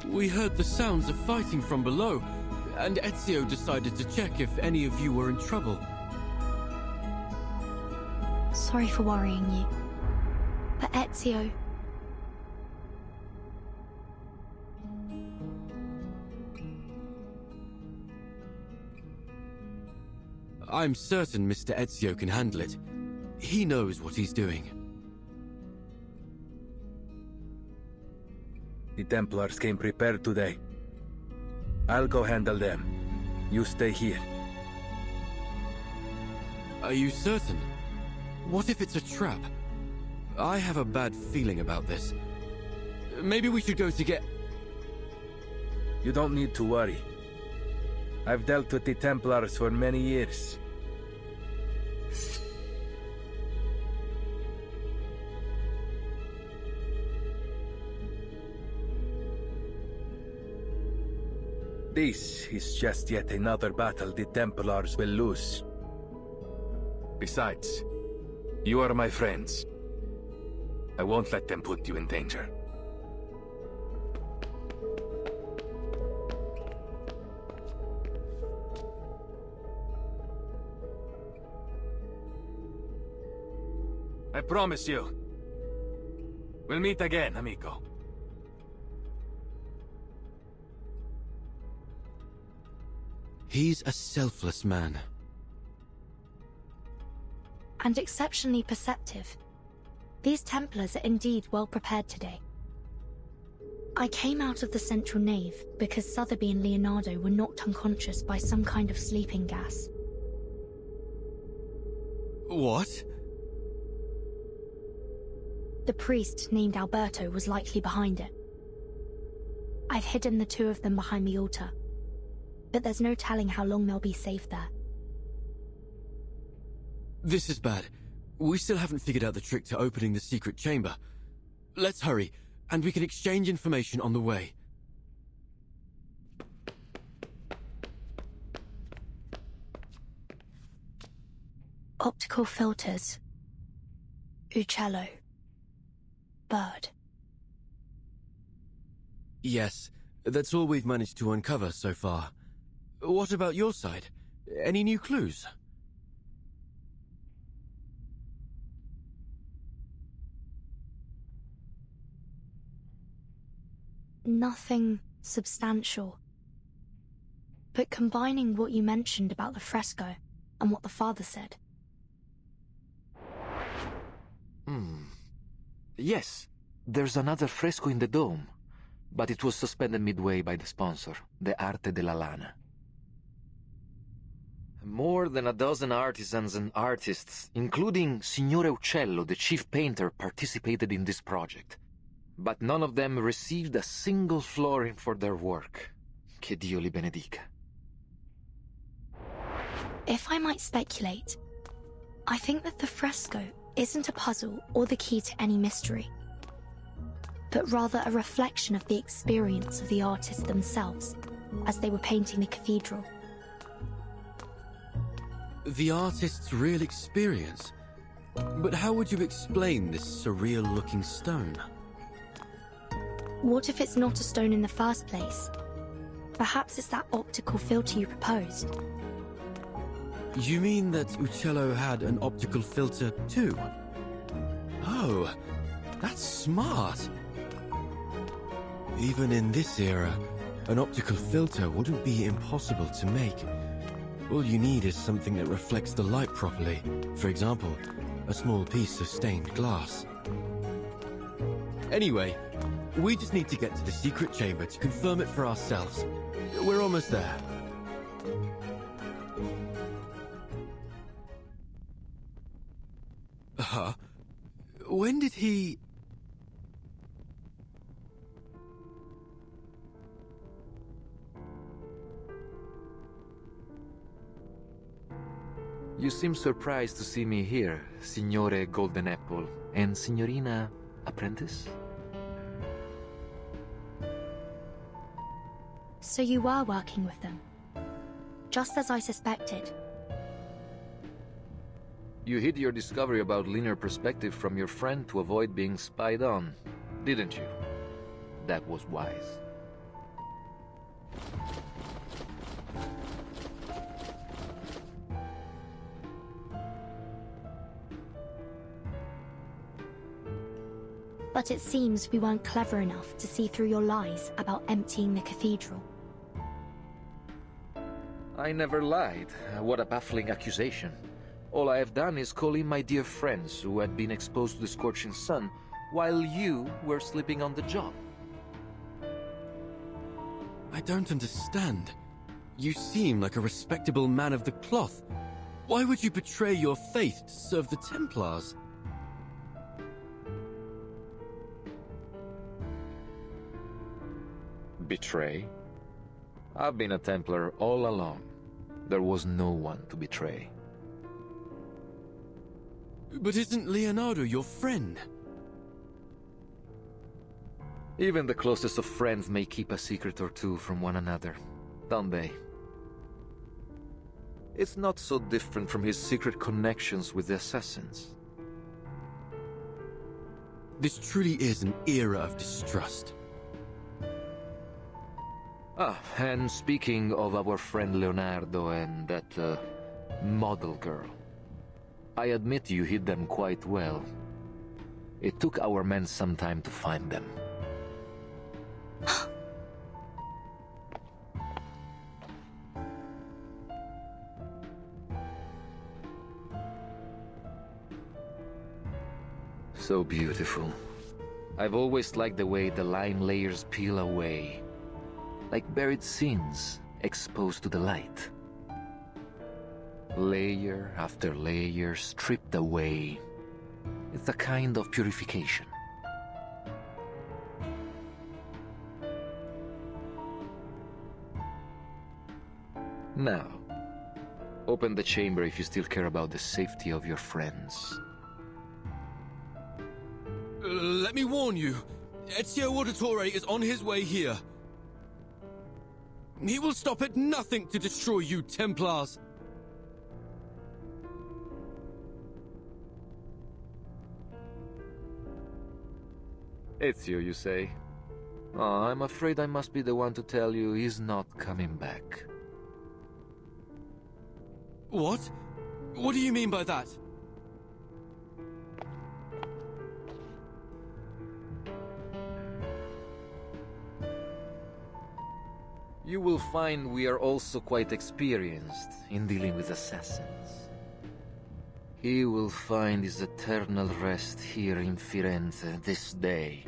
G: We heard the sounds of fighting from below, and Ezio decided to check if any of you were in trouble.
C: Sorry for worrying you. But Ezio...
G: I'm certain Mr. Ezio can handle it. He knows what he's doing.
F: The Templars came prepared today. I'll go handle them. You stay here.
G: Are you certain? What if it's a trap? I have a bad feeling about this. Maybe we should go to get...
F: You don't need to worry. I've dealt with the Templars for many years. This is just yet another battle the Templars will lose. Besides, you are my friends. I won't let them put you in danger. I promise you. We'll meet again, amico.
G: He's a selfless man.
C: And exceptionally perceptive. These Templars are indeed well prepared today. I came out of the central nave because Sotheby and Leonardo were knocked unconscious by some kind of sleeping gas.
G: What?
C: The priest named Alberto was likely behind it. I've hidden the two of them behind the altar, but there's no telling how long they'll be safe there.
G: This is bad. We still haven't figured out the trick to opening the secret chamber. Let's hurry, and we can exchange information on the way.
C: Optical filters. Uccello. Bird.
G: Yes, that's all we've managed to uncover so far. What about your side? Any new clues?
C: Nothing substantial. But combining what you mentioned about the fresco and what the father said.
J: Yes, there's another fresco in the dome, but it was suspended midway by the sponsor, the Arte della Lana. More than a dozen artisans and artists, including Signore Uccello, the chief painter, participated in this project. But none of them received a single florin for their work. Che Dio li benedica.
C: If I might speculate, I think that the fresco isn't a puzzle or the key to any mystery, but rather a reflection of the experience of the artists themselves as they were painting the cathedral.
G: The artist's real experience? But how would you explain this surreal-looking stone?
C: What if it's not a stone in the first place? Perhaps it's that optical filter you proposed.
G: You mean that Uccello had an optical filter too? Oh, that's smart. Even in this era, an optical filter wouldn't be impossible to make. All you need is something that reflects the light properly. For example, a small piece of stained glass. Anyway, we just need to get to the secret chamber to confirm it for ourselves. We're almost there. Huh? When did he...
J: You seem surprised to see me here, Signore Golden Apple, and Signorina Apprentice?
C: So you were working with them? Just as I suspected.
J: You hid your discovery about linear perspective from your friend to avoid being spied on, didn't you? That was wise.
C: But it seems we weren't clever enough to see through your lies about emptying the cathedral.
J: I never lied. What a baffling accusation. All I have done is call in my dear friends who had been exposed to the scorching sun while you were sleeping on the job.
G: I don't understand. You seem like a respectable man of the cloth. Why would you betray your faith to serve the Templars?
J: Betray? I've been a Templar all along. There was no one to betray.
G: But isn't Leonardo your friend?
J: Even the closest of friends may keep a secret or two from one another, don't they? It's not so different from his secret connections with the assassins.
G: This truly is an era of distrust.
J: Ah, and speaking of our friend Leonardo and that, model girl, I admit you hid them quite well. It took our men some time to find them. So beautiful. I've always liked the way the line layers peel away. Like buried sins exposed to the light. Layer after layer stripped away. It's a kind of purification. Now, open the chamber if you still care about the safety of your friends.
G: Let me warn you, Ezio Auditore is on his way here. He will stop at nothing to destroy you, Templars.
J: Ezio, you say? Oh, I'm afraid I must be the one to tell you he's not coming back.
G: What? What do you mean by that?
J: You will find we are also quite experienced in dealing with assassins. He will find his eternal rest here in Firenze this day.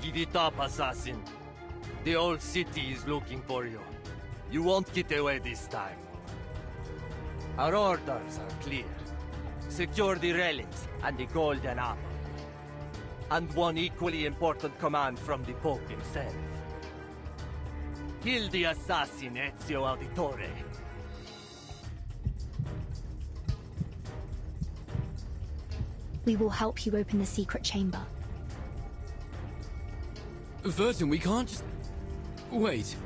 M: Giddy top, assassin. The whole city is looking for you. You won't get away this time. Our orders are clear. Secure the relics and the golden apple. And one equally important command from the Pope himself. Kill the assassin Ezio Auditore.
C: We will help you open the secret chamber.
G: Vertin, we can't just... Wait.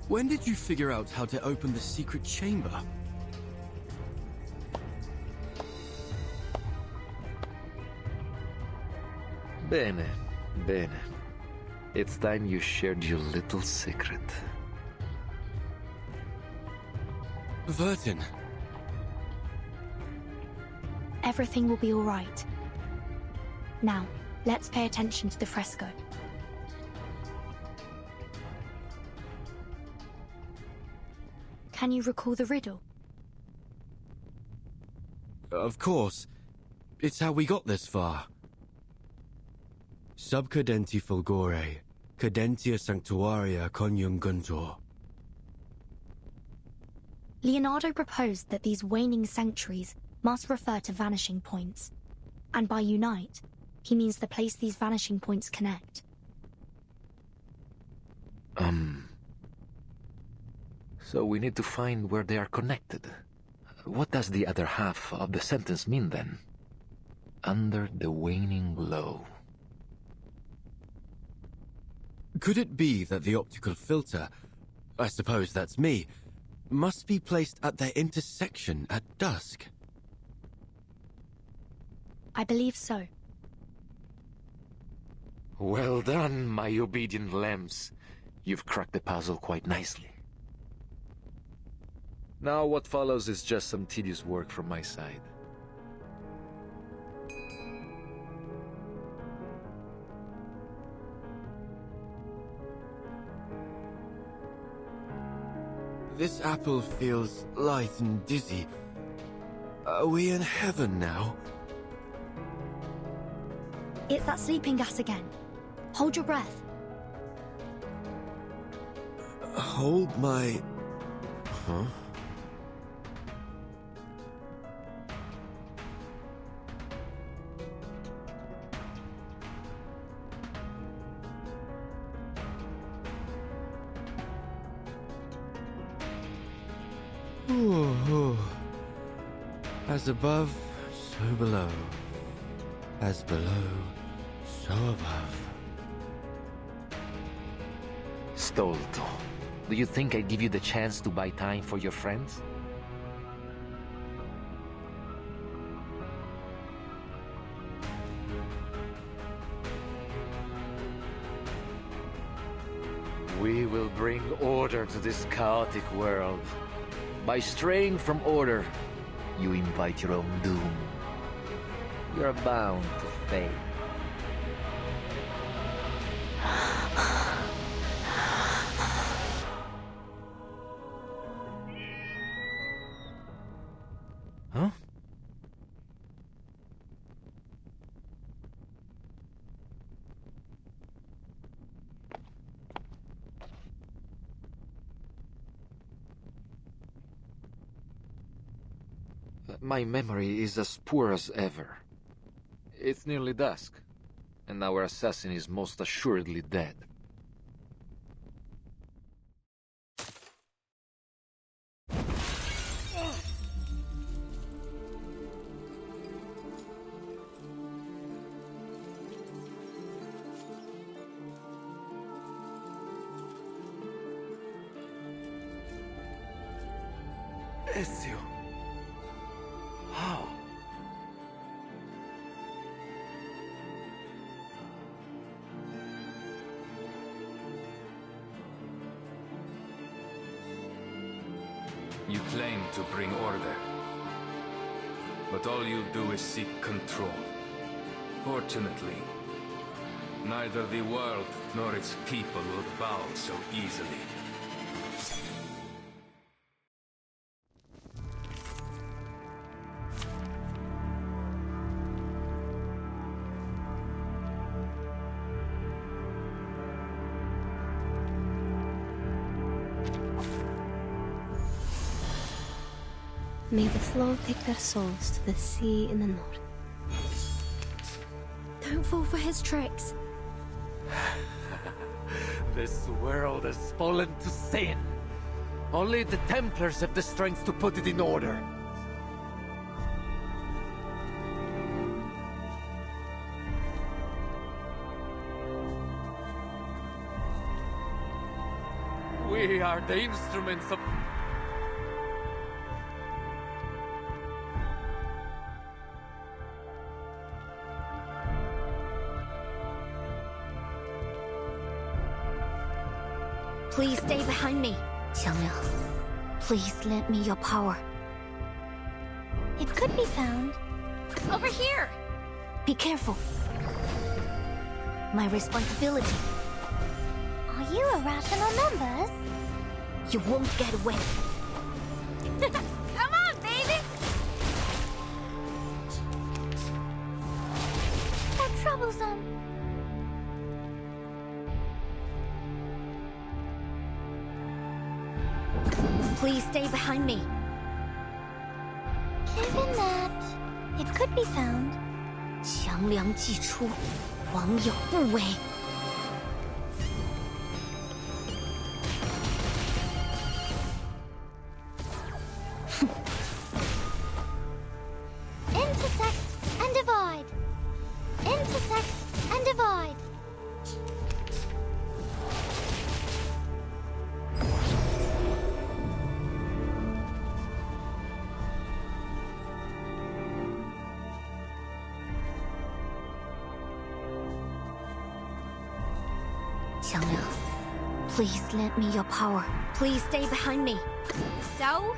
G: When did you figure out how to open the secret chamber?
J: Bene, bene. It's time you shared your little secret.
G: Vertin.
C: Everything will be all right. Now, let's pay attention to the fresco. Can you recall the riddle?
G: Of course. It's how we got this far. Sub cadenti fulgore, cadentia sanctuaria coniunguntur.
C: Leonardo proposed that these waning sanctuaries must refer to vanishing points. And by unite, he means the place these vanishing points connect.
J: So we need to find where they are connected. What does the other half of the sentence mean then? Under the waning glow.
G: Could it be that the optical filter, I suppose that's me, must be placed at their intersection at dusk?
C: I believe so.
J: Well done, my obedient lambs. You've cracked the puzzle quite nicely. Now what follows is just some tedious work from my side.
G: This apple feels light and dizzy. Are we in heaven now?
C: It's that sleeping gas again. Hold your breath.
G: Hold my... Huh? Ooh. As above, so below. As below, so above.
J: Stolto, do you think I'd give you the chance to buy time for your friends? We will bring order to this chaotic world. By straying from order, you invite your own doom. You're bound to fail. Huh? My memory is as poor as ever. It's nearly dusk, and our assassin is most assuredly dead.
G: Ezio. How?
F: You claim to bring order, but all you do is seek control. Fortunately, neither the world nor its people will bow so easily.
N: May the flow take their souls to the sea in the north. Don't fall for his tricks.
M: This world has fallen to sin. Only the Templars have the strength to put it in order. We are the instruments of...
K: Please stay behind me. Xiangliang, please lend me your power. It could be found over here. Be careful. My responsibility. Are you irrational numbers? You won't get away. Come on, baby! How troublesome. Please stay behind me. Given that it could be found. 强梁既出，王有不为。Intersect and divide. Intersect and divide. Xiangliang, please lend me your power. Please stay behind me. So?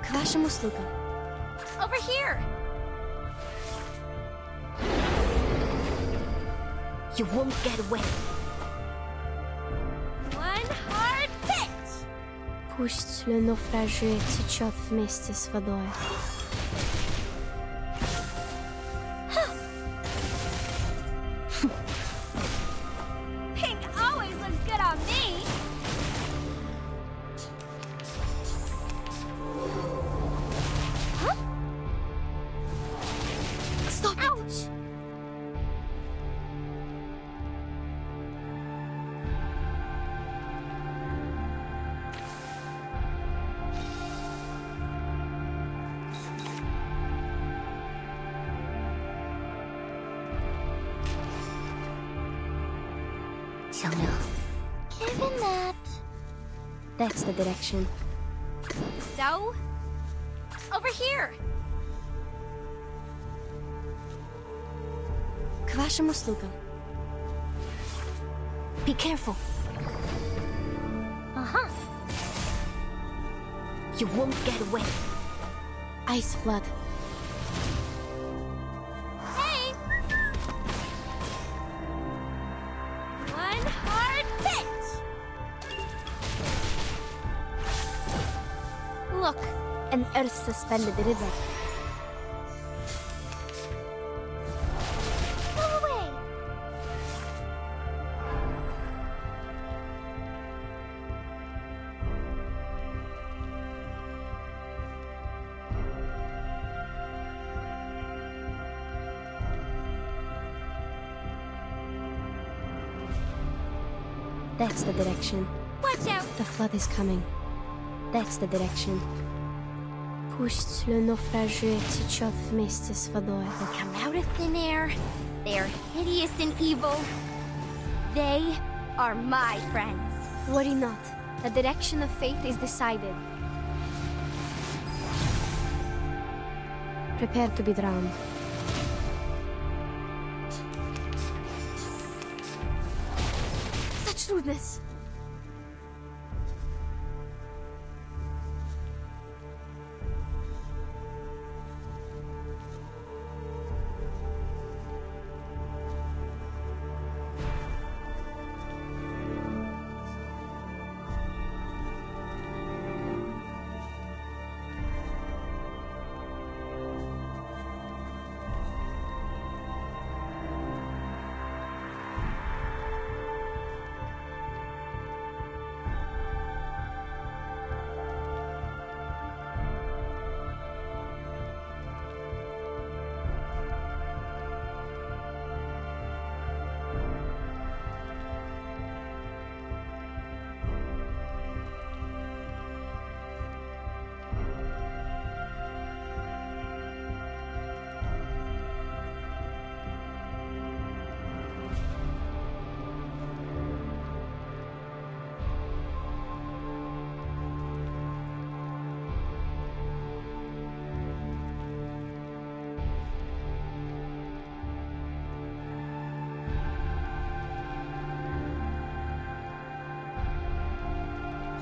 N: К вашим услугам.
K: Over here! You won't get away. One hard hit!
N: Пусть le naufragé течет вместе с водой.
K: Pink always looks good on me! Huh? Stop! Ouch! Xiangliang, given that...
N: That's the direction.
K: So? Over here!
N: К вашим услугам.
K: Be careful. Uh-huh. You won't get away.
N: Ice flood.
K: Hey! One hard hit!
N: Look, an earth-suspended river.
K: Go away!
N: That's the direction.
K: Watch out!
N: The flood is coming. That's the direction. Пусть le naufragé течет вместе с водой.
K: They come out of thin air. They are hideous and evil. They are my friends.
N: Worry not. The direction of fate is decided. Prepare to be drowned.
K: Such rudeness.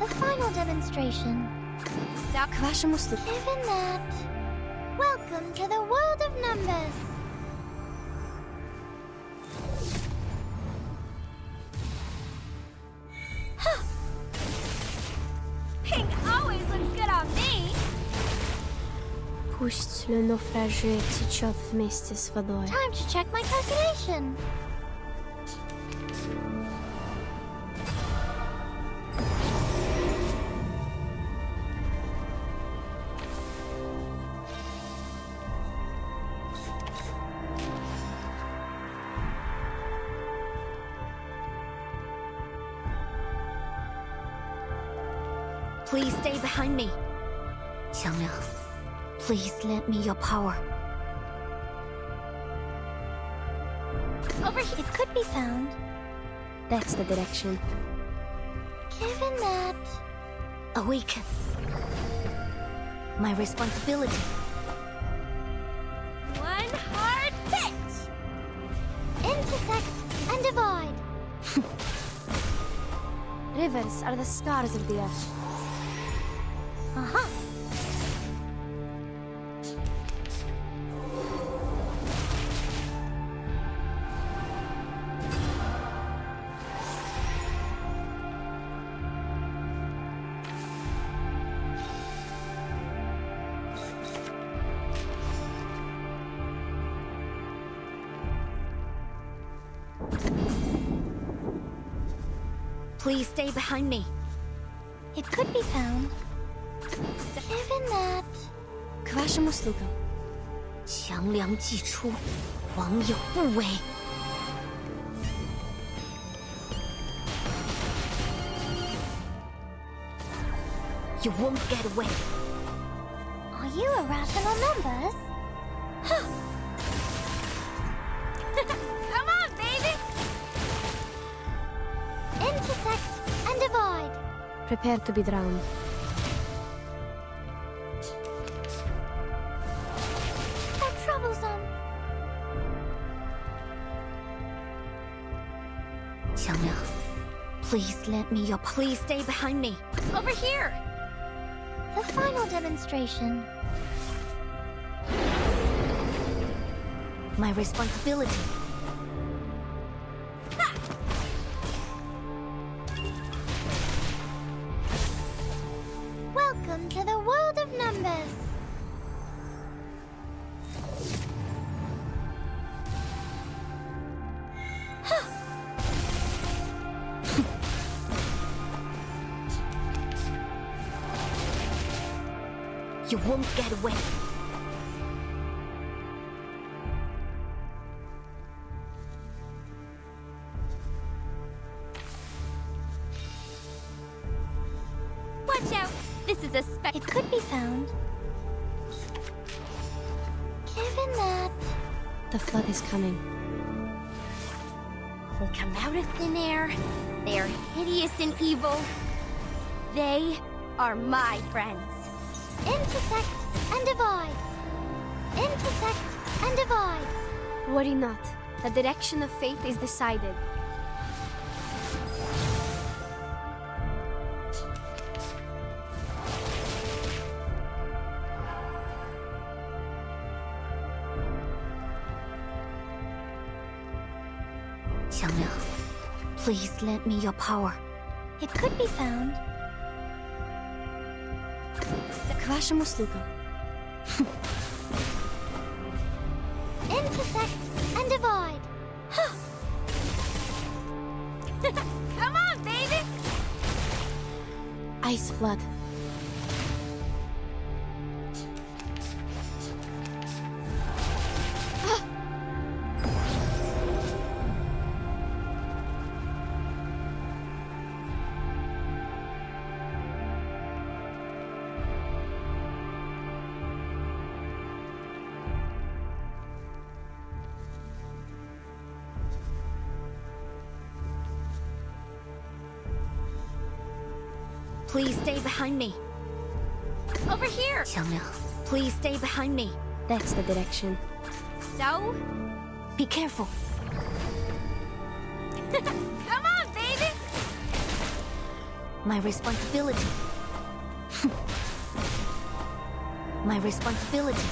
K: The final demonstration. Given that. Welcome to the world of numbers. Huh. Pink always looks good on me.
N: Puść le naufragé tyčov vместе с водой.
K: Time to check my calculation.
O: Please stay behind me. Qiangling, please lend me your power.
K: Over here. It could be found.
N: That's the direction.
K: Given that.
O: Awaken. My responsibility.
K: One hard pitch. Intersect and divide.
N: Rivers are the scars of the earth.
K: Uh-huh.
O: Please stay behind me.
K: It could be found. Given that.
N: К вашим услугам.
O: 强梁既出，王有不为。You won't get away.
K: Are you a rational numbers? Huh. Come on, baby! Intersect and divide.
N: Prepare to be drowned.
K: How troublesome.
O: 强梁 please let me your please stay behind me.
K: Over here. The final demonstration.
O: My responsibility.
K: Ha! Welcome to the world of numbers. Huh.
O: You won't get away.
K: Watch out! This is a spec. It could be found. Given that.
N: The flood is coming.
K: They come out of thin air. They are hideous and evil. They are my friends. Intersect and divide. Intersect and divide.
N: Worry not. The direction of fate is decided.
O: Qiangling, please lend me your power.
K: It could be found.
N: К вашим услугам.
K: Intersect and divide. Huh. Come on, baby!
N: Ice flood.
O: Please stay behind me.
K: Over here!
O: Qiangling, please stay behind me.
N: That's the direction.
K: So?
O: Be careful.
K: Come on, baby!
O: My responsibility. My responsibility.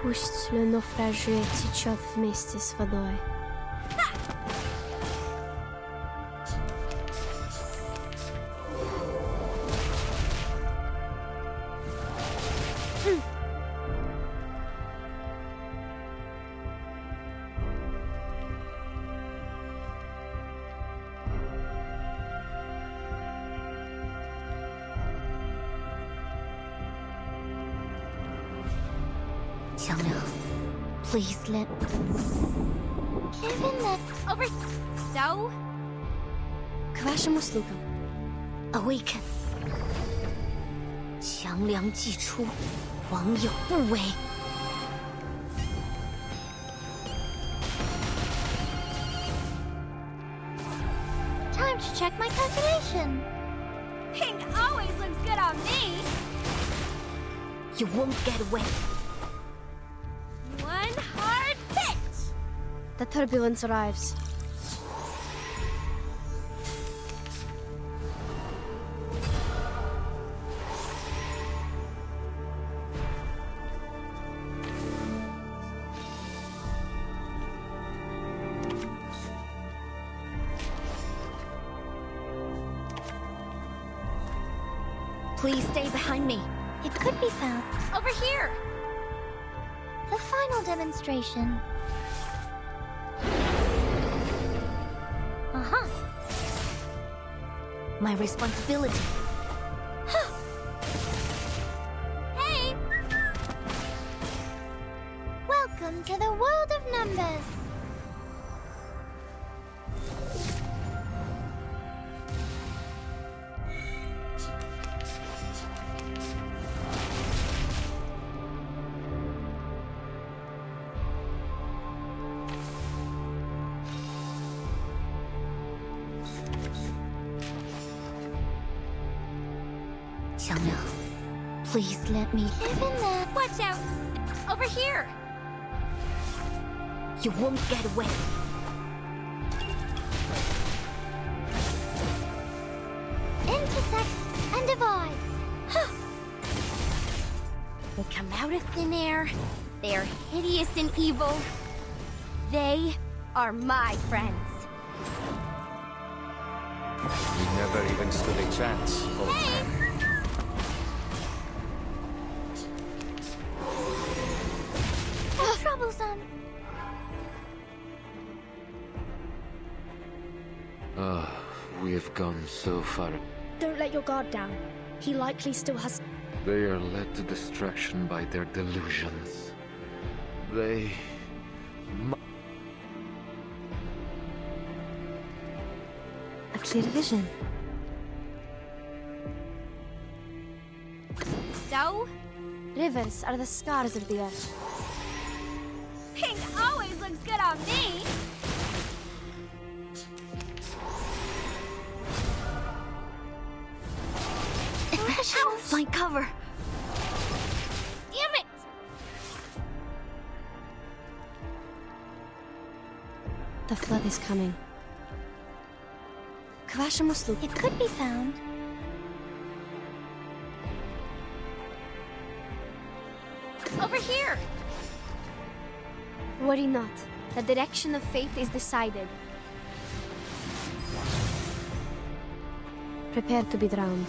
N: Puść le naufragé течет вместе с водой.
O: Please let...
K: Given that... Over... So?
N: К вашим услугам.
O: Awaken. 强梁既出，王有不为。
K: Time to check my calculation. Pink always looks good on me.
O: You won't get away.
K: One hard pitch.
N: The turbulence arrives.
O: Please stay behind me.
K: It could be found over here. The final demonstration. Uh-huh.
O: My responsibility.
K: Hey! Welcome to the world of numbers.
O: Please let me...
K: Given that... Watch out! Over here!
O: You won't get away.
K: Intersect and divide.
O: They come out of thin air. They are hideous and evil. They are my friends.
P: We never even stood a chance.
K: Hey! Troublesome.
J: We have gone so far.
C: Don't let your guard down. He likely still has...
J: They are led to destruction by their delusions. They...
N: I've cleared a vision.
K: So?
N: Rivers are the scars of the earth.
K: Pink always looks good on me.
O: Find cover.
K: Damn it!
N: The flood is coming. К вашим услугам.
K: It could be found. Over here!
N: Worry not. The direction of fate is decided. Prepare to be drowned.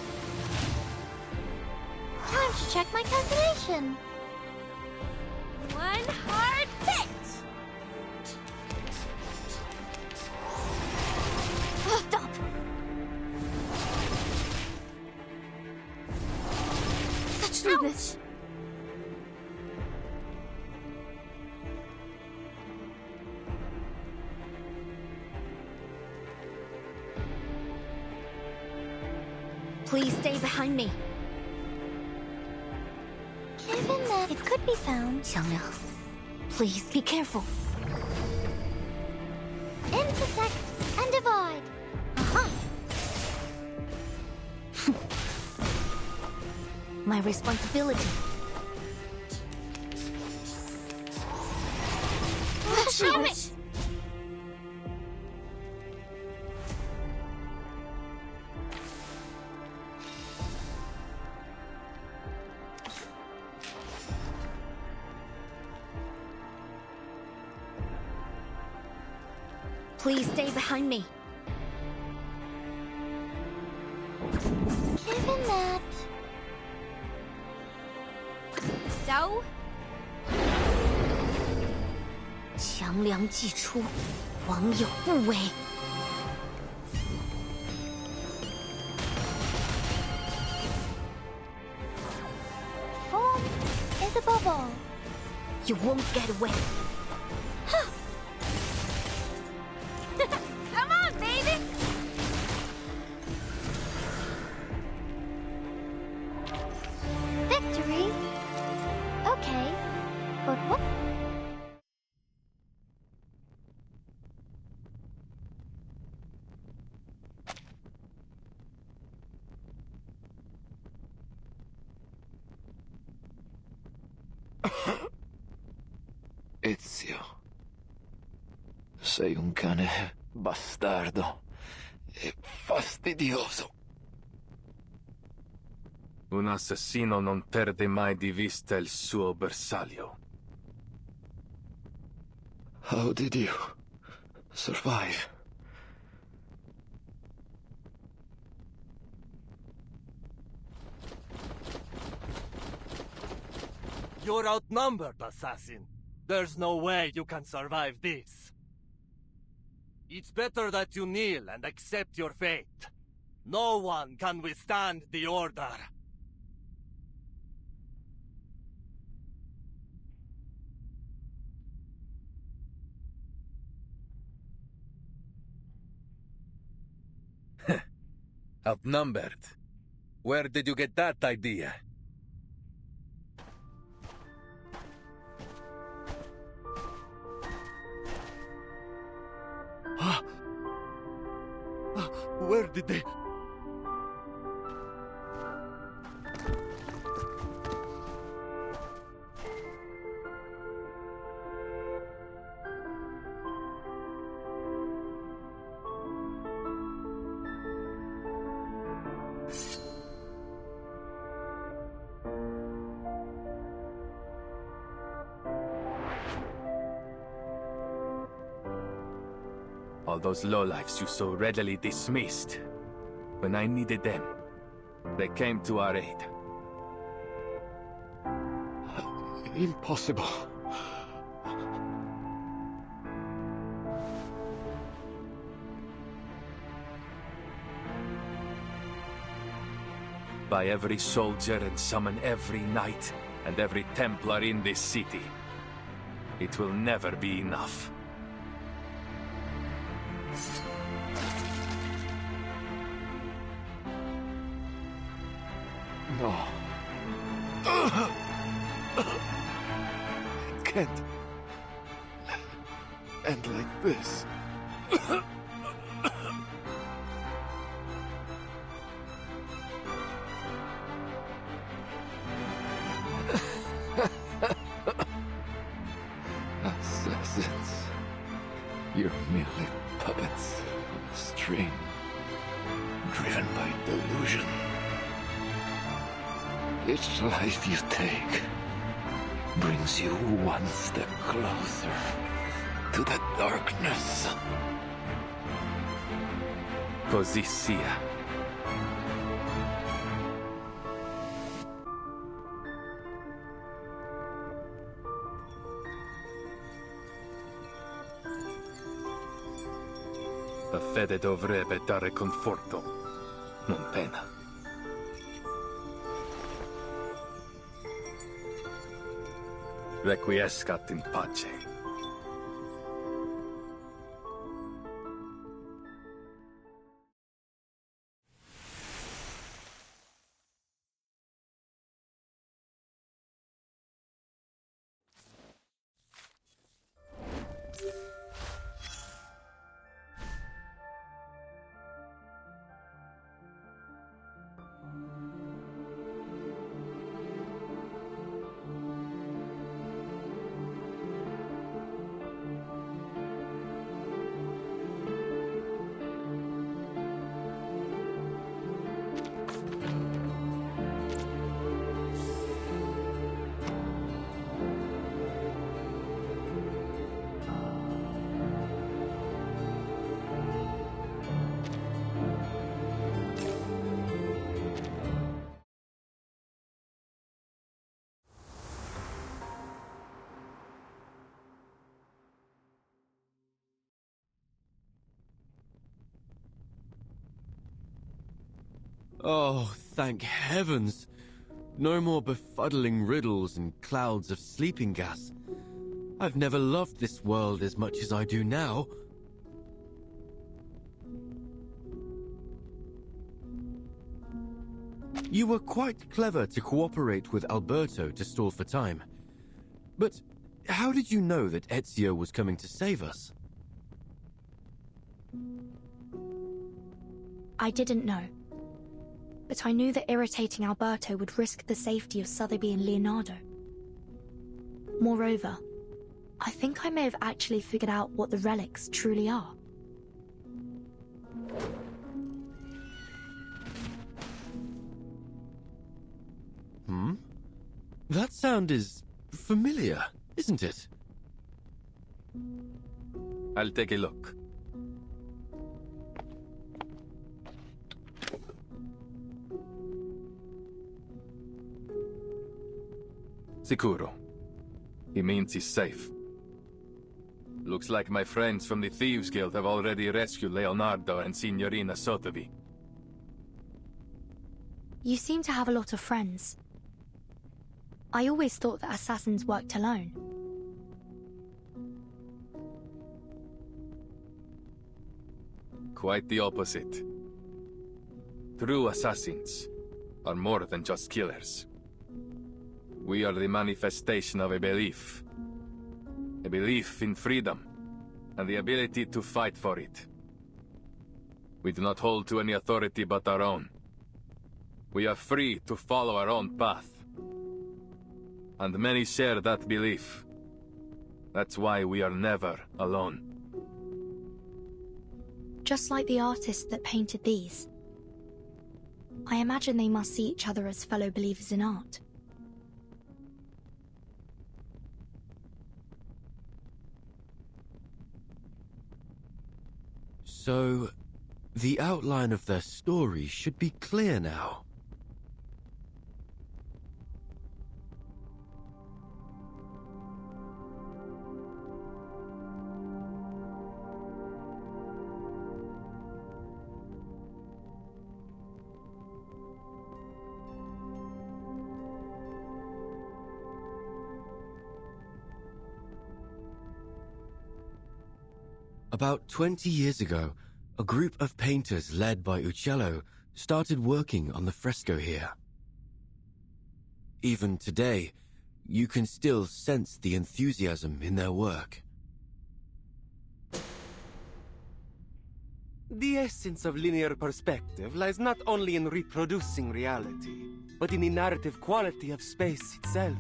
K: Time to check my calculation. One hard pitch!
O: Stop!
N: Such rudeness!
O: Please stay behind me.
K: Given that it could be found.
O: 强梁, please be careful.
K: Intersect and divide.
O: Uh-huh. My responsibility.
K: Damn it!
O: Please stay behind me. Given that... So? 强梁既出，王有不为。Form is a bubble. You won't get away. Come on, baby! Victory? Okay, but what?
J: Ezio. Sei un cane bastardo e fastidioso.
F: Un assassino non perde mai di vista il suo bersaglio.
J: How did you survive?
M: You're outnumbered, assassin. There's no way you can survive this. It's better that you kneel and accept your fate. No one can withstand the Order.
F: Outnumbered? Where did you get that idea?
M: Where did they...
F: All those lowlifes you so readily dismissed. When I needed them, they came to our aid.
J: Impossible.
F: By every soldier and summon every knight and every Templar in this city. It will never be enough.
J: No. It can't end like this. Assassins. You're merely puppets on a string, driven by delusion. Each life you take brings you one step closer to the darkness.
F: Così sia. La fede dovrebbe dare conforto, non pena. Requiescat in pace.
G: Oh, thank heavens! No more befuddling riddles and clouds of sleeping gas. I've never loved this world as much as I do now. You were quite clever to cooperate with Alberto to stall for time. But how did you know that Ezio was coming to save us?
C: I didn't know. But I knew that irritating Alberto would risk the safety of Sotheby and Leonardo. Moreover, I think I may have actually figured out what the relics truly are.
G: That sound is familiar, isn't it?
F: I'll take a look. Sicuro. He means he's safe. Looks like my friends from the Thieves Guild have already rescued Leonardo and Signorina Sotheby.
C: You seem to have a lot of friends. I always thought that assassins worked alone.
F: Quite the opposite. True assassins are more than just killers. We are the manifestation of a belief. A belief in freedom, and the ability to fight for it. We do not hold to any authority but our own. We are free to follow our own path. And many share that belief. That's why we are never alone.
C: Just like the artist that painted these. I imagine they must see each other as fellow believers in art.
G: So, the outline of their story should be clear now. About 20 years ago, a group of painters led by Uccello started working on the fresco here. Even today, you can still sense the enthusiasm in their work.
Q: The essence of linear perspective lies not only in reproducing reality, but in the narrative quality of space itself.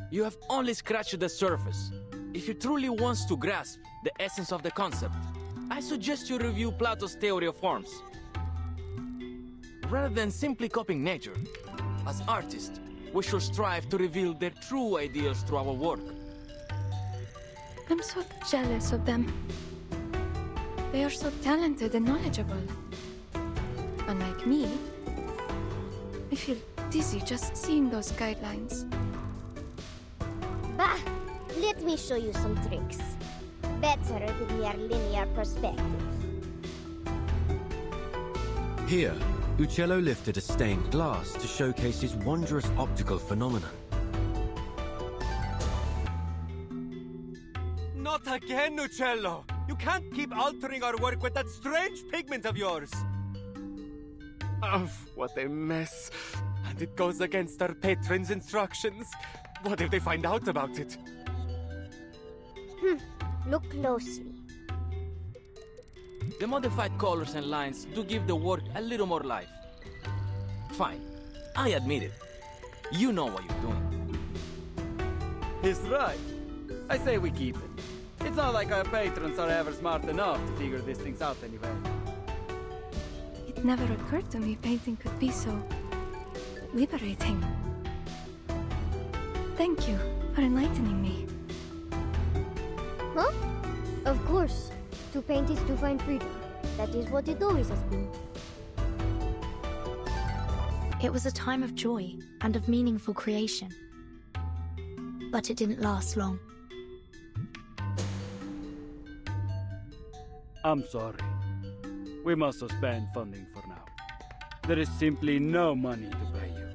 R: You have only scratched the surface. If you truly want to grasp the essence of the concept, I suggest you review Plato's theory of forms. Rather than simply copying nature, as artists, we should strive to reveal their true ideas through our work.
S: I'm so jealous of them. They are so talented and knowledgeable. Unlike me, I feel dizzy just seeing those guidelines.
K: Bah! Let me show you some tricks. Better than your linear perspective.
G: Here, Uccello lifted a stained glass to showcase his wondrous optical phenomenon.
Q: Not again, Uccello! You can't keep altering our work with that strange pigment of yours! Oh, what a mess. And it goes against our patron's instructions. What if they find out about it?
K: Look closely.
R: The modified colors and lines do give the work a little more life. Fine, I admit it. You know what you're doing.
T: He's right. I say we keep it. It's not like our patrons are ever smart enough to figure these things out anyway.
S: It never occurred to me painting could be so liberating. Thank you for enlightening me.
K: Huh? Of course. To paint is to find freedom. That is what it always has been.
C: It was a time of joy and of meaningful creation. But it didn't last long.
T: I'm sorry. We must suspend funding for now. There is simply no money to pay you.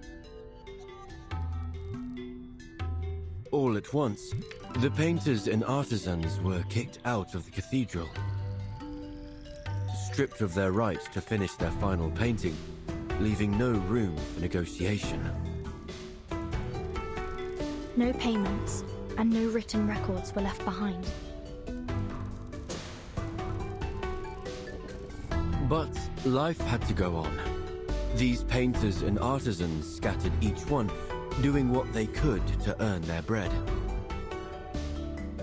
G: All at once, the painters and artisans were kicked out of the cathedral. Stripped of their right to finish their final painting, leaving no room for negotiation.
C: No payments and no written records were left behind.
G: But life had to go on. These painters and artisans scattered each one, doing what they could to earn their bread.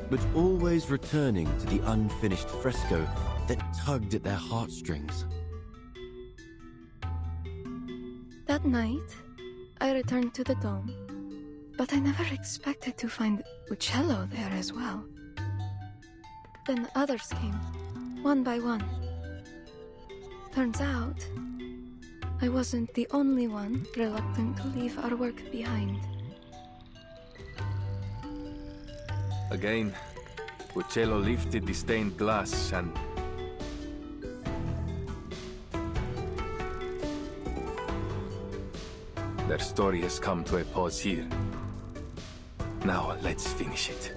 G: But always returning to the unfinished fresco that tugged at their heartstrings.
S: That night, I returned to the dome, but I never expected to find Uccello there as well. Then others came, one by one. Turns out, I wasn't the only one reluctant to leave our work behind.
F: Again, Uccello lifted the stained glass and... Their story has come to a pause here. Now let's finish it.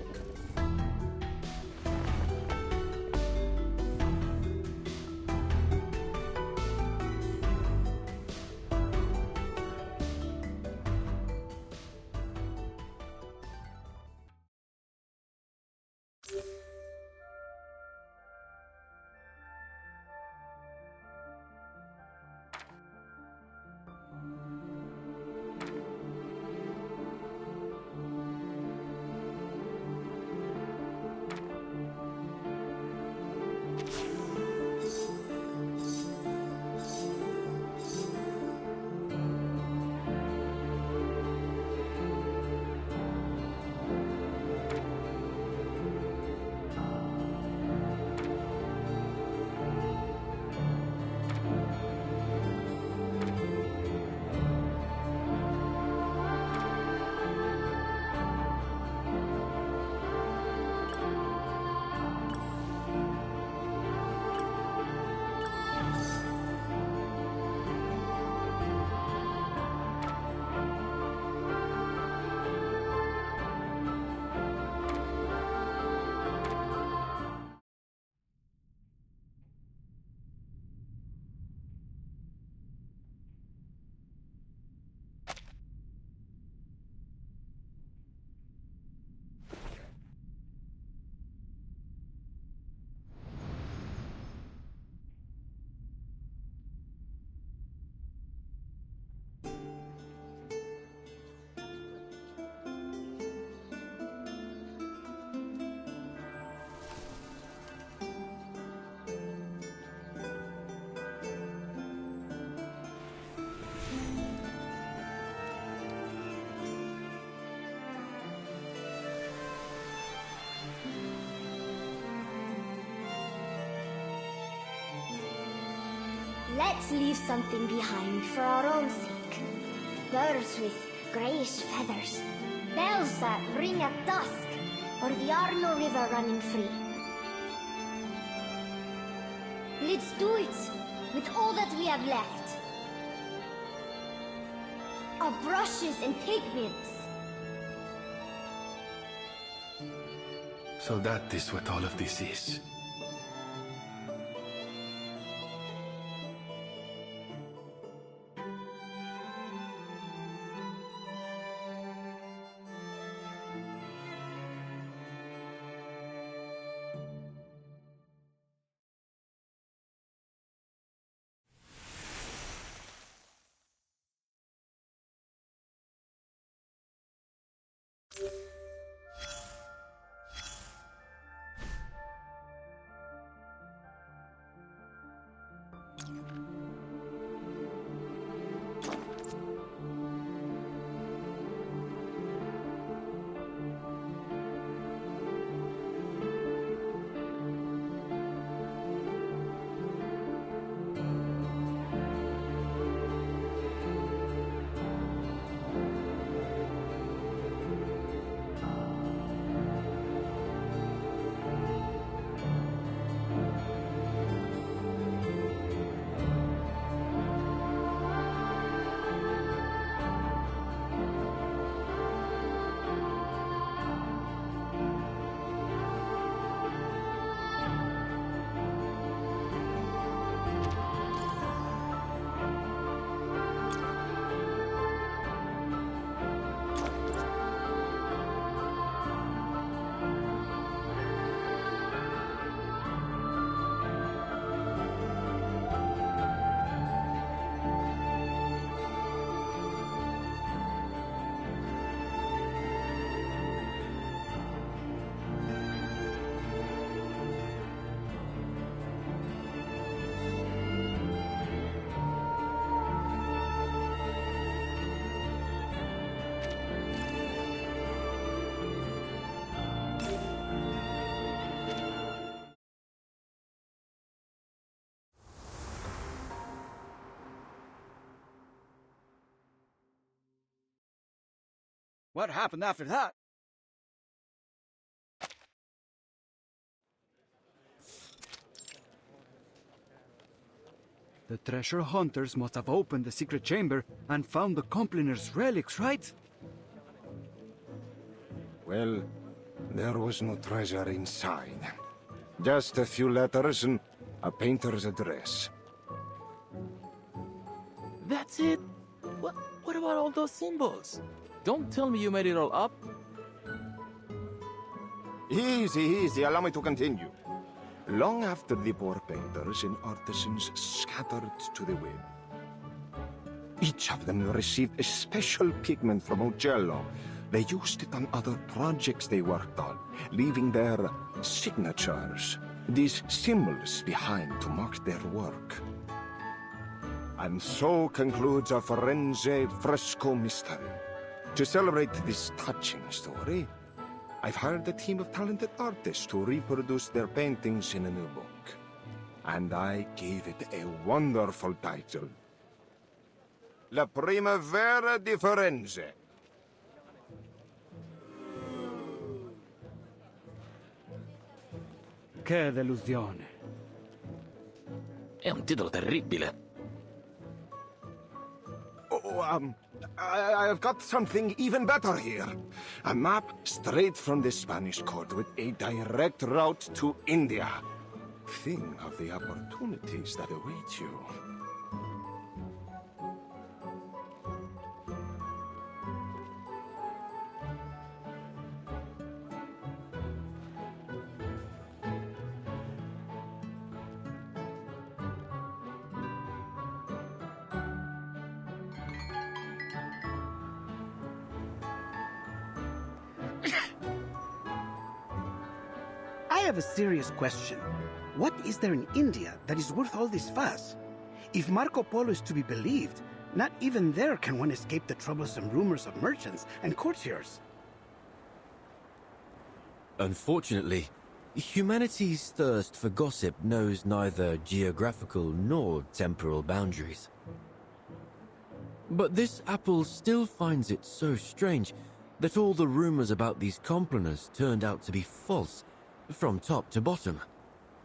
O: Let's leave something behind for our own sake. Birds with grayish feathers, bells that ring at dusk, or the Arno River running free. Let's do it with all that we have left. Our brushes and pigments.
F: So that is what all of this is.
T: What happened after that? The treasure hunters must have opened the secret chamber and found the Compliner's relics, right?
I: Well, there was no treasure inside. Just a few letters and a painter's address.
R: That's it? What about all those symbols? Don't tell me you made it all up.
I: Easy, easy. Allow me to continue. Long after the poor painters and artisans scattered to the wind, each of them received a special pigment from Uccello. They used it on other projects they worked on, leaving their signatures, these symbols behind to mark their work. And so concludes our Firenze fresco mystery. To celebrate this touching story, I've hired a team of talented artists to reproduce their paintings in a new book. And I gave it a wonderful title. La Primavera di Firenze.
B: Che delusione.
R: È un titolo terribile.
I: I've got something even better here. A map straight from the Spanish court with a direct route to India. Think of the opportunities that await you.
B: I have a serious question. What is there in India that is worth all this fuss? If Marco Polo is to be believed, not even there can one escape the troublesome rumors of merchants and courtiers.
G: Unfortunately, humanity's thirst for gossip knows neither geographical nor temporal boundaries. But this apple still finds it so strange that all the rumors about these compliners turned out to be false, from top to bottom.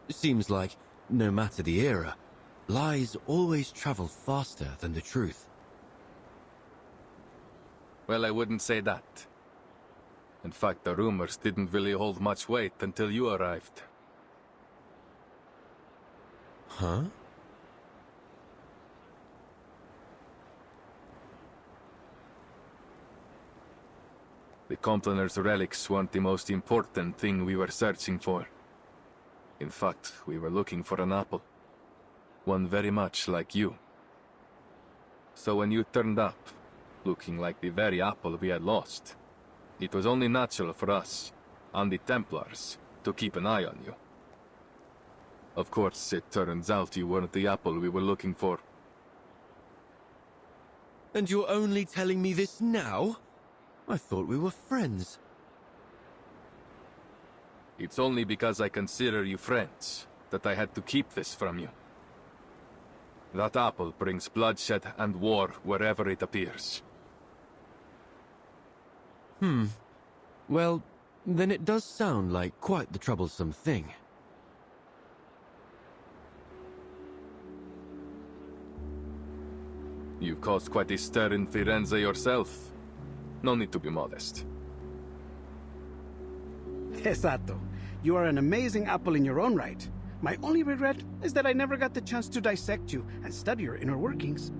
G: Seems like, no matter the era, lies always travel faster than the truth.
F: Well, I wouldn't say that. In fact, the rumors didn't really hold much weight until you arrived.
G: Huh?
F: The Compliner's relics weren't the most important thing we were searching for. In fact, we were looking for an apple. One very much like you. So when you turned up, looking like the very apple we had lost, it was only natural for us, and the Templars, to keep an eye on you. Of course, it turns out you weren't the apple we were looking for.
G: And you're only telling me this now? I thought we were friends.
F: It's only because I consider you friends that I had to keep this from you. That apple brings bloodshed and war wherever it appears.
G: Well, then it does sound like quite the troublesome thing.
F: You've caused quite a stir in Firenze yourself. No need to be modest.
B: Esatto. You are an amazing apple in your own right. My only regret is that I never got the chance to dissect you and study your inner workings.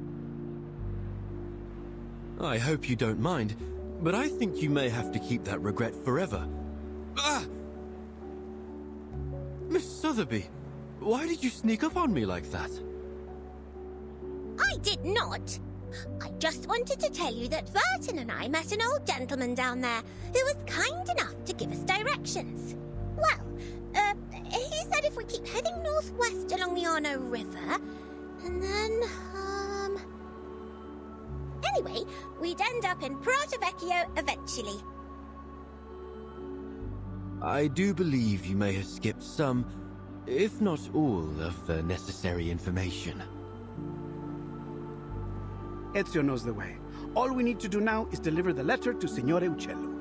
G: I hope you don't mind, but I think you may have to keep that regret forever. Ah! Miss Sotheby, why did you sneak up on me like that?
K: I did not. I just wanted to tell you that Verton and I met an old gentleman down there who was kind enough to give us directions. Well, he said if we keep heading northwest along the Arno River, and then, anyway, we'd end up in Prato Vecchio eventually.
G: I do believe you may have skipped some, if not all, of the necessary information.
B: Ezio knows the way. All we need to do now is deliver the letter to Signore Uccello.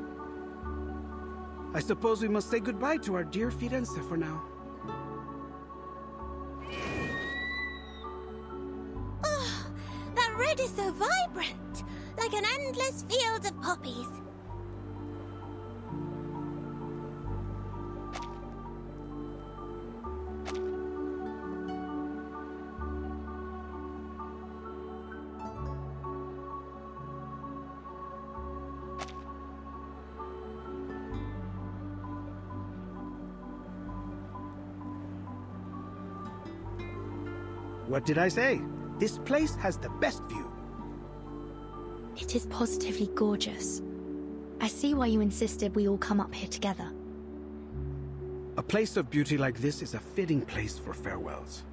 B: I suppose we must say goodbye to our dear Firenze for now.
K: Oh, that red is so vibrant, like an endless field of poppies.
B: What did I say? This place has the best view.
C: It is positively gorgeous. I see why you insisted we all come up here together.
B: A place of beauty like this is a fitting place for farewells.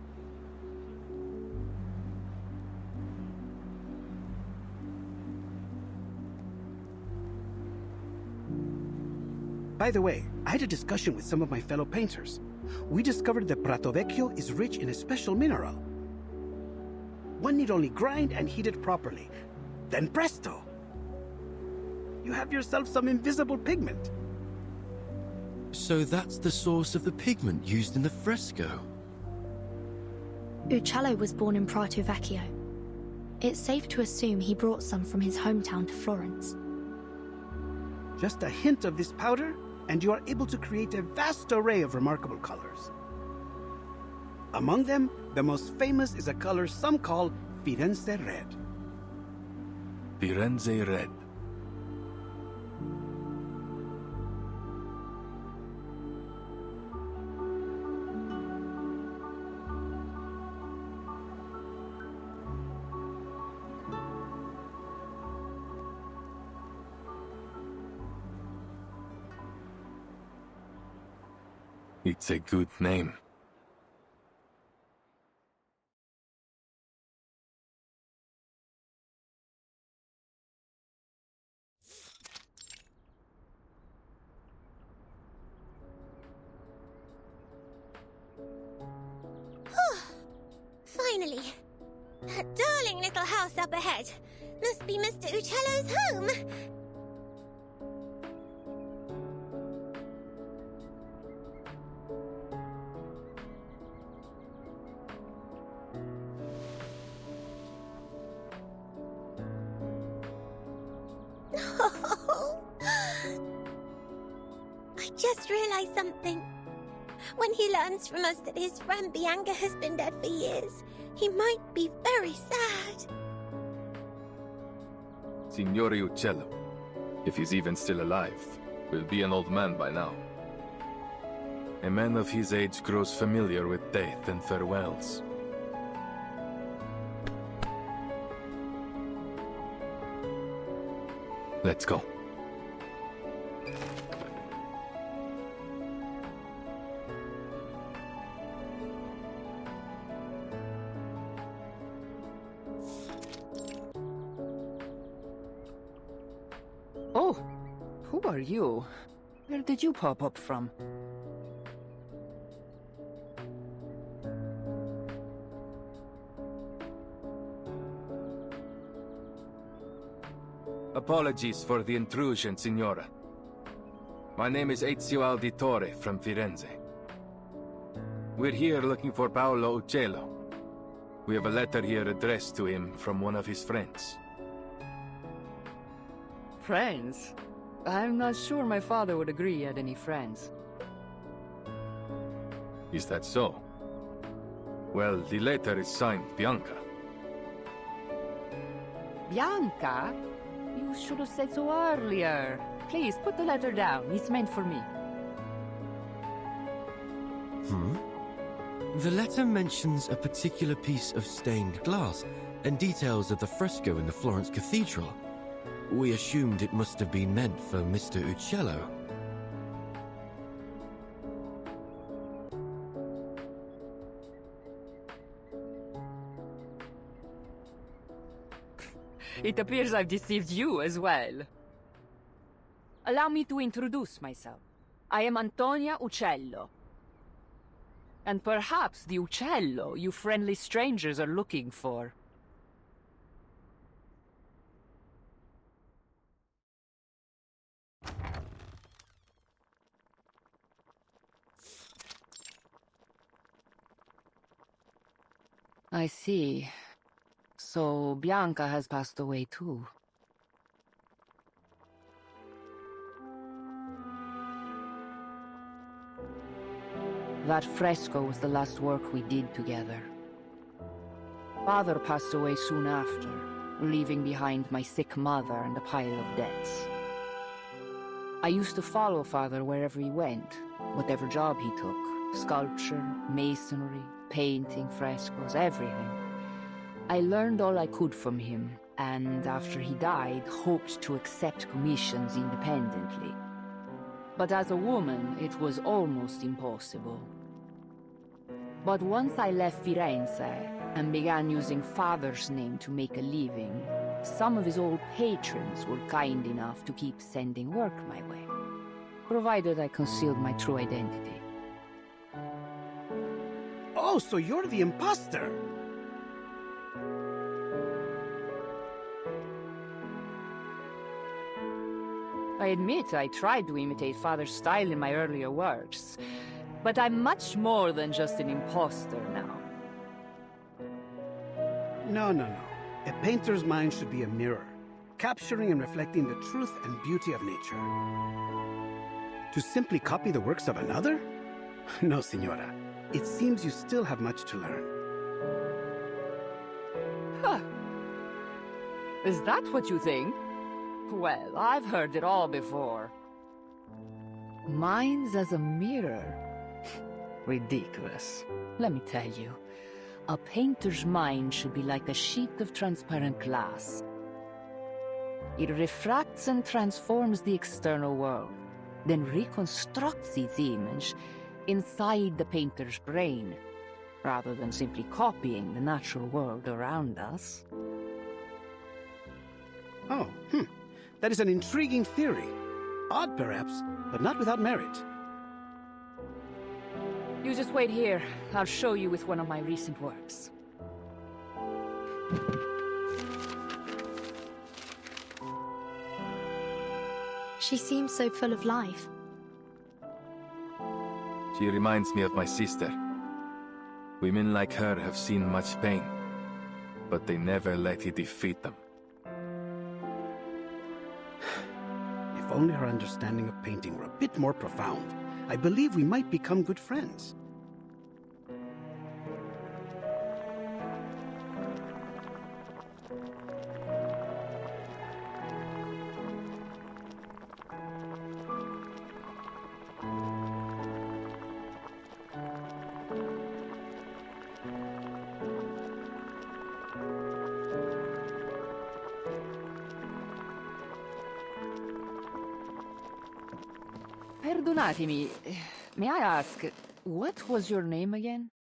B: By the way, I had a discussion with some of my fellow painters. We discovered that Prato Vecchio is rich in a special mineral. One need only grind and heat it properly. Then presto! You have yourself some invisible pigment.
G: So that's the source of the pigment used in the fresco.
C: Uccello was born in Prato Vecchio. It's safe to assume he brought some from his hometown to Florence.
B: Just a hint of this powder, and you are able to create a vast array of remarkable colors. Among them, the most famous is a color some call Firenze Red.
F: Firenze Red. It's a good name.
K: Finally! That darling little house up ahead must be Mr. Uccello's home! I just realized something. When he learns from us that his friend Bianca has been dead for years, he might be very sad.
F: Signore Uccello, if he's even still alive, will be an old man by now. A man of his age grows familiar with death and farewells. Let's go.
U: Oh, who are you? Where did you pop up from?
F: Apologies for the intrusion, Signora. My name is Ezio Auditore from Firenze. We're here looking for Paolo Uccello. We have a letter here addressed to him from one of his friends.
U: Friends? I'm not sure my father would agree he had any friends.
F: Is that so? Well, the letter is signed Bianca.
U: Bianca? You should have said so earlier. Please, put the letter down. It's meant for me.
G: The letter mentions a particular piece of stained glass and details of the fresco in the Florence Cathedral. We assumed it must have been meant for Mr. Uccello.
U: It appears I've deceived you as well. Allow me to introduce myself. I am Antonia Uccello. And perhaps the Uccello you friendly strangers are looking for. I see. So Bianca has passed away too. That fresco was the last work we did together. Father passed away soon after, leaving behind my sick mother and a pile of debts. I used to follow Father wherever he went, whatever job he took. Sculpture, masonry, painting, frescoes, everything. I learned all I could from him, and after he died, hoped to accept commissions independently. But as a woman, it was almost impossible. But once I left Firenze and began using Father's name to make a living, some of his old patrons were kind enough to keep sending work my way, provided I concealed my true identity.
B: Oh, so you're the imposter!
U: I admit I tried to imitate Father's style in my earlier works, but I'm much more than just an imposter now.
B: No. A painter's mind should be a mirror, capturing and reflecting the truth and beauty of nature. To simply copy the works of another? No, Signora. It seems you still have much to learn.
U: Huh. Is that what you think? Well, I've heard it all before. Mind's as a mirror. Ridiculous. Let me tell you, a painter's mind should be like a sheet of transparent glass. It refracts and transforms the external world, then reconstructs its image inside the painter's brain, rather than simply copying the natural world around us.
B: Oh, that is an intriguing theory. Odd, perhaps, but not without merit.
U: You just wait here. I'll show you with one of my recent works.
C: She seems so full of life.
F: She reminds me of my sister. Women like her have seen much pain, but they never let it defeat them.
B: If only her understanding of painting were a bit more profound, I believe we might become good friends.
U: Perdonatemi, may I ask, what was your name again?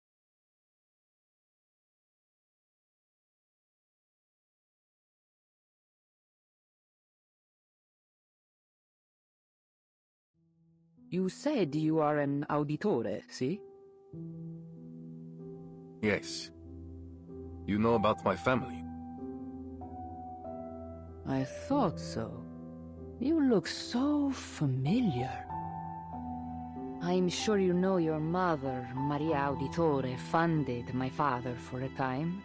U: You said you are an auditore, see?
F: Yes. You know about my family?
U: I thought so. You look so familiar. I'm sure you know your mother, Maria Auditore, funded my father for a time.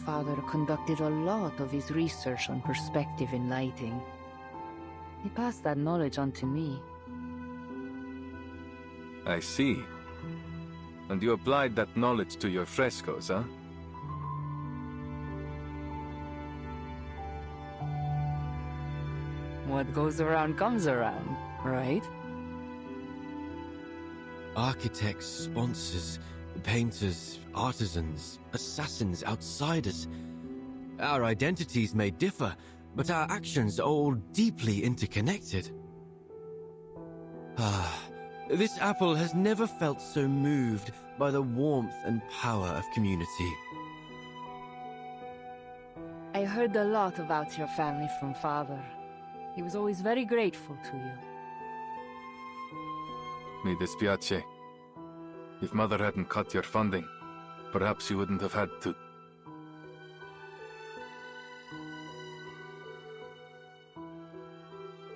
U: Father conducted a lot of his research on perspective in lighting. He passed that knowledge on to me.
F: I see. And you applied that knowledge to your frescoes, huh?
U: What goes around comes around, right?
G: Architects, sponsors, painters, artisans, assassins, outsiders. Our identities may differ, but our actions are all deeply interconnected. This apple has never felt so moved by the warmth and power of community.
U: I heard a lot about your family from Father. He was always very grateful to you.
F: Mi dispiace. If Mother hadn't cut your funding, perhaps you wouldn't have had to.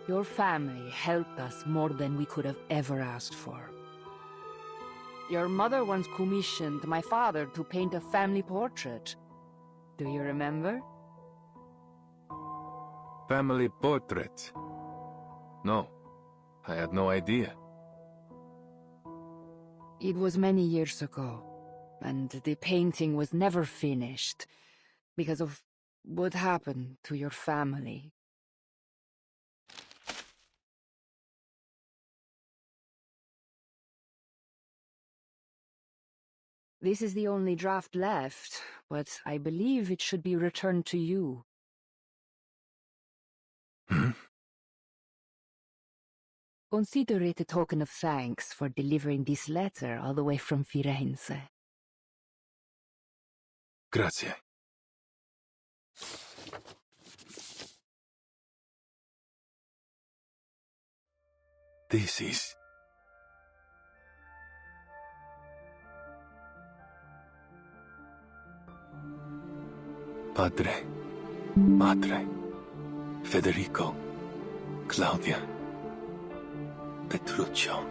U: Your family helped us more than we could have ever asked for. Your mother once commissioned my father to paint a family portrait. Do you remember?
F: Family portrait? No, I had no idea.
U: It was many years ago, and the painting was never finished because of what happened to your family. This is the only draft left, but I believe it should be returned to you. Consider it a token of thanks for delivering this letter all the way from Firenze.
F: Grazie. This is... Padre, Madre, Federico, Claudia, Petruccio.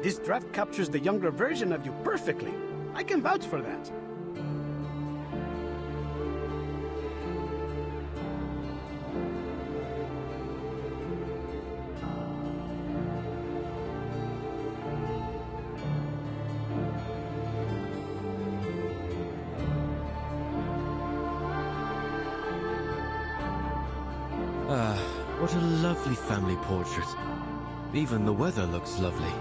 B: This draft captures the younger version of you perfectly. I can vouch for that.
G: What a lovely family portrait. Even the weather looks lovely.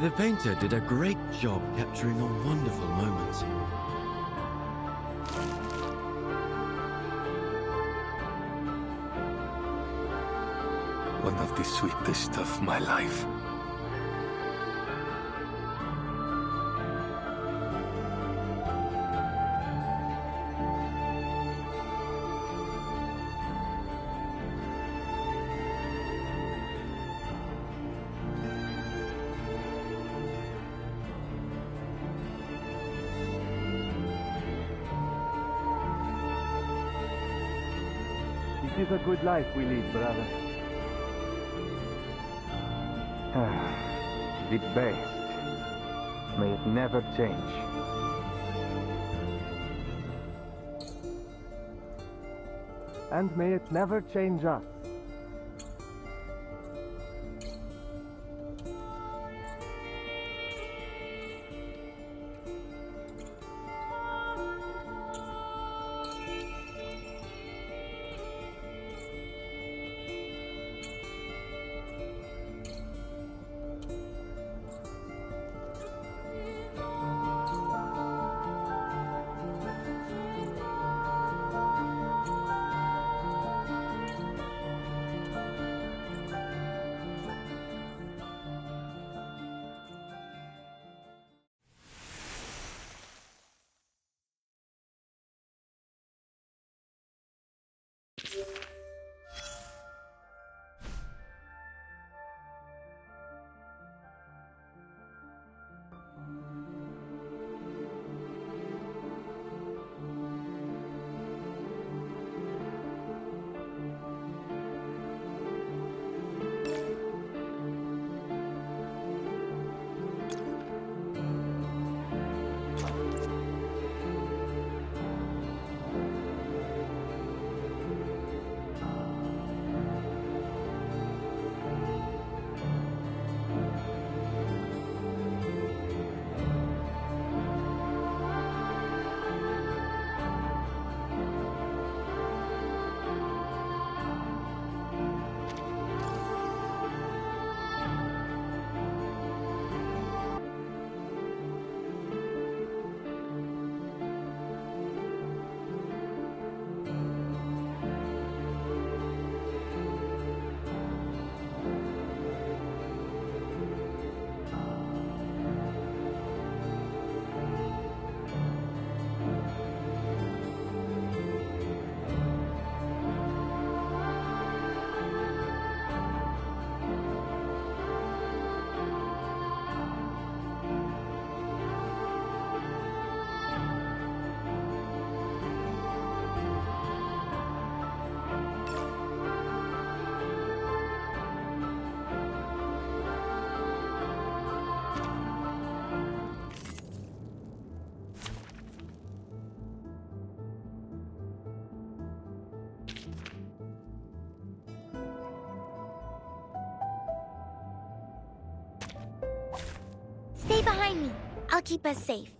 G: The painter did a great job capturing a wonderful moment.
F: One of the sweetest of my life.
B: It is a good life we lead, brother.
D: The best. May it never change. And may it never change us.
K: behind me. I'll keep us safe.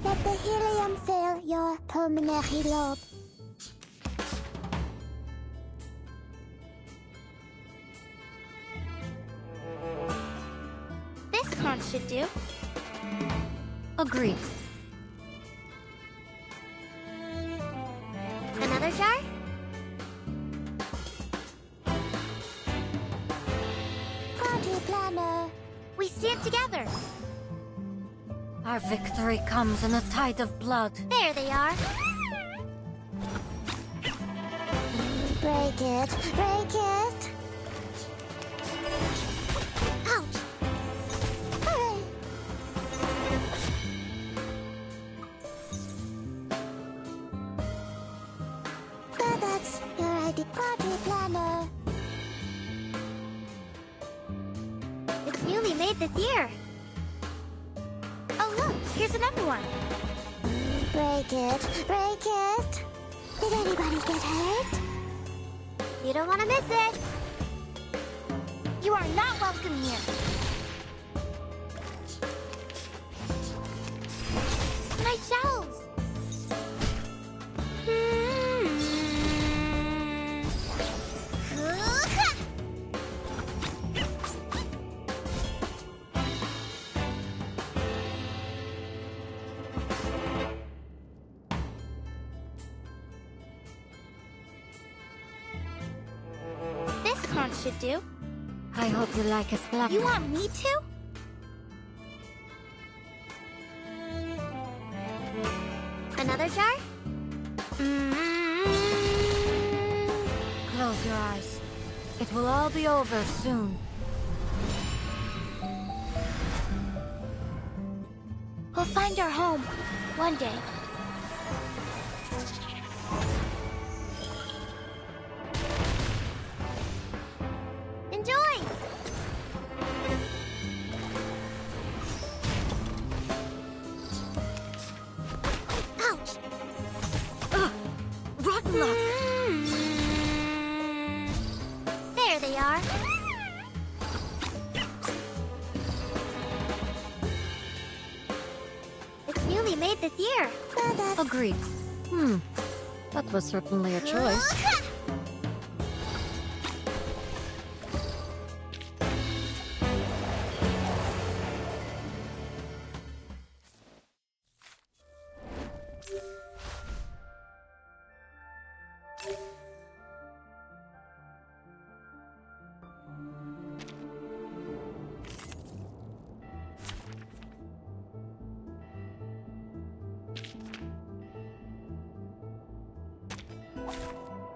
K: Let the helium fill your pulmonary lobe. This conch should do.
L: Agreed.
K: Another jar? Party planner. We stand together.
L: Our victory comes in a tide of blood.
K: There they are. Break it, break it. Ouch. Hey. That's your ID party planner. It's newly made this year. Oh look, here's another one. Break it, break it. Did anybody get hurt? You don't want to miss it. You are not welcome here. My shells. This conch should do.
L: I hope you like his black.
K: You want me to? Another jar?
L: Close your eyes. It will all be over soon.
K: We'll find our home one day. Enjoy! Ouch!
L: Rotten luck!
K: There they are. It's newly made this year.
L: Agreed. That was certainly a choice.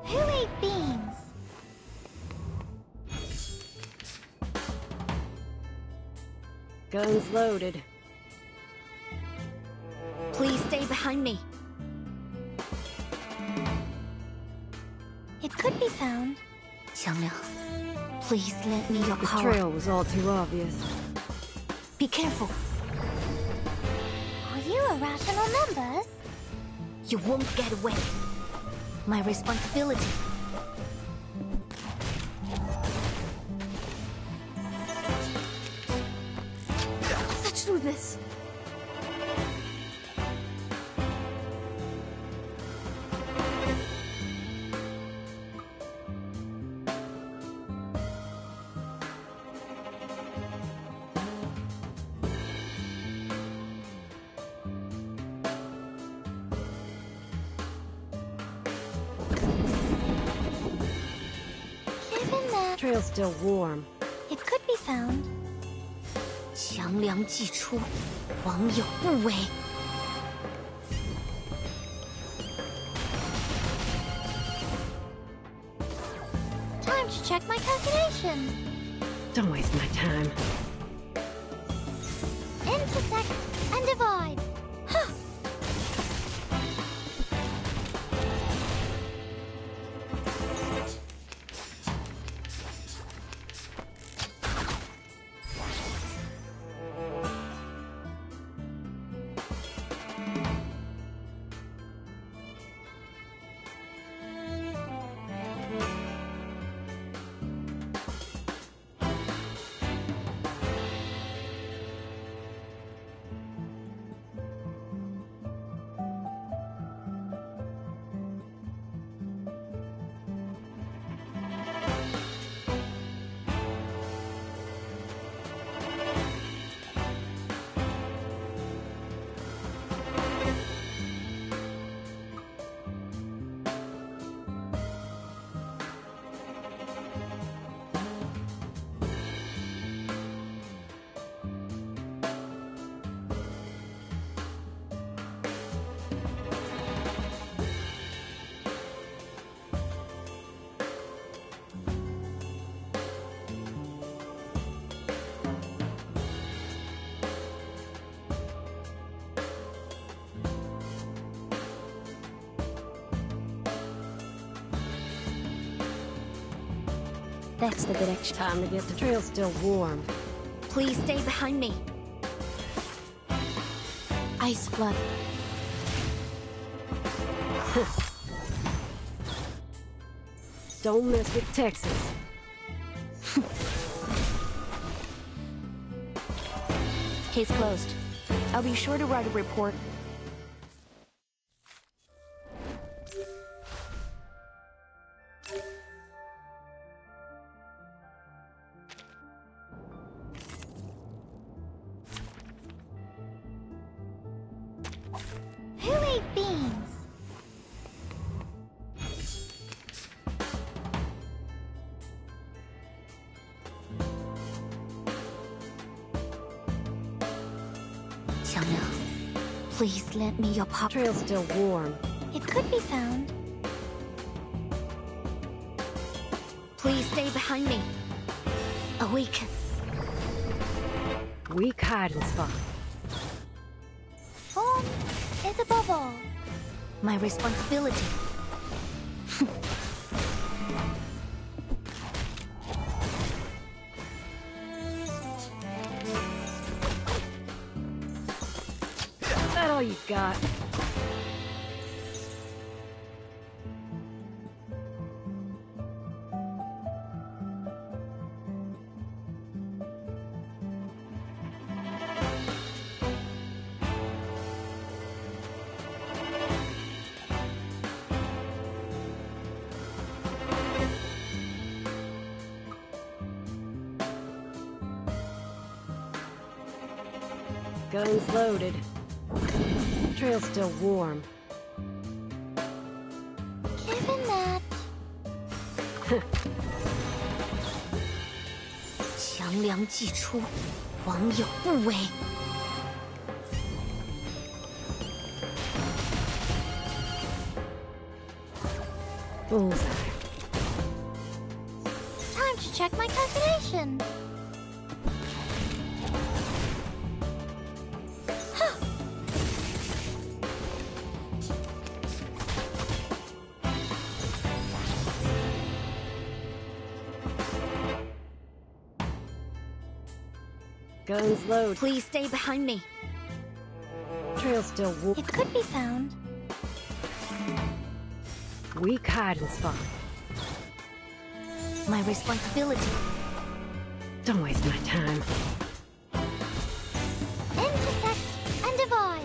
K: Who ate beans?
C: Guns loaded.
K: Please stay behind me. It could be found. Xiangliang, please lend me your
N: The
K: power.
N: trail was all too obvious.
K: Be careful. Are you irrational numbers? You won't get away. My responsibility.
N: Let's do this.
K: Given that
N: Trail's still warm.
K: it could be found. 强梁既出，王有不为。Time to check my calculation.
N: Don't waste my time.
K: Intersect and divide. Huh.
N: That's the direction. Time to get the trail still warm.
K: Please stay behind me.
N: Ice flood. Don't mess with Texas.
C: Case closed. I'll be sure to write a report.
K: Who ate beans? Please lend me your pop.
N: Trail's still warm.
K: It could be found. Please stay behind me. A week.
N: Weak hiding spot.
K: Form is above all.
C: My responsibility.
N: That all you got? Guns loaded. Trail's still warm.
K: Given that.
C: 强梁既出，王有不为。
N: Bullseye.
K: Time to check my calculation.
N: Guns loaded.
C: Please stay behind me.
N: Trail's still warm.
K: It could be found.
N: Weak hiding spot.
C: My responsibility.
N: Don't waste my time.
K: Intersect and divide.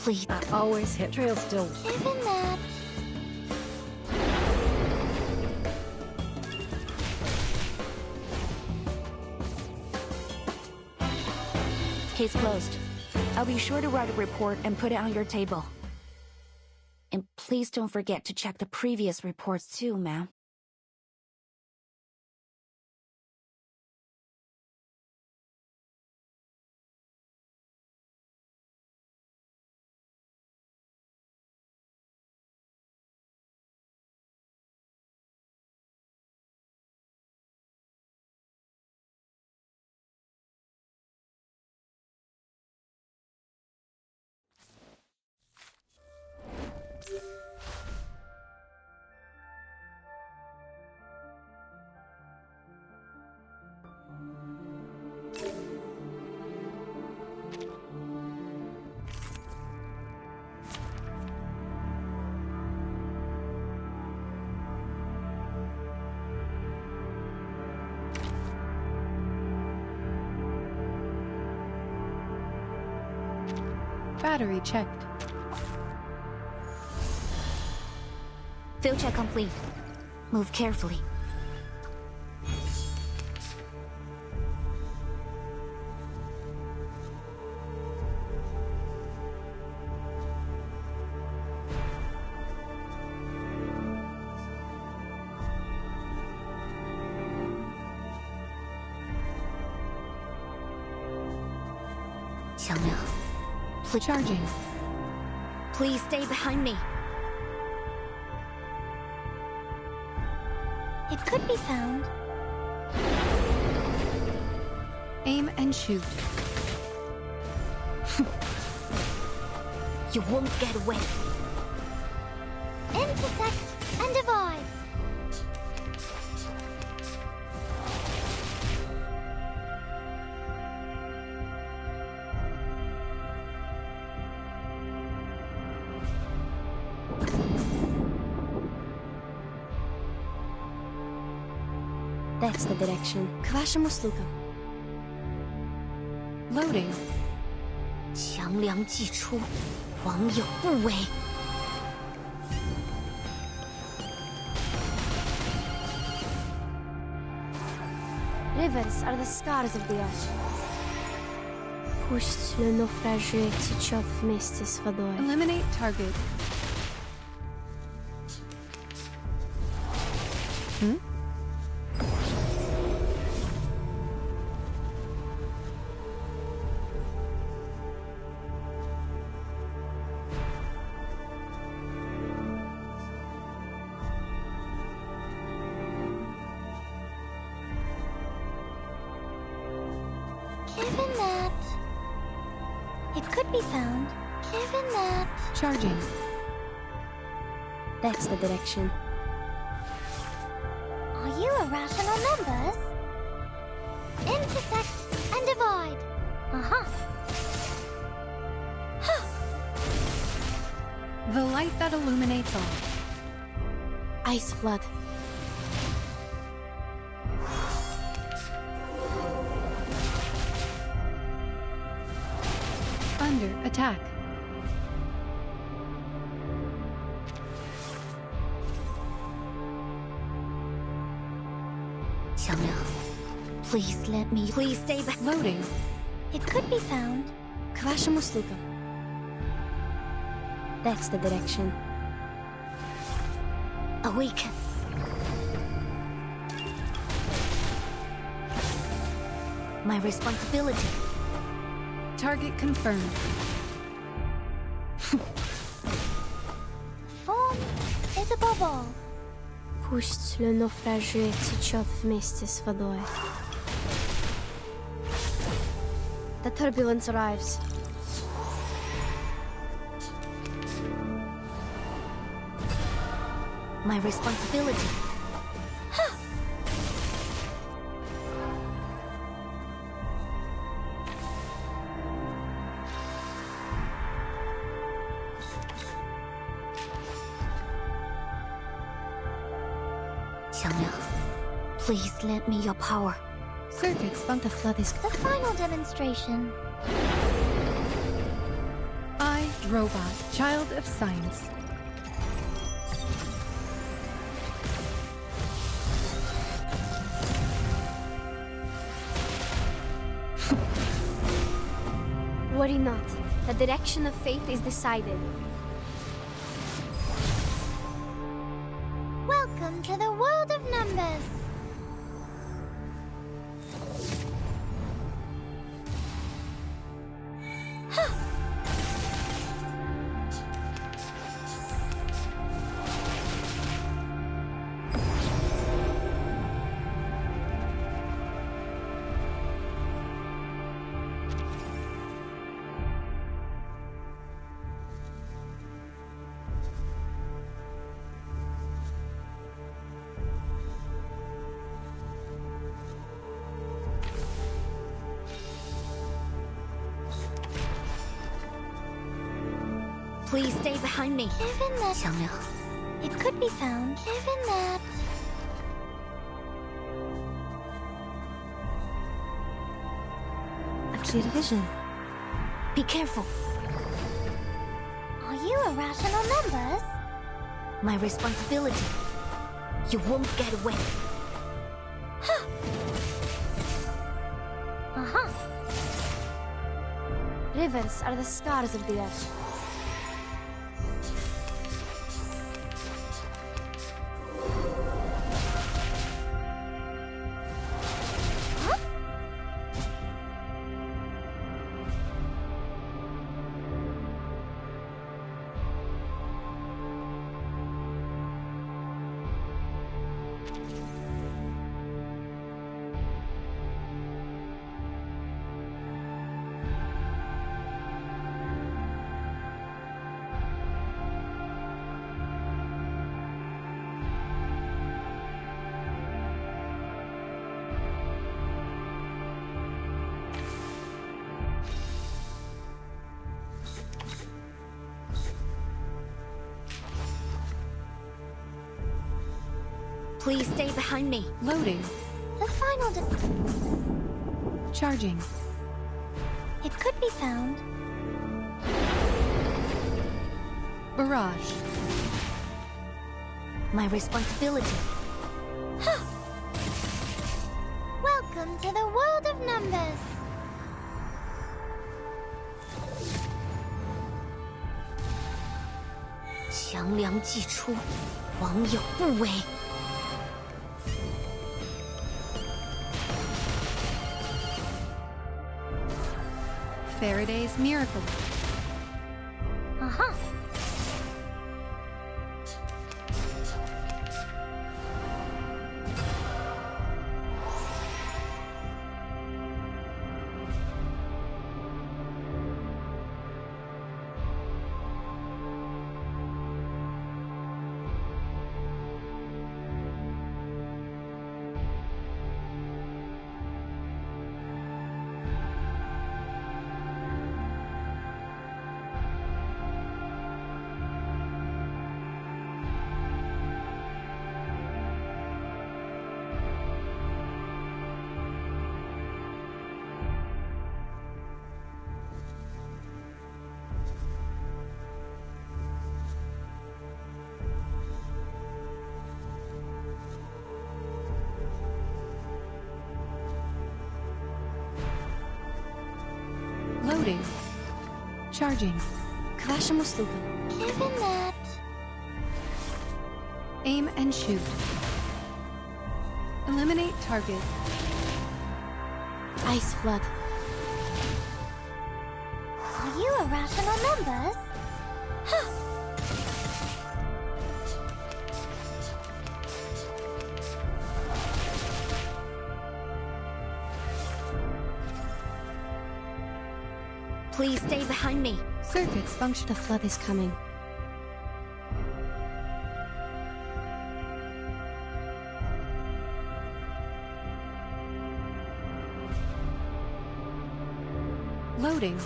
C: Please.
N: I always hit. Trail still.
K: Given that.
C: Case closed. I'll be sure to write a report and put it on your table. And please don't forget to check the previous reports too, ma'am.
S: Battery checked.
K: Field check complete. Move carefully.
C: Charging.
K: Please stay behind me. It could be found.
S: Aim and shoot.
K: You won't get away. Intersect and divide.
N: That's the direction.
C: К вашим услугам.
S: Loading.
K: 强梁既出，王有不为。
N: Rivers are the scars of the earth. Пусть le naufragé течет вместе с водой.
S: Eliminate target.
K: Given that... It could be found. Given that...
S: Charging.
N: That's the direction.
K: Are you irrational numbers? Intersect and divide. Uh-huh.
S: The light that illuminates all.
N: Ice flood.
S: Under attack.
K: Please let me... Please stay back.
S: Loading.
K: It could be found.
N: К вашим услугам. That's the direction.
K: Awaken. My responsibility.
S: Target confirmed.
K: Form is above all.
N: Пусть le naufragé течет вместе с водой. The turbulence arrives.
K: My responsibility. Please lend me your power.
S: Circuits.
N: The flood is...
K: The final demonstration.
S: I, robot, child of science.
N: Worry not. The direction of fate is decided.
K: Welcome to the world of numbers. Please stay behind me. Given that... It could be found. Given that...
N: A clear vision.
K: Be careful. Are you irrational numbers? My responsibility. You won't get away. Uh-huh.
N: Rivers are the scars of the earth.
K: Please stay behind me.
S: Loading.
K: The final
S: Charging.
K: It could be found.
S: Barrage.
K: My responsibility. Welcome to the world of numbers.强梁既出，王有不为。
S: Faraday's miracle.
K: Uh-huh.
S: Loading. Charging.
N: Kwasza mu słupy.
K: Given that...
S: Aim and shoot. Eliminate target.
N: Ice flood.
K: Are you irrational numbers? Please stay behind me.
S: Circuits function.
N: The flood is coming.
S: Loading.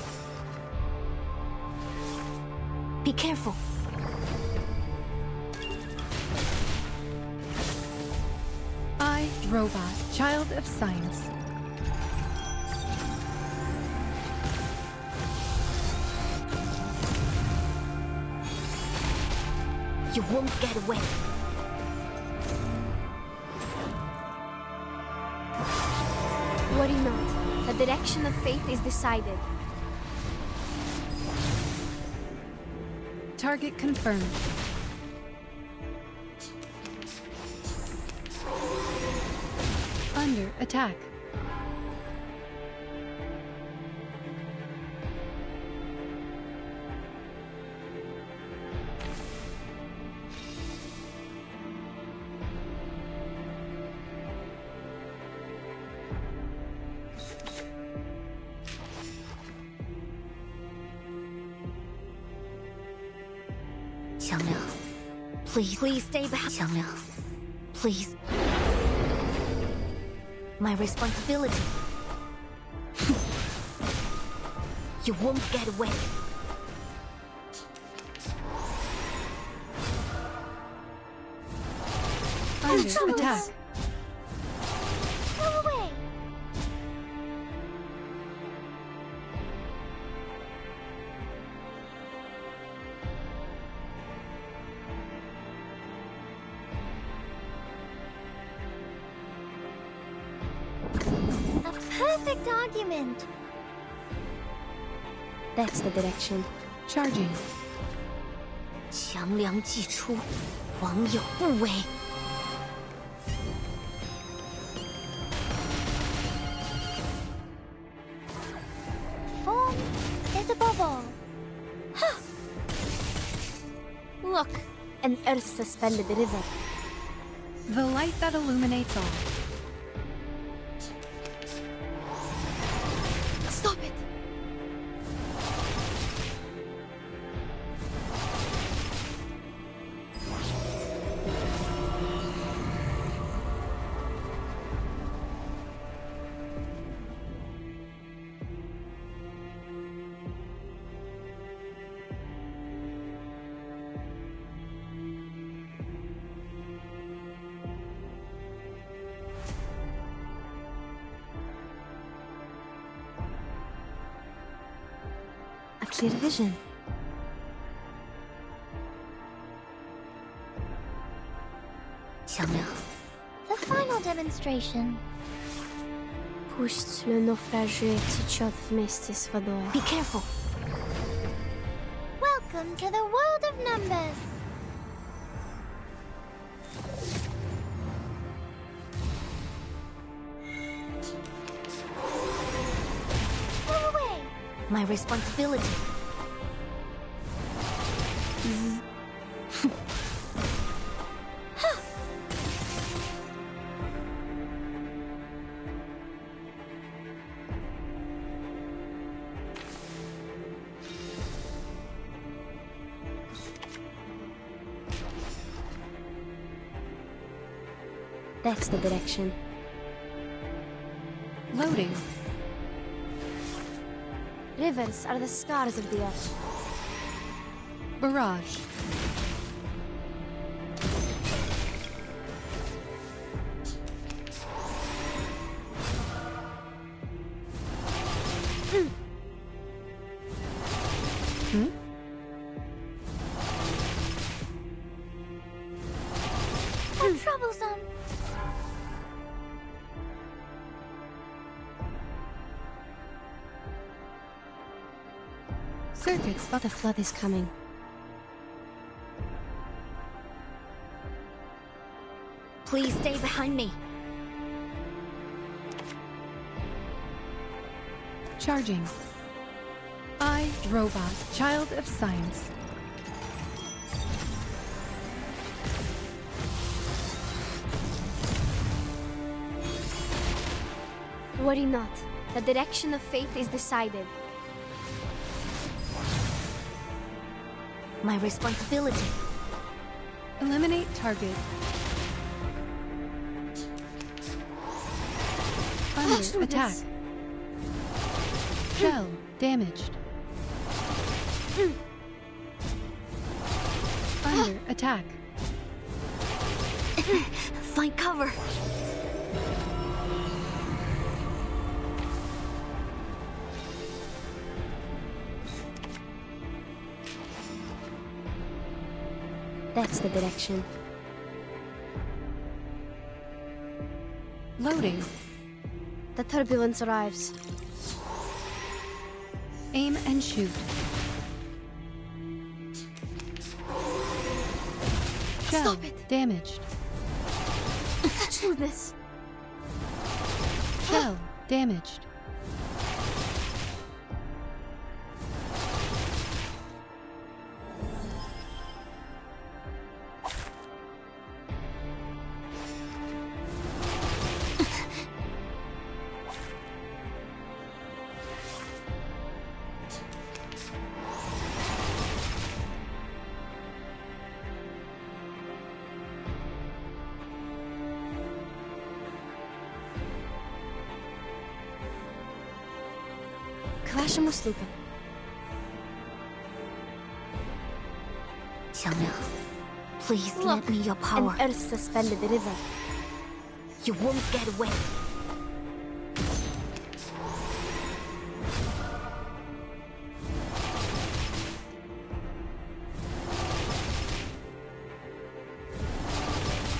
K: Be careful.
S: I, Robot, Child of Science.
K: You won't get away.
N: Worry not. The direction of fate is decided.
S: Target confirmed. Under attack.
K: Please stay behind. 强梁, please. My responsibility. You won't get away.
S: Under attack.
K: Go away.
O: perfect argument.
N: That's the direction.
S: Charging.
O: 强梁既出，王有不为。Form is above all.
N: Look, an earth-suspended river.
S: The light that illuminates all.
N: Stop it! Clear vision.
O: The final demonstration.
N: Puść le naufragé Tichot Mestis Vador.
O: Be careful. Welcome to the world of numbers. Go away. My responsibility.
N: That's the direction.
S: Loading.
N: Rivers are the scars of the earth.
S: Barrage.
O: How troublesome.
N: Circuits, but a flood is coming.
O: Please stay behind me.
S: Charging. I, robot, child of science.
N: Worry not. The direction of fate is decided.
O: My responsibility.
S: Eliminate target. Under attack. Shell damaged. Under attack.
O: Find cover.
N: That's the direction.
S: Loading.
N: The turbulence arrives.
S: Aim and shoot. Shell
N: Stop it!
S: damaged.
N: Such rudeness.
S: Shell damaged.
N: Вашим услугам.
O: Xianglia, please lend me your power.
N: An earth-suspended river.
O: You won't get away.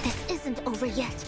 O: This isn't over yet.